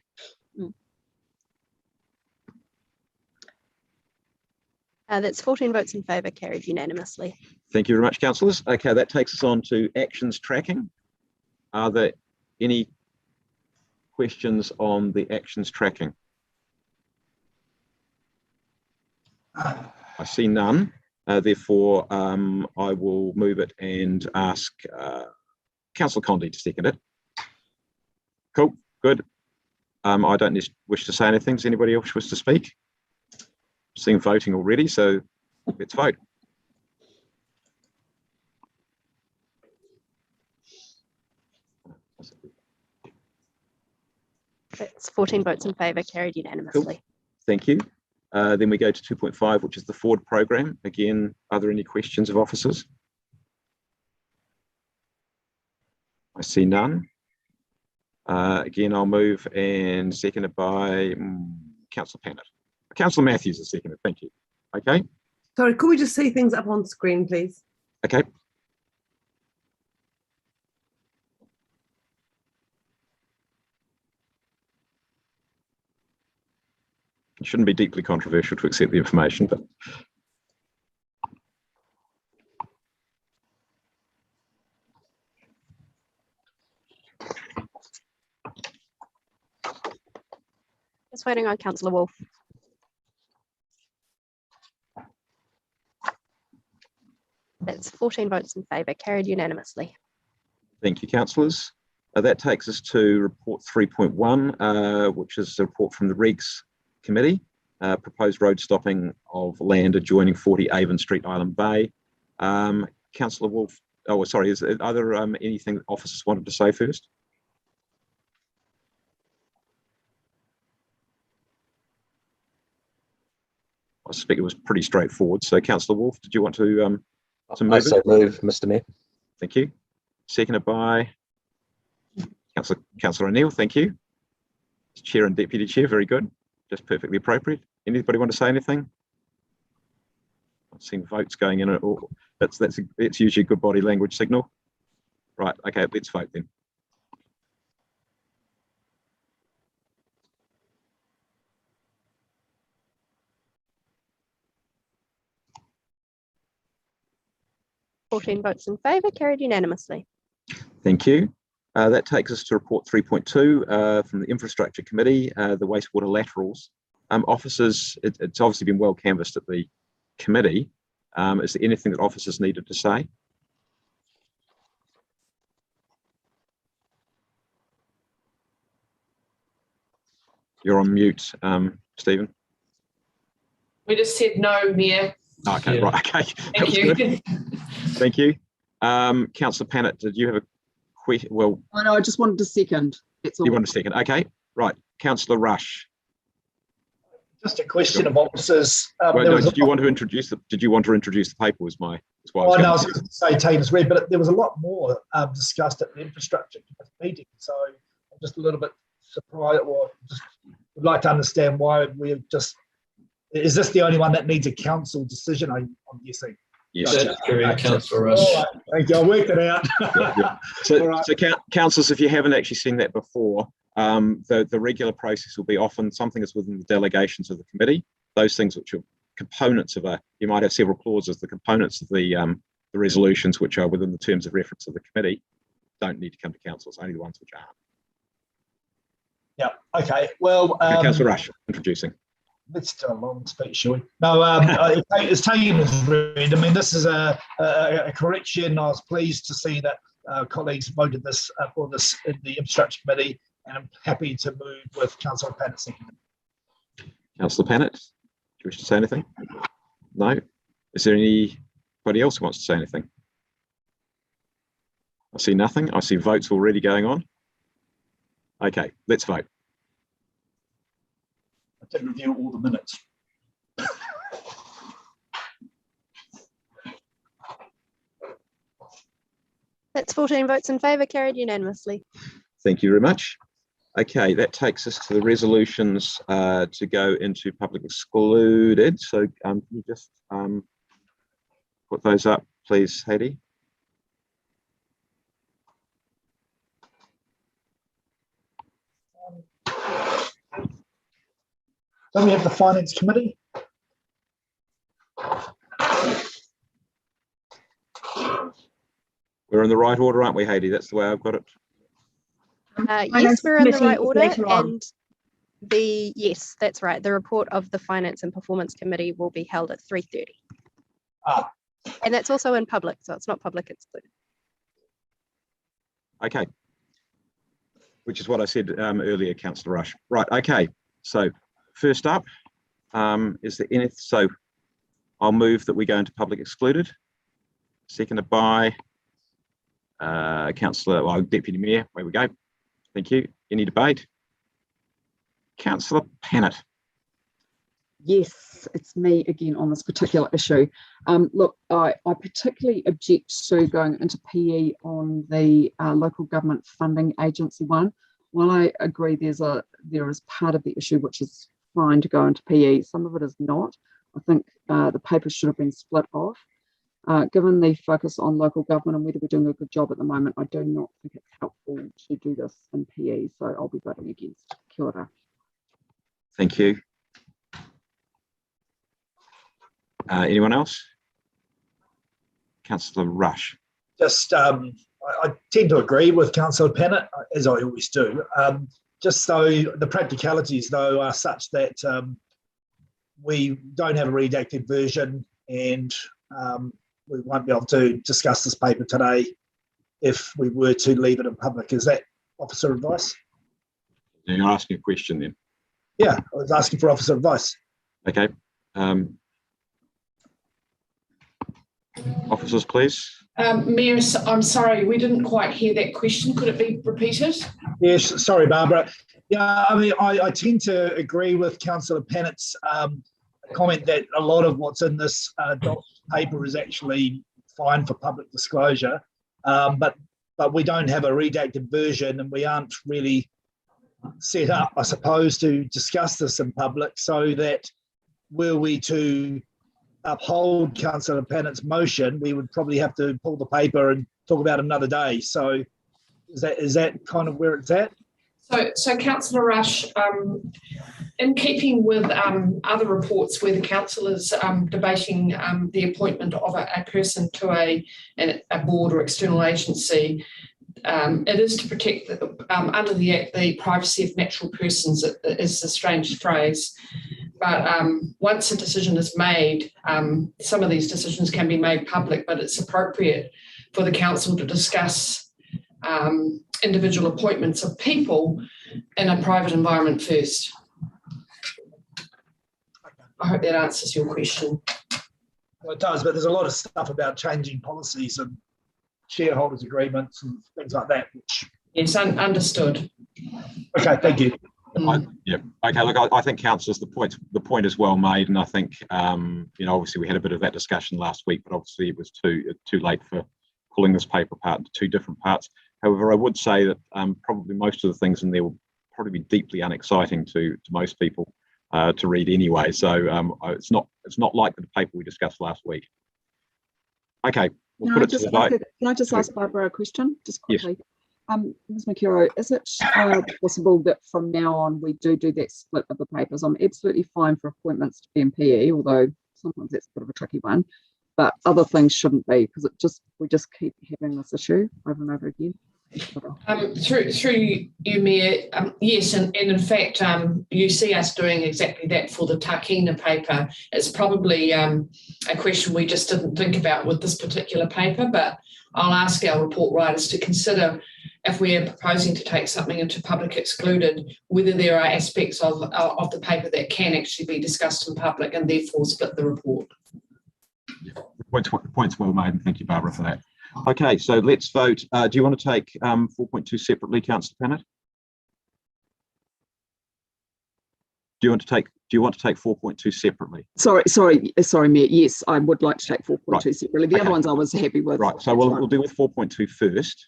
That's 14 votes in favour, carried unanimously. Thank you very much, councillors. Okay, that takes us on to actions tracking. Are there any questions on the actions tracking? I see none. Therefore, I will move it and ask Councillor Condi to second it. Cool, good. I don't wish to say anything. Does anybody else wish to speak? Seeing voting already, so let's vote. That's 14 votes in favour, carried unanimously. Cool. Thank you. Then we go to 2.5, which is the Ford program. Again, are there any questions of officers? I see none. Again, I'll move and seconded by Councillor Pannett. Councillor Matthews is seconded. Thank you. Okay. Sorry, could we just see things up on screen, please? Okay. It shouldn't be deeply controversial to accept the information, but just waiting on Councillor Wolf. That's 14 votes in favour, carried unanimously. Thank you, councillors. That takes us to report 3.1, which is a report from the Regs Committee, proposed road stopping of land adjoining 40 Avon Street, Island Bay. Councillor Wolf, are there anything that officers wanted to say first? I suspect it was pretty straightforward. So, Councillor Wolf, did you want to move I so move, Mr. Mayor. Thank you. Seconded by Councillor O'Neill. Thank you. Chair and Deputy Chair, very good. Just perfectly appropriate. Anybody want to say anything? I've seen votes going in. That's usually a good body language signal. Right. Okay. Let's vote then. Fourteen votes in favour, carried unanimously. Thank you. That takes us to report 3.2 from the Infrastructure Committee, the Wastewater Laterals. Officers, it's obviously been well canvassed at the committee. Is there anything that officers needed to say? You're on mute, Stephen. We just said no, Mayor. Okay, yeah. Right, okay. Thank you. Good. Thank you. Councillor Pannett, did you have a question? Well, oh, no, I just wanted to second. You want a second? Okay, right. Councillor Rush. Just a question of officers. Well, no, did you want to introduce the? Did you want to introduce the paper? Was my? I was going to say teams read, but there was a lot more discussed at the infrastructure meeting. So I'm just a little bit surprised, or just would like to understand why we're just. Is this the only one that needs a council decision? I'm guessing. Yes, that's correct, Councillor Rush. Right, thank you. I worked it out. Yeah. So, right. So councillors, if you haven't actually seen that before, the regular process will be often something that's within the delegations of the committee. Those things which are components of you might have several clauses, the components of the resolutions which are within the terms of reference of the committee don't need to come to council. It's only the ones which aren't. Yeah. Okay. Well, Councillor Rush introducing. Let's do a long speech, shall we? No, it's taken as read. I mean, this is a correction. I was pleased to see that colleagues voted this for this in the infrastructure committee, and I'm happy to move with Councillor Pannett seconded. Councillor Pannett, do you wish to say anything? No. Is there anybody else who wants to say anything? I see nothing. I see votes already going on. Okay, let's vote. I did review all the minutes. That's 14 votes in favour, carried unanimously. Thank you very much. Okay, that takes us to the resolutions to go into public excluded. So can you just put those up, please, Hedy? Don't we have the Finance Committee? We're in the right order, aren't we, Hedy? That's the way I've got it. Yes, we're in the right order, and yes, that's right. The report of the Finance and Performance Committee will be held at 3:30. Ah. And that's also in public, so it's not public excluded. Okay. Which is what I said earlier, Councillor Rush. Right, okay. So first up, is there anything? So I'll move that we go into public excluded. Seconded by Councillor, Deputy Mayor. Where we go. Thank you. Any debate? Councillor Pannett. Yes, it's me again on this particular issue. Look, I particularly object to going into PE on the local government funding agency one. While I agree there is part of the issue which is fine to go into PE, some of it is not. I think the paper should have been split off. Given the focus on local government and whether we're doing a good job at the moment, I do not think it's helpful to do this in PE, so I'll be voting against. Kia ora. Thank you. Anyone else? Councillor Rush. Just, I tend to agree with Councillor Pannett, as I always do. Just so the practicalities, though, are such that we don't have a redacted version, and we won't be able to discuss this paper today if we were to leave it in public. Is that officer advice? You're asking a question then? Yeah, I was asking for officer advice. Okay. Officers, please. Mayor, I'm sorry, we didn't quite hear that question. Could it be repeated? Yes, sorry, Barbara. Yeah, I mean, I tend to agree with Councillor Pannett's comment that a lot of what's in this paper is actually fine for public disclosure, but we don't have a redacted version, and we aren't really set up, I suppose, to discuss this in public, so that were we to uphold Councillor Pannett's motion, we would probably have to pull the paper and talk about it another day. So is that kind of where it's at? So Councillor Rush, in keeping with other reports where the councillors debating the appointment of a person to a board or external agency, it is to protect under the Act the privacy of natural persons. It is a strange phrase, but once a decision is made, some of these decisions can be made public, but it's appropriate for the council to discuss individual appointments of people in a private environment first. I hope that answers your question. Well, it does, but there's a lot of stuff about changing policies and shareholders agreements and things like that. Which... Yes, understood. Okay, thank you. Yeah. Okay. Look, I think councillors, the point is well made, and I think obviously we had a bit of that discussion last week, but obviously it was too late for pulling this paper apart into two different parts. However, I would say that probably most of the things in there will probably be deeply unexciting to most people to read anyway. So it's not like the paper we discussed last week. Okay, we'll put it to the vote. Can I just ask Barbara a question, just quickly? Yes. Ms. McKerrow, is it possible that from now on we do that split of the papers? I'm absolutely fine for appointments to be in PE, although sometimes that's a bit of a tricky one. But other things shouldn't be, because we just keep having this issue over and over again. Through you, Mayor, yes, and in fact, you see us doing exactly that for the Tākina paper. It's probably a question we just didn't think about with this particular paper, but I'll ask our report writers to consider, if we are proposing to take something into public excluded, whether there are aspects of the paper that can actually be discussed in public and therefore split the report. Points well made, and thank you, Barbara, for that. Okay, so let's vote. Do you want to take 4.2 separately, Councillor Pannett? Do you want to take 4.2 separately? Sorry, Mayor. Yes, I would like to take 4.2 separately. The other ones I was happy with. Right. So we'll deal with 4.2 first.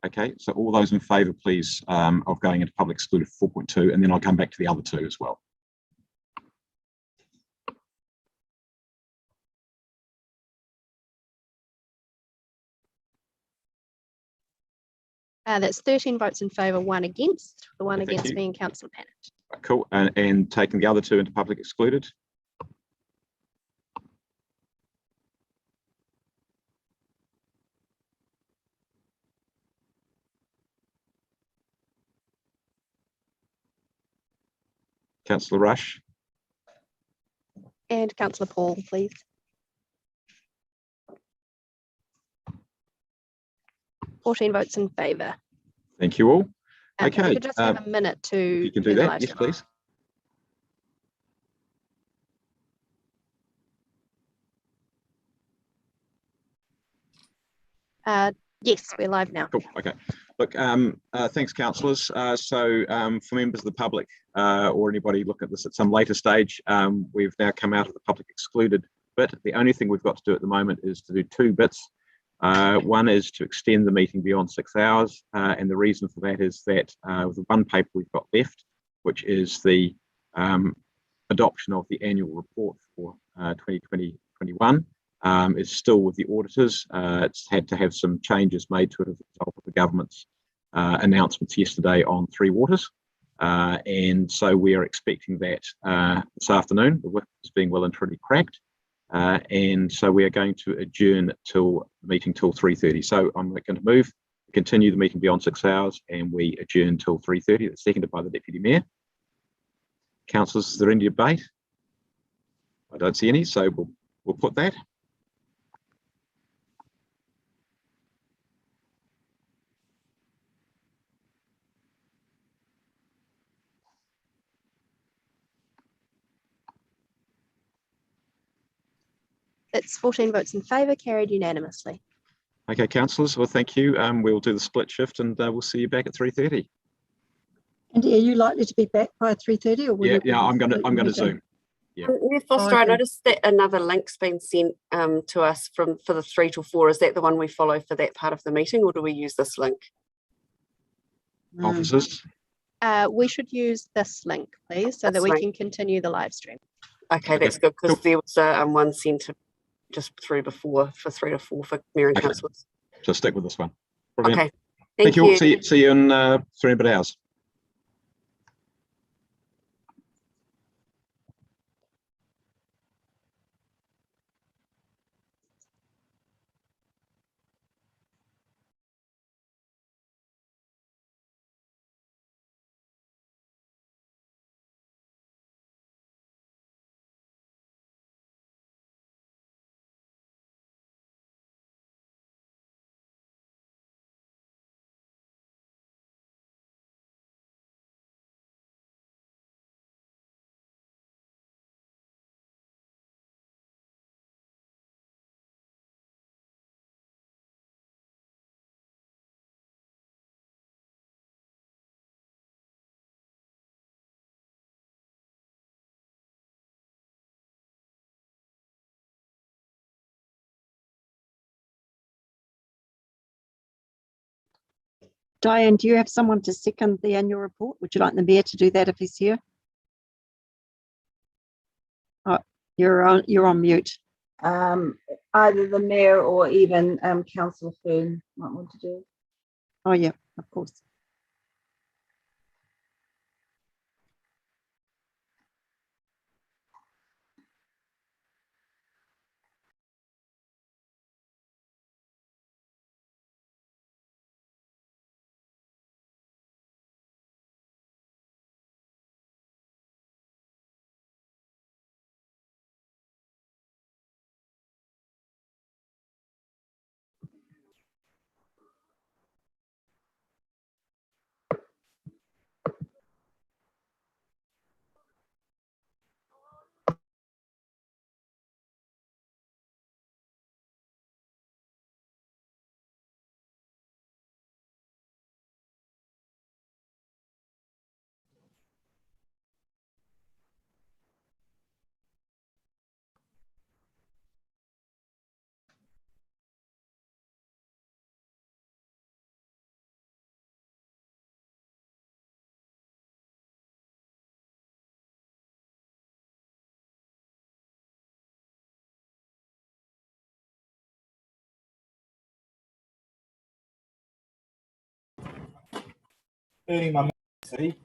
Okay. So all those in favour, please, of going into public excluded 4.2, and then I'll come back to the other two as well. That's 13 votes in favour, 1 against. The one against being Councillor Pannett. Cool. And taking the other two into public excluded. Councillor Rush. And Councillor Paul, please. Fourteen votes in favour. Thank you all. Okay. If we could just have a minute to. You can do that. Yes, please. Yes, we're live now. Cool. Okay. Look, thanks, councillors. So for members of the public or anybody looking at this at some later stage, we've now come out of the public excluded bit. The only thing we've got to do at the moment is to do two bits. One is to extend the meeting beyond 6 hours, and the reason for that is that the one paper we've got left, which is the adoption of the annual report for 2020-21, is still with the auditors. It's had to have some changes made to it as a result of the government's announcements yesterday on Three Waters, and so we are expecting that this afternoon. The whip is being well and truly cracked. And so we are going to adjourn the meeting till 3:30. So I'm going to continue the meeting beyond 6 hours, and we adjourn till 3:30. That's seconded by the Deputy Mayor. Councillors, is there any debate? I don't see any, so we'll put that. It's 14 votes in favour, carried unanimously. Okay, councillors, well, thank you. We'll do the split shift, and we'll see you back at 3:30. And are you likely to be back by 3:30, or yeah, I'm going to Zoom. Yeah. Mayor Foster, I noticed that another link's been sent to us for the 3 till 4. Is that the one we follow for that part of the meeting, or do we use this link? Officers? We should use this link, please, so that we can continue the live stream. Okay, that's good, because there was one sent just through before for 3 to 4 for Mayor and Councillors. So stick with this one. Brilliant. Okay, thank you. See you in 3 hours. Diane, do you have someone to second the annual report? Would you like the mayor to do that if he's here? Oh, you're on mute. Either the mayor or even Councillor Fern might want to do it. Oh yeah, of course. Earning my money, see?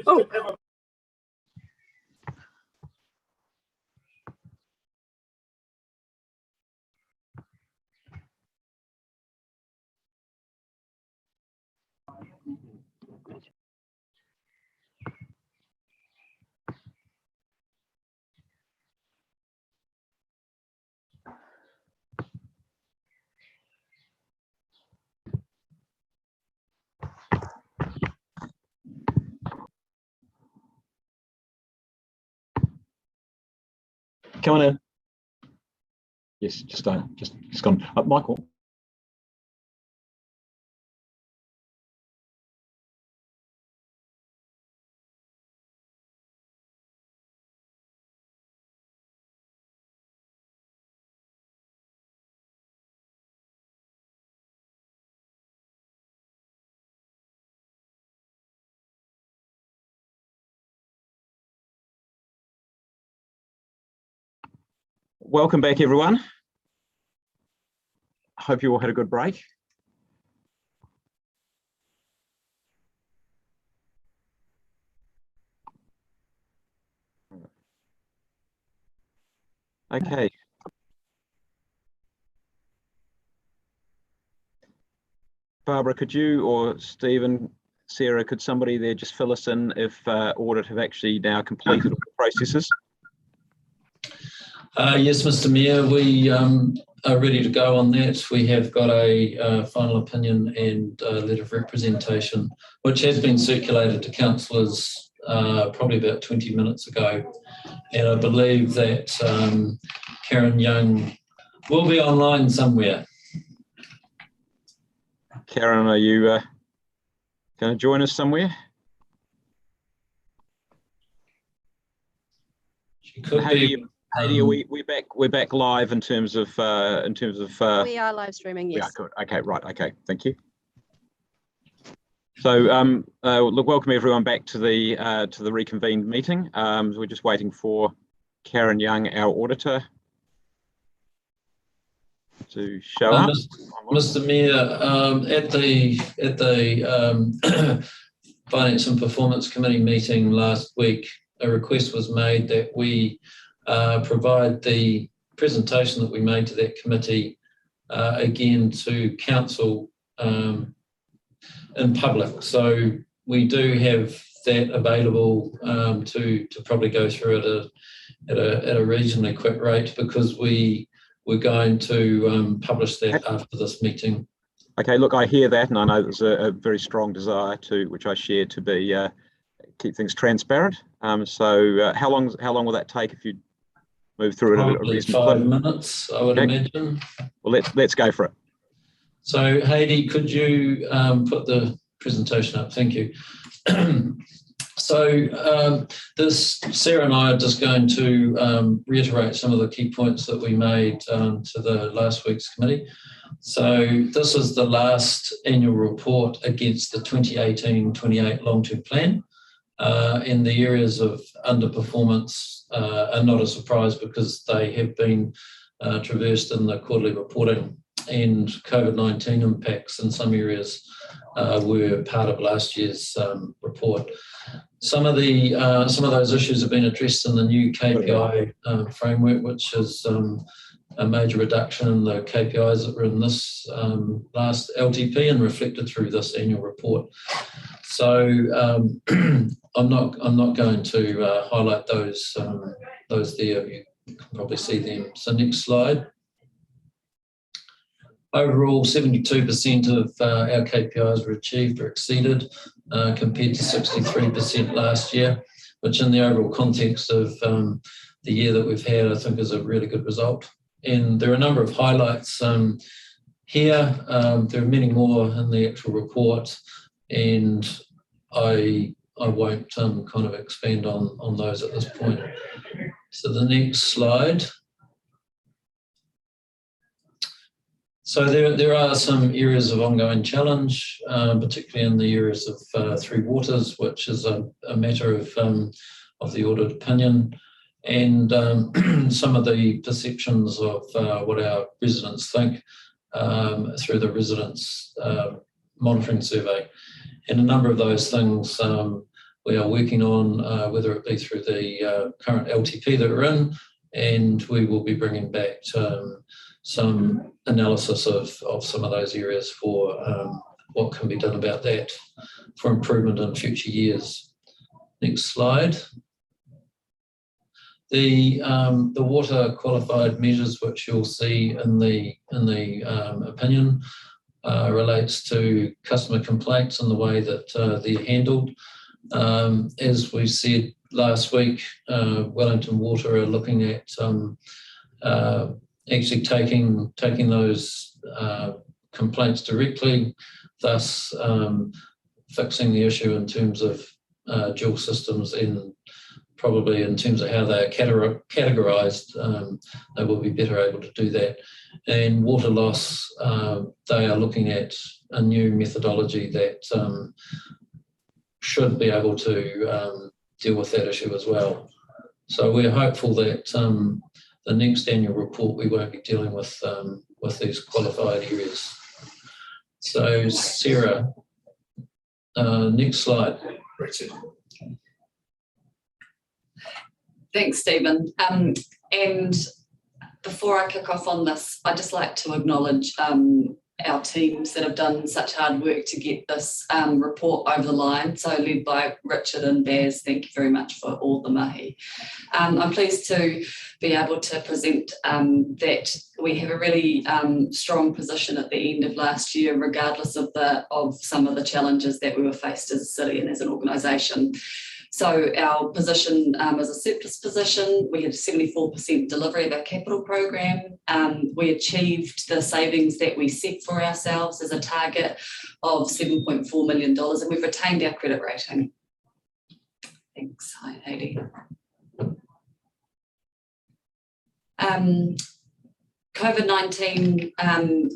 Oh. Come on in. Yes, just gone. Michael. Welcome back, everyone. I hope you all had a good break. Okay. Barbara, could you, or Stephen, Sarah, could somebody there just fill us in if Audit have actually now completed all the processes? Yes, Mr. Mayor, we are ready to go on that. We have got a final opinion and a letter of representation, which has been circulated to councillors probably about 20 minutes ago. And I believe that Karen Young will be online somewhere. Karen, are you going to join us somewhere? She could be. Heidi, we're back live in terms of we are live streaming. Yes. Yeah, good. Okay, right. Okay, thank you. So, look, welcome everyone back to the reconvened meeting. So we're just waiting for Karen Young, our auditor, to show up. Mr. Mayor, at the Finance and Performance Committee meeting last week, a request was made that we provide the presentation that we made to that committee again to council in public. So we do have that available to probably go through at a reasonably quick rate, because we're going to publish that after this meeting. Okay, look, I hear that, and I know there's a very strong desire which I share, to be keep things transparent. So how long will that take if you move through it? Probably 5 minutes, I would imagine. Well, let's go for it. So Heidi, could you put the presentation up? Thank you. So Sarah and I are just going to reiterate some of the key points that we made to the last week's committee. So this is the last annual report against the 2018-28 long-term plan. In the areas of underperformance are not a surprise, because they have been traversed in the quarterly reporting, and COVID-19 impacts in some areas were part of last year's report. Some of those issues have been addressed in the new KPI framework, which is a major reduction in the KPIs that were in this last LTP and reflected through this annual report. So I'm not going to highlight those there. You can probably see them. So next slide. Overall, 72% of our KPIs were achieved or exceeded, compared to 63% last year, which in the overall context of the year that we've had, I think is a really good result. And there are a number of highlights here. There are many more in the actual report, and I won't kind of expand on those at this point. So the next slide. So there are some areas of ongoing challenge, particularly in the areas of Three Waters, which is a matter of the audit opinion, and some of the perceptions of what our residents think through the residents monitoring survey. And a number of those things we are working on, whether it be through the current LTP that we're in, and we will be bringing back some analysis of some of those areas for what can be done about that for improvement in future years. Next slide. The water qualified measures, which you'll see in the opinion, relates to customer complaints and the way that they're handled. As we said last week, Wellington Water are looking at actually taking those complaints directly, thus fixing the issue in terms of dual systems, and probably in terms of how they are categorised, they will be better able to do that. And water loss, they are looking at a new methodology that should be able to deal with that issue as well. So we're hopeful that the next annual report we won't be dealing with these qualified areas. So Sarah, next slide. Thanks, Stephen. And before I kick off on this, I'd just like to acknowledge our teams that have done such hard work to get this report over the line. So led by Richard and Baz, thank you very much for all the mahi. I'm pleased to be able to present that we have a really strong position at the end of last year, regardless of some of the challenges that we were faced as a city and as an organisation. So our position is a surplus position. We had 74% delivery of our capital program. We achieved the savings that we set for ourselves as a target of $7.4 million, and we've retained our credit rating. Thanks. Hi, Heidi. COVID-19,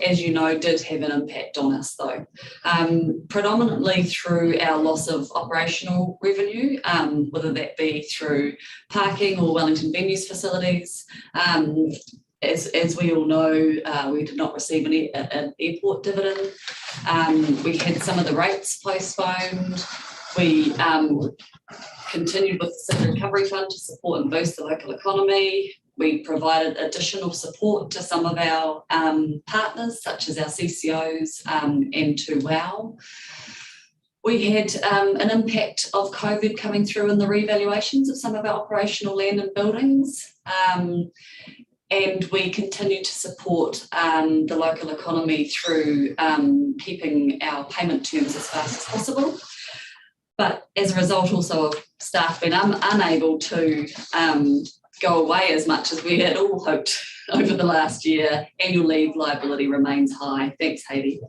as you know, did have an impact on us though, predominantly through our loss of operational revenue, whether that be through parking or Wellington venues facilities. As we all know, we did not receive an airport dividend. We had some of the rates postponed. We continued with the City Recovery Fund to support and boost the local economy. We provided additional support to some of our partners, such as our CCOs and to WOW. We had an impact of COVID coming through in the revaluations of some of our operational land and buildings. And we continue to support the local economy through keeping our payment terms as fast as possible. But as a result also of staff being unable to go away as much as we had all hoped over the last year, annual leave liability remains high. Thanks, Heidi.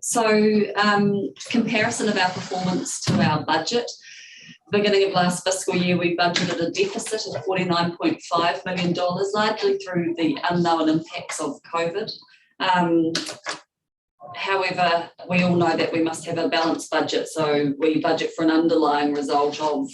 So comparison of our performance to our budget. Beginning of last fiscal year, we budgeted a deficit of $49.5 million, largely through the unknown impacts of COVID. However, we all know that we must have a balanced budget, so we budget for an underlying result of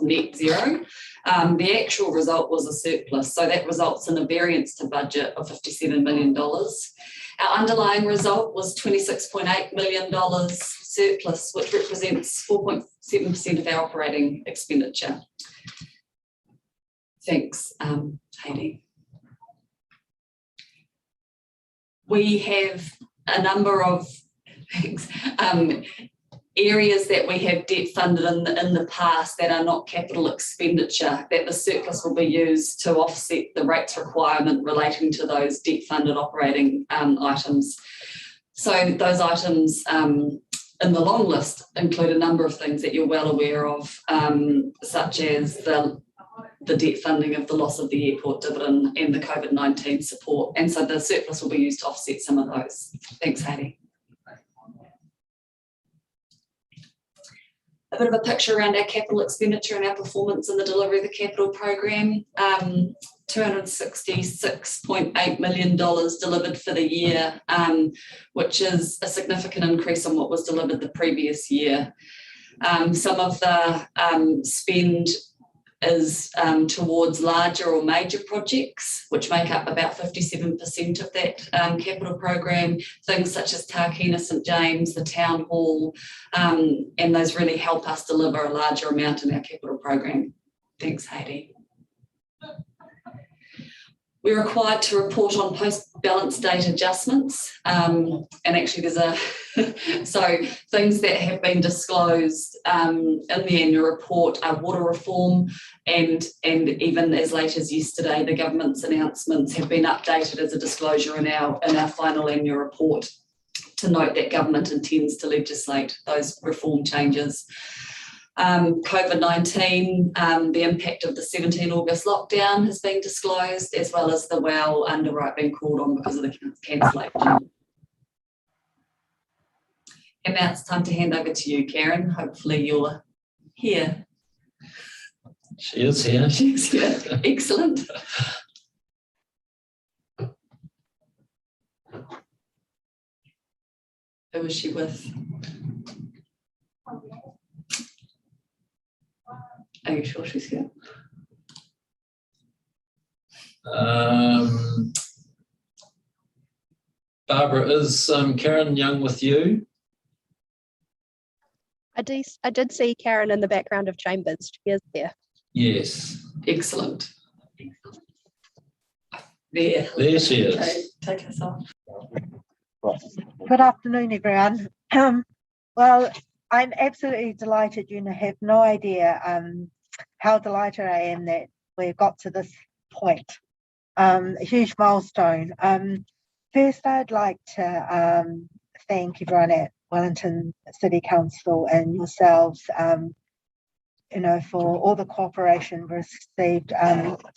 net zero. The actual result was a surplus, so that results in a variance to budget of $57 million. Our underlying result was $26.8 million surplus, which represents 4.7% of our operating expenditure. Thanks, Heidi. We have a number of areas that we have debt funded in the past that are not capital expenditure, that the surplus will be used to offset the rates requirement relating to those debt funded operating items. So those items in the long list include a number of things that you're well aware of, such as the debt funding of the loss of the airport dividend and the COVID-19 support. And so the surplus will be used to offset some of those. Thanks, Heidi. A bit of a picture around our capital expenditure and our performance in the delivery of the capital program. $266.8 million delivered for the year, which is a significant increase on what was delivered the previous year. Some of the spend is towards larger or major projects, which make up about 57% of that capital program, things such as Tākina, St James, the Town Hall, and those really help us deliver a larger amount in our capital program. Thanks, Heidi. We're required to report on post-balance date adjustments, and actually there's so things that have been disclosed in the annual report are water reform, and even as late as yesterday, the government's announcements have been updated as a disclosure in our final annual report to note that government intends to legislate those reform changes. COVID-19, the impact of the 17 August lockdown has been disclosed, as well as the WOW underwrite being called on because of the cancellation. And now it's time to hand over to you, Karen. Hopefully you're here. She is here. She's here. Excellent. Who was she with? Are you sure she's here? Barbara, is Karen Young with you? I did see Karen in the background of chambers. She is there. Yes. Excellent. There she is. Okay, take us off. Good afternoon, everyone. Well, I'm absolutely delighted. You have no idea how delighted I am that we've got to this point. A huge milestone. First, I'd like to thank everyone at Wellington City Council and yourselves, you know, for all the cooperation received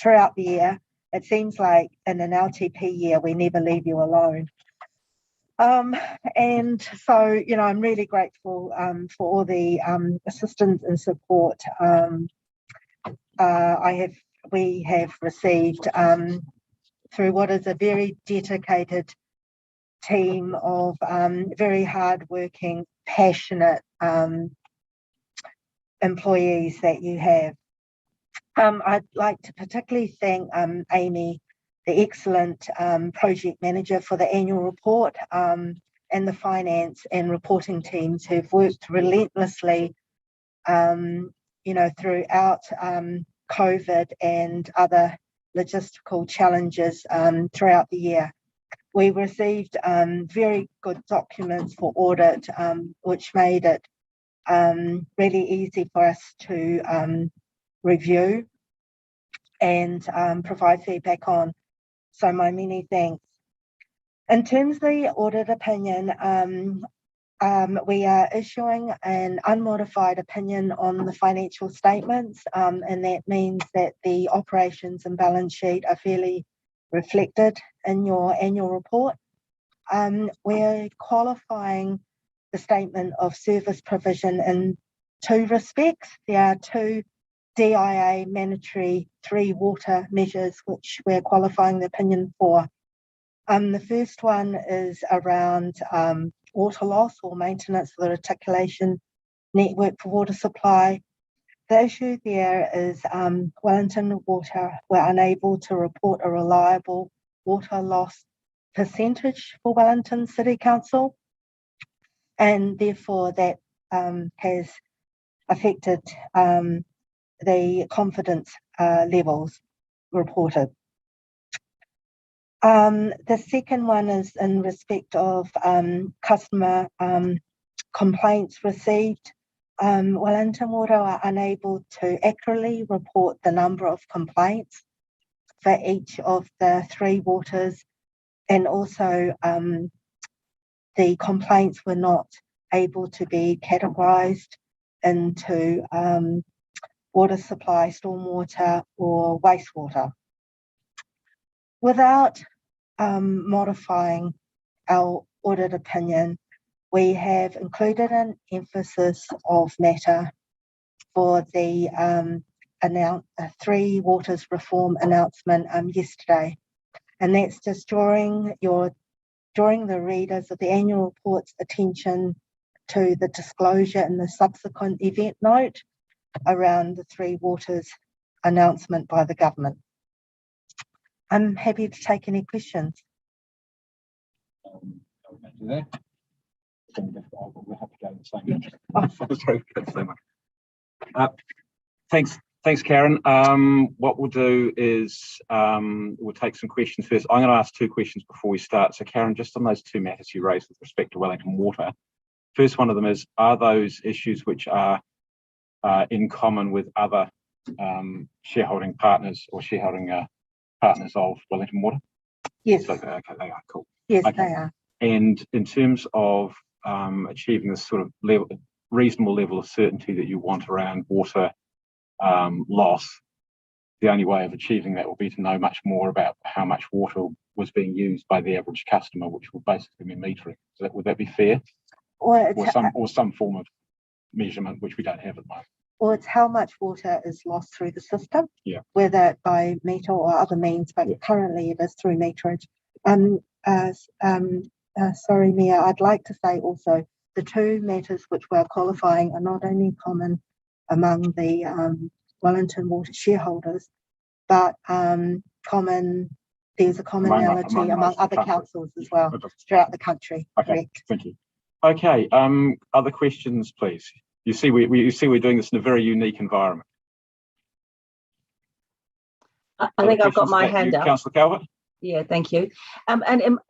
throughout the year. It seems like in an LTP year, we never leave you alone. And so, you know, I'm really grateful for all the assistance and support we have received through what is a very dedicated team of very hardworking, passionate employees that you have. I'd like to particularly thank Amy, the excellent project manager for the annual report, and the finance and reporting teams who've worked relentlessly, you know, throughout COVID and other logistical challenges throughout the year. We received very good documents for audit, which made it really easy for us to review and provide feedback on. So my many thanks. In terms of the audit opinion, we are issuing an unmodified opinion on the financial statements, and that means that the operations and balance sheet are fairly reflected in your annual report. We're qualifying the statement of service provision in two respects. There are two DIA mandatory 3 water measures which we're qualifying the opinion for. The first one is around water loss or maintenance of the reticulation network for water supply. The issue there is Wellington Water were unable to report a reliable water loss percentage for Wellington City Council, and therefore that has affected the confidence levels reported. The second one is in respect of customer complaints received. Wellington Water are unable to accurately report the number of complaints for each of the 3 waters, and also the complaints were not able to be categorised into water supply, stormwater or wastewater. Without modifying our audit opinion, we have included an emphasis of matter for the 3 waters reform announcement yesterday, and that's just drawing the readers of the annual report's attention to the disclosure in the subsequent event note around the 3 waters announcement by the government. I'm happy to take any questions. Thanks, Karen. What we'll do is we'll take some questions first. I'm going to ask 2 questions before we start. So, Karen, just on those 2 matters you raised with respect to Wellington Water, first one of them is, are those issues which are in common with other shareholding partners or shareholding partners of Wellington Water? Yes. So, okay, they are, cool. Yes, okay. they are. And in terms of achieving this sort of reasonable level of certainty that you want around water loss, the only way of achieving that will be to know much more about how much water was being used by the average customer, which will basically be metering. Would that be fair? Or some form of measurement, which we don't have at the moment. Or it's how much water is lost through the system, yeah, whether by meter or other means, but currently it is through meterage. Sorry, Mia, I'd like to say also the 2 matters which we're qualifying are not only common among the Wellington Water shareholders, but there's a commonality among other councils as well throughout the country. Okay, correct. Thank you. Okay, other questions, please. You see, we're doing this in a very unique environment. I think I've got my hand up. Councillor Calvert? Yeah, thank you. My can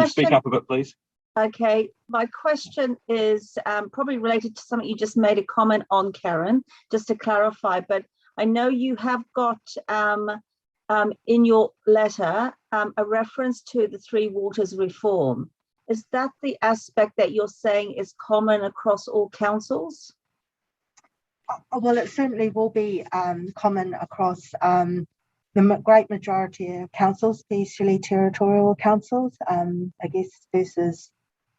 you speak up a bit, please? Okay, my question is probably related to something you just made a comment on, Karen, just to clarify, but I know you have got in your letter a reference to the 3 waters reform. Is that the aspect that you're saying is common across all councils? Well, it certainly will be common across the great majority of councils, especially territorial councils, I guess, versus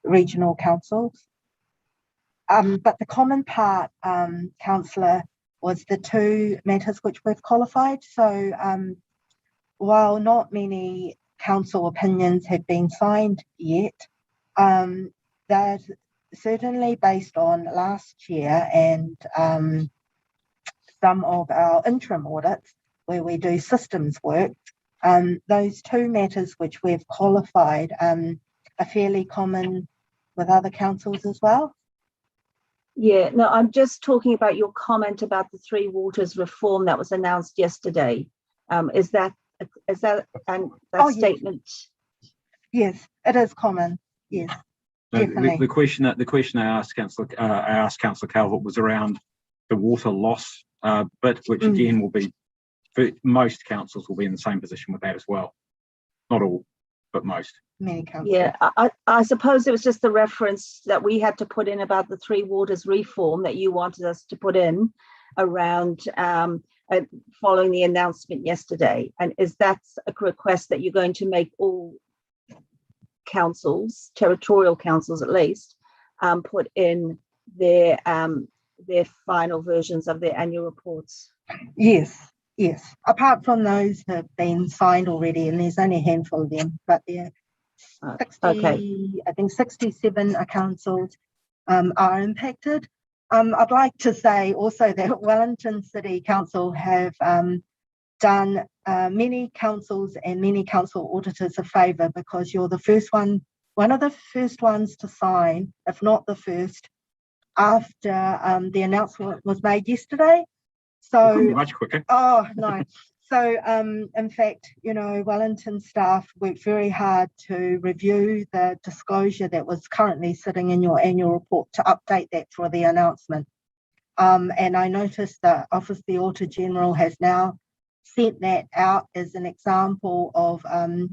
regional councils. But the common part, Councillor, was the two matters which we've qualified. So while not many council opinions have been signed yet, they're certainly based on last year and some of our interim audits where we do systems work. Those two matters which we've qualified are fairly common with other councils as well. Yeah, no, I'm just talking about your comment about the Three Waters reform that was announced yesterday. Is that statement? Yes, it is common. Yes, definitely. The question I asked Councillor Calvert was around the water loss bit, which again will be, for most councils will be in the same position with that as well. Not all, but most. Many councils. Yeah, I suppose it was just the reference that we had to put in about the Three Waters reform that you wanted us to put in around following the announcement yesterday. And is that a request that you're going to make all councils, territorial councils at least, put in their final versions of their annual reports? Yes. Apart from those that have been signed already, and there's only a handful of them, but there are 60, okay. I think 67 councils are impacted. I'd like to say also that Wellington City Council have done many councils and many council auditors a favour, because you're the first one of the first ones to sign, if not the first, after the announcement was made yesterday. So much quicker. Oh no. So in fact, Wellington staff worked very hard to review the disclosure that was currently sitting in your annual report to update that for the announcement. And I noticed that Office of the Auditor General has now sent that out as an example of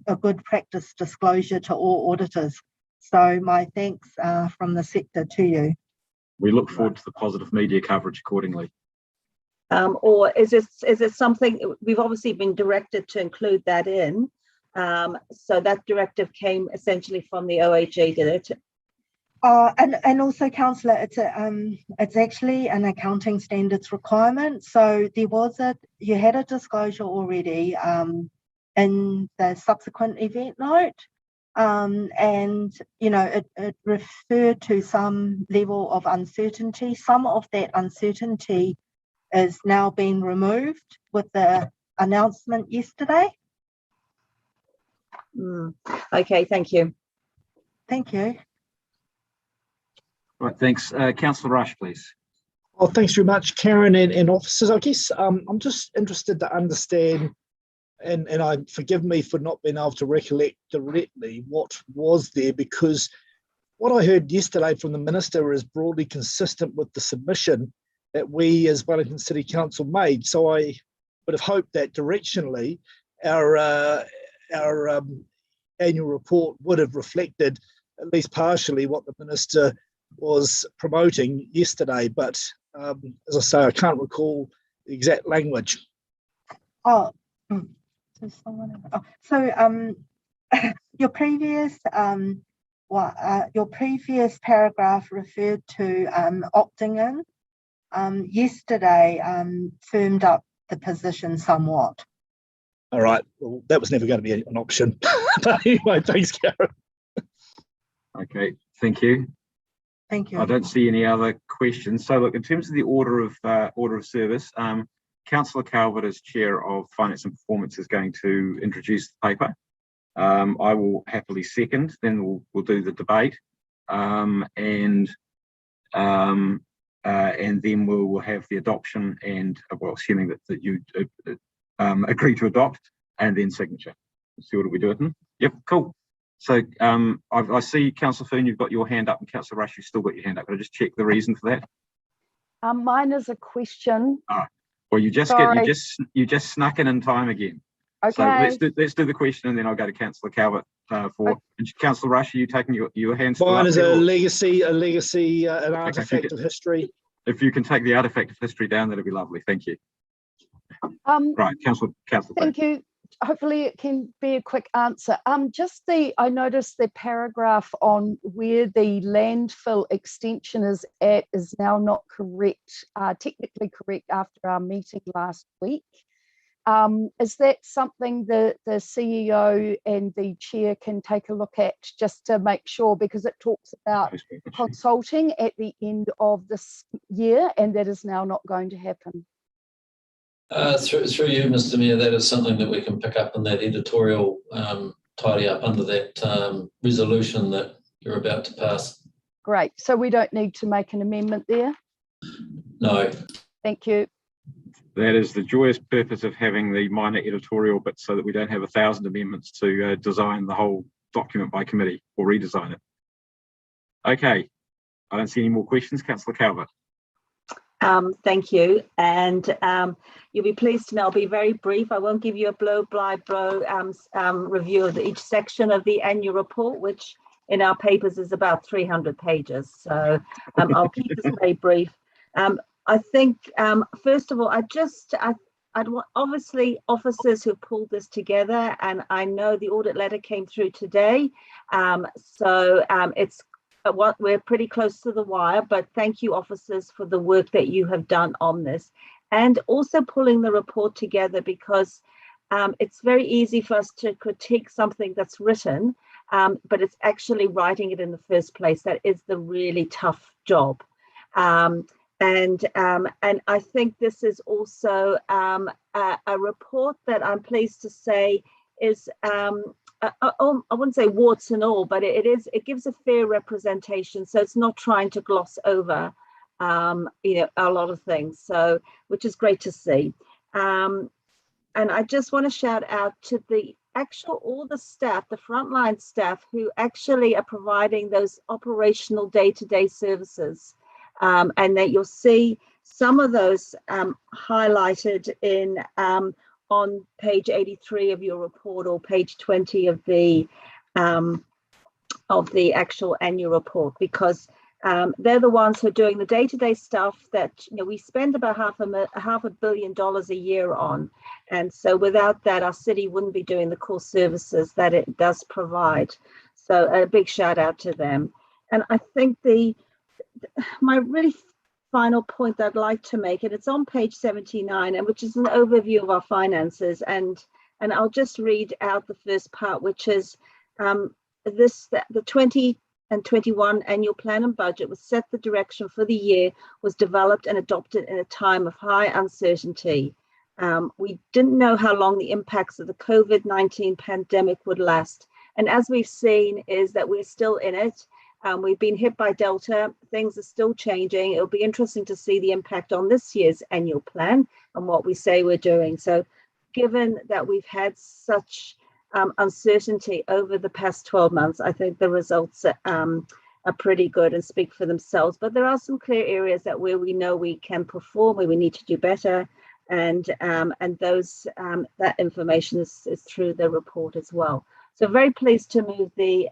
a good practice disclosure to all auditors. So my thanks from the sector to you. We look forward to the positive media coverage accordingly. Or is it something we've obviously been directed to include that in? So that directive came essentially from the OAG, did it? And also, Councillor, it's actually an accounting standards requirement. So you had a disclosure already in the subsequent event note, and it referred to some level of uncertainty. Some of that uncertainty is now being removed with the announcement yesterday. Okay, thank you. Thank you. Right, thanks. Councillor Rush, please. Oh, thanks very much, Karen and officers. I guess I'm just interested to understand, and forgive me for not being able to recollect directly what was there, because what I heard yesterday from the Minister is broadly consistent with the submission that we as Wellington City Council made. So I would have hoped that directionally our annual report would have reflected at least partially what the Minister was promoting yesterday. But as I say, I can't recall the exact language. So your previous paragraph referred to opting in. Yesterday firmed up the position somewhat. All right, well, that was never going to be an option. But anyway, thanks, Karen. Okay, thank you. Thank you. I don't see any other questions. So look, in terms of the order of service, Councillor Calvert, as Chair of Finance and Performance, is going to introduce the paper. I will happily second, then we'll do the debate, and then we will have the adoption and, well, assuming that you agree to adopt, and then signature. Let's see, what do we do it in? Yep, cool. So I see, Councillor Foon, you've got your hand up, and Councillor Rush, you've still got your hand up. Could I just check the reason for that? Mine is a question. Oh, well, you just snuck in time again. Okay. So let's do the question, and then I'll go to Councillor Calvert for? And Councillor Rush, are you taking your hands? Mine is a legacy, an artefact of history. If you can take the artefact of history down, that'd be lovely. Thank you. Right, Councillor. Thank you. Hopefully it can be a quick answer. I noticed the paragraph on where the landfill extension is at is now not correct, technically correct after our meeting last week. Is that something the CEO and the chair can take a look at just to make sure, because it talks about consulting at the end of this year, and that is now not going to happen? Through you, Mr. Mayor, that is something that we can pick up in that editorial tidy up under that resolution that you're about to pass. Great. So we don't need to make an amendment there? No. Thank you. That is the joyous purpose of having the minor editorial bit, so that we don't have 1,000 amendments to design the whole document by committee or redesign it. Okay. I don't see any more questions. Councillor Calvert. Thank you, and you'll be pleased to know I'll be very brief. I won't give you a blow-by-blow review of each section of the annual report, which in our papers is about 300 pages. So I'll keep this very brief. I think, first of all, I'd want, obviously, officers who pulled this together, and I know the audit letter came through today, it's we're pretty close to the wire, but thank you, officers, for the work that you have done on this, and also pulling the report together, because it's very easy for us to critique something that's written, but it's actually writing it in the first place that is the really tough job. And I think this is also a report that I'm pleased to say is I wouldn't say warts and all, but it gives a fair representation. So it's not trying to gloss over, a lot of things. So, which is great to see. And I just want to shout out to all the staff, the frontline staff who actually are providing those operational day-to-day services. And that you'll see some of those highlighted in on page 83 of your report, or page 20 of the actual annual report, because they're the ones who are doing the day-to-day stuff that we spend about $500 million a year on, and so without that, our city wouldn't be doing the core services that it does provide. So a big shout out to them. And I think my really final point that I'd like to make, and it's on page 79, and which is an overview of our finances, and I'll just read out the first part, which is the 20 and 21 annual plan and budget was set the direction for the year, was developed and adopted in a time of high uncertainty. We didn't know how long the impacts of the COVID-19 pandemic would last, and as we've seen is that we're still in it. We've been hit by Delta. Things are still changing. It'll be interesting to see the impact on this year's annual plan and what we say we're doing. So given that we've had such uncertainty over the past 12 months, I think the results are pretty good and speak for themselves. But there are some clear areas where we know we can perform, where we need to do better. And those that information is through the report as well. So very pleased to move the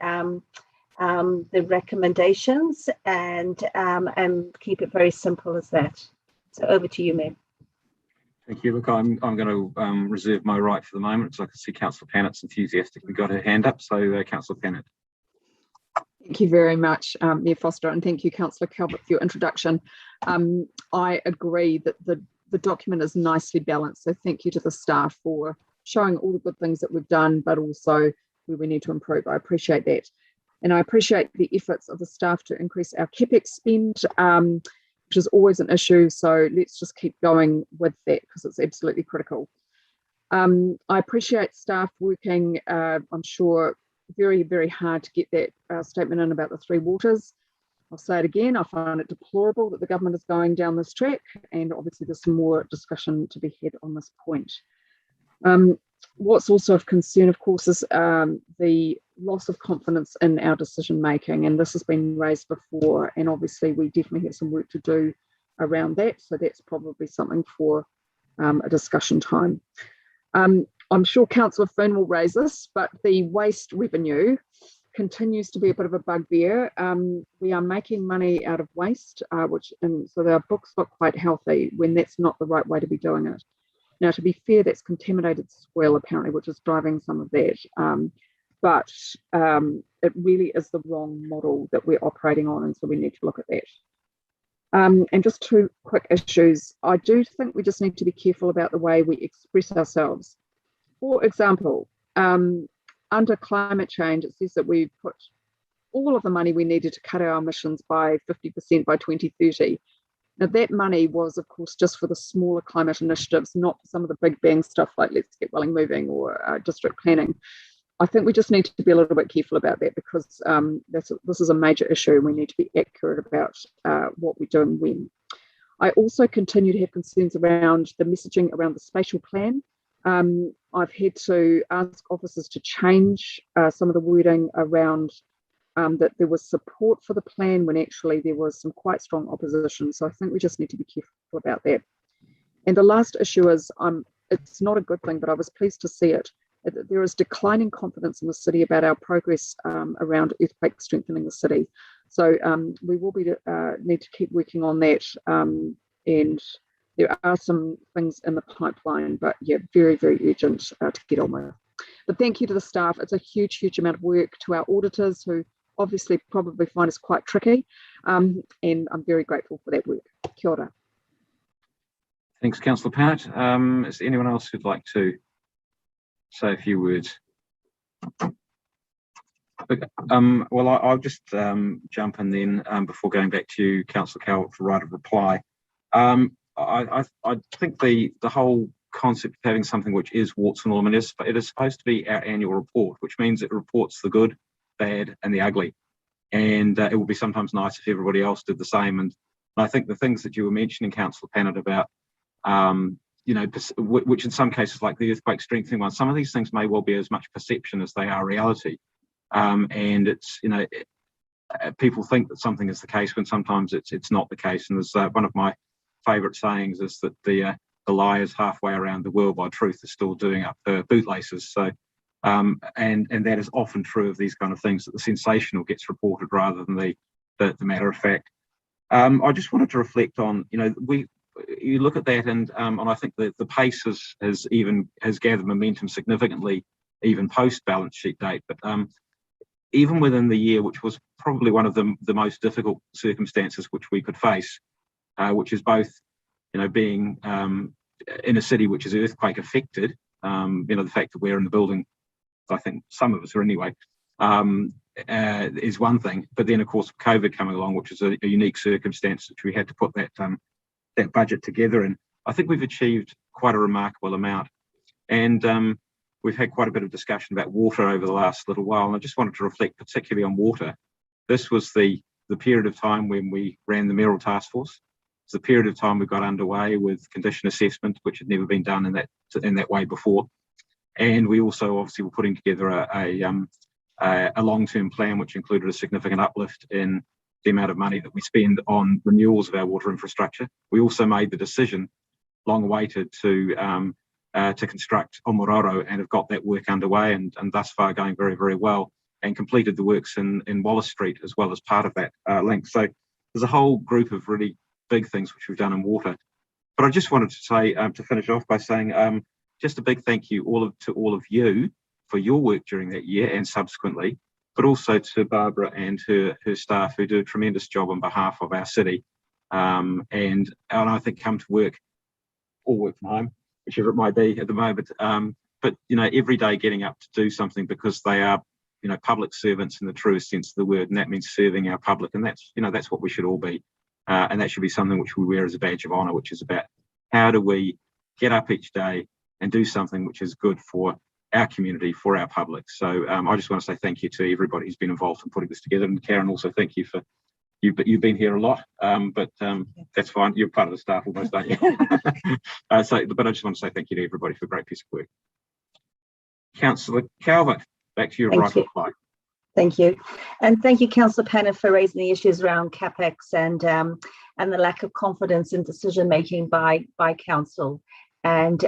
recommendations and keep it very simple as that. So over to you, Mayor. Thank you. Look, I'm going to reserve my right for the moment, so I can see Councillor Pannett's enthusiastically got her hand up. So Councillor Pannett. Thank you very much, Mayor Foster, and thank you, Councillor Calvert, for your introduction. I agree that the document is nicely balanced, so thank you to the staff for showing all the good things that we've done, but also where we need to improve. I appreciate that. And I appreciate the efforts of the staff to increase our CapEx spend, which is always an issue. So let's just keep going with that because it's absolutely critical. I appreciate staff working, I'm sure, very, very hard to get that statement in about the three waters. I'll say it again, I find it deplorable that the government is going down this track, and obviously there's some more discussion to be had on this point. What's also of concern, of course, is the loss of confidence in our decision making, and this has been raised before, and obviously we definitely have some work to do around that, so that's probably something for a discussion time. I'm sure Councillor Finn will raise this, but the waste revenue continues to be a bit of a bugbear. We are making money out of waste, so our books look quite healthy when that's not the right way to be doing it. Now, to be fair, that's contaminated soil apparently, which is driving some of that. But it really is the wrong model that we're operating on, and so we need to look at that. And just two quick issues. I do think we just need to be careful about the way we express ourselves. For example, under climate change, it says that we put all of the money we needed to cut our emissions by 50% by 2030. Now, that money was, of course, just for the smaller climate initiatives, not for some of the big bang stuff like Let's Get Welling Moving or district planning. I think we just need to be a little bit careful about that, because this is a major issue and we need to be accurate about what we do and when. I also continue to have concerns around the messaging around the spatial plan. I've had to ask officers to change some of the wording around that there was support for the plan when actually there was some quite strong opposition. So I think we just need to be careful about that. And the last issue is, it's not a good thing, but I was pleased to see it. There is declining confidence in the city about our progress around earthquake strengthening the city. So we will need to keep working on that. And there are some things in the pipeline, but yeah, very, very urgent to get on with. But thank you to the staff. It's a huge, huge amount of work, to our auditors who obviously probably find us quite tricky. And I'm very grateful for that work. Kia ora. Thanks, Councillor Pat. Is there anyone else who'd like to say a few words? Okay. Well, I'll just jump in then before going back to you, Councillor Calvert, for right of reply. I think the whole concept of having something which is warts and all, it is supposed to be our annual report, which means it reports the good, bad, and the ugly. And it would be sometimes nice if everybody else did the same. And I think the things that you were mentioning, Councillor Pannett, about which in some cases, like the earthquake strengthening one, some of these things may well be as much perception as they are reality. And it's, people think that something is the case when sometimes it's not the case. And there's one of my favourite sayings is that the lie is halfway around the world while truth is still doing up her bootlaces. So, and that is often true of these kind of things, that the sensational gets reported rather than the matter of fact. I just wanted to reflect on, you look at that, and I think that the pace has gathered momentum significantly, even post balance sheet date. But even within the year, which was probably one of the most difficult circumstances which we could face, which is both, being in a city which is earthquake affected, the fact that we're in the building, I think some of us are anyway, is one thing. But then, of course, COVID coming along, which is a unique circumstance, which we had to put that budget together. And I think we've achieved quite a remarkable amount. And we've had quite a bit of discussion about water over the last little while. And I just wanted to reflect particularly on water. This was the period of time when we ran the mayoral task force. It's the period of time we got underway with condition assessment, which had never been done in that way before. And we also obviously were putting together a long-term plan, which included a significant uplift in the amount of money that we spend on renewals of our water infrastructure. We also made the decision, long awaited, to construct Pūroro, and have got that work underway and thus far going very, very well, and completed the works in Wallace Street as well as part of that link. So there's a whole group of really big things which we've done in water. But I just wanted to say, to finish off by saying, just a big thank you to all of you for your work during that year and subsequently, but also to Barbara and her staff, who do a tremendous job on behalf of our city, and I think come to work, or work from home, whichever it might be at the moment, but every day getting up to do something, because they are public servants in the truest sense of the word, and that means serving our public, and that's what we should all be, and that should be something which we wear as a badge of honour, which is about how do we get up each day and do something which is good for our community, for our public. So I just want to say thank you to everybody who's been involved in putting this together. And Karen, also thank you for, you've been here a lot, but that's fine. You're part of the staff almost, aren't you? But I just want to say thank you to everybody for a great piece of work. Councillor Calvert, back to your right reply. Thank you. And thank you, Councillor Pannett, for raising the issues around CapEx and the lack of confidence in decision making by council. And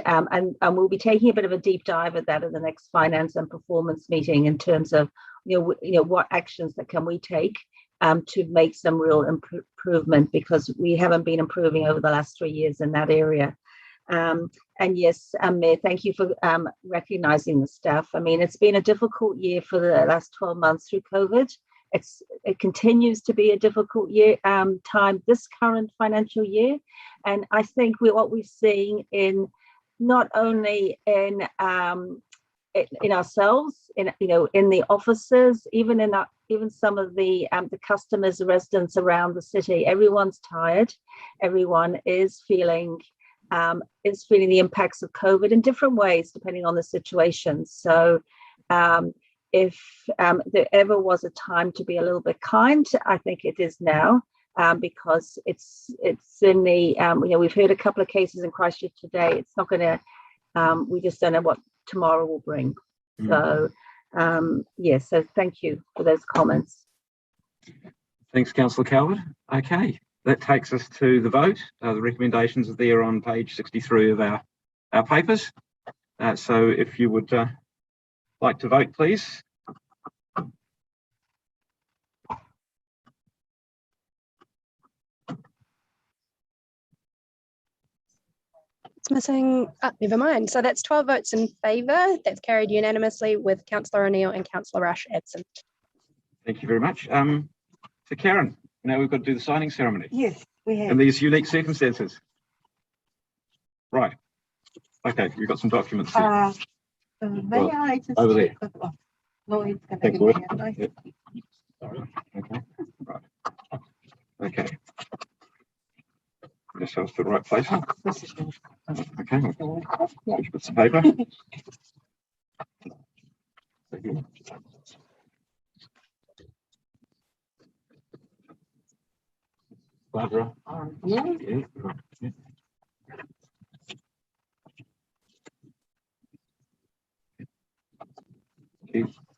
we'll be taking a bit of a deep dive at that in the next finance and performance meeting in terms of what actions that can we take to make some real improvement, because we haven't been improving over the last 3 years in that area. And yes, Mayor, thank you for recognising the staff. I mean, it's been a difficult year for the last 12 months through COVID. It continues to be a difficult year time this current financial year, and I think what we're seeing in not only in ourselves, in the offices, even some of the customers, the residents around the city, everyone's tired. Everyone is feeling the impacts of COVID in different ways depending on the situation. So if there ever was a time to be a little bit kind, I think it is now, because it's in the we've heard a couple of cases in Christchurch today. It's not going to we just don't know what tomorrow will bring. So yes, so thank you for those comments. Thanks, Councillor Calvert. Okay, that takes us to the vote. The recommendations are there on page 63 of our papers. So if you would like to vote, please. It's missing, never mind. So that's 12 votes in favour. That's carried unanimously with Councillor O'Neill and Councillor Rush absent. Thank you very much. So Karen, now we've got to do the signing ceremony. Yes, we have. In these unique circumstances. Right. Okay, you've got some documents there. May I just over there. Lloyd's going to Thanks, give me Lloyd. a nice. Yep. Okay. Right. Okay. Just so it's the right place. Okay. Which bits of paper? Barbara. Yeah. Yeah. Right. Yeah.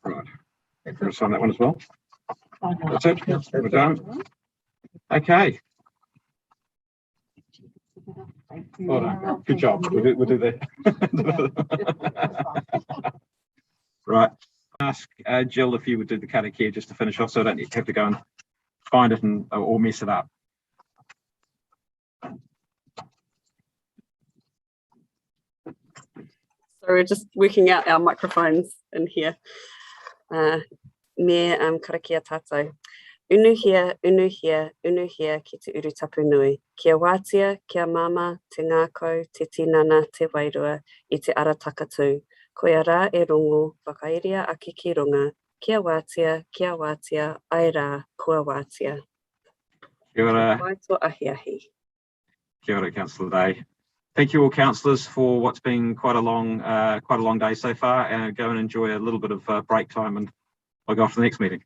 Right. I'm going to sign that one as well. That's it. We're done. Okay. Well done. Good job. We'll do that. Right. Ask Jill if you would do the Kaunihera just to finish off, so I don't have to go and find it or mess it up. So we're just working out our microphones in here. Me karakia tātou. Unuhia, unuhia, unuhia ki te urutapu nui. Kia wātia, kia mama, te ngākau, te tinana, te wairua, I te ara takatū. Koia rā e rongo, whakairia ake ki runga. Kia wātia, ai rā, kua wātia. Kia ora. Waito ahi ahi. Kia ora, Councillor Day. Thank you all, councillors, for what's been quite a long day so far. Go and enjoy a little bit of break time, and I'll go off to the next meeting.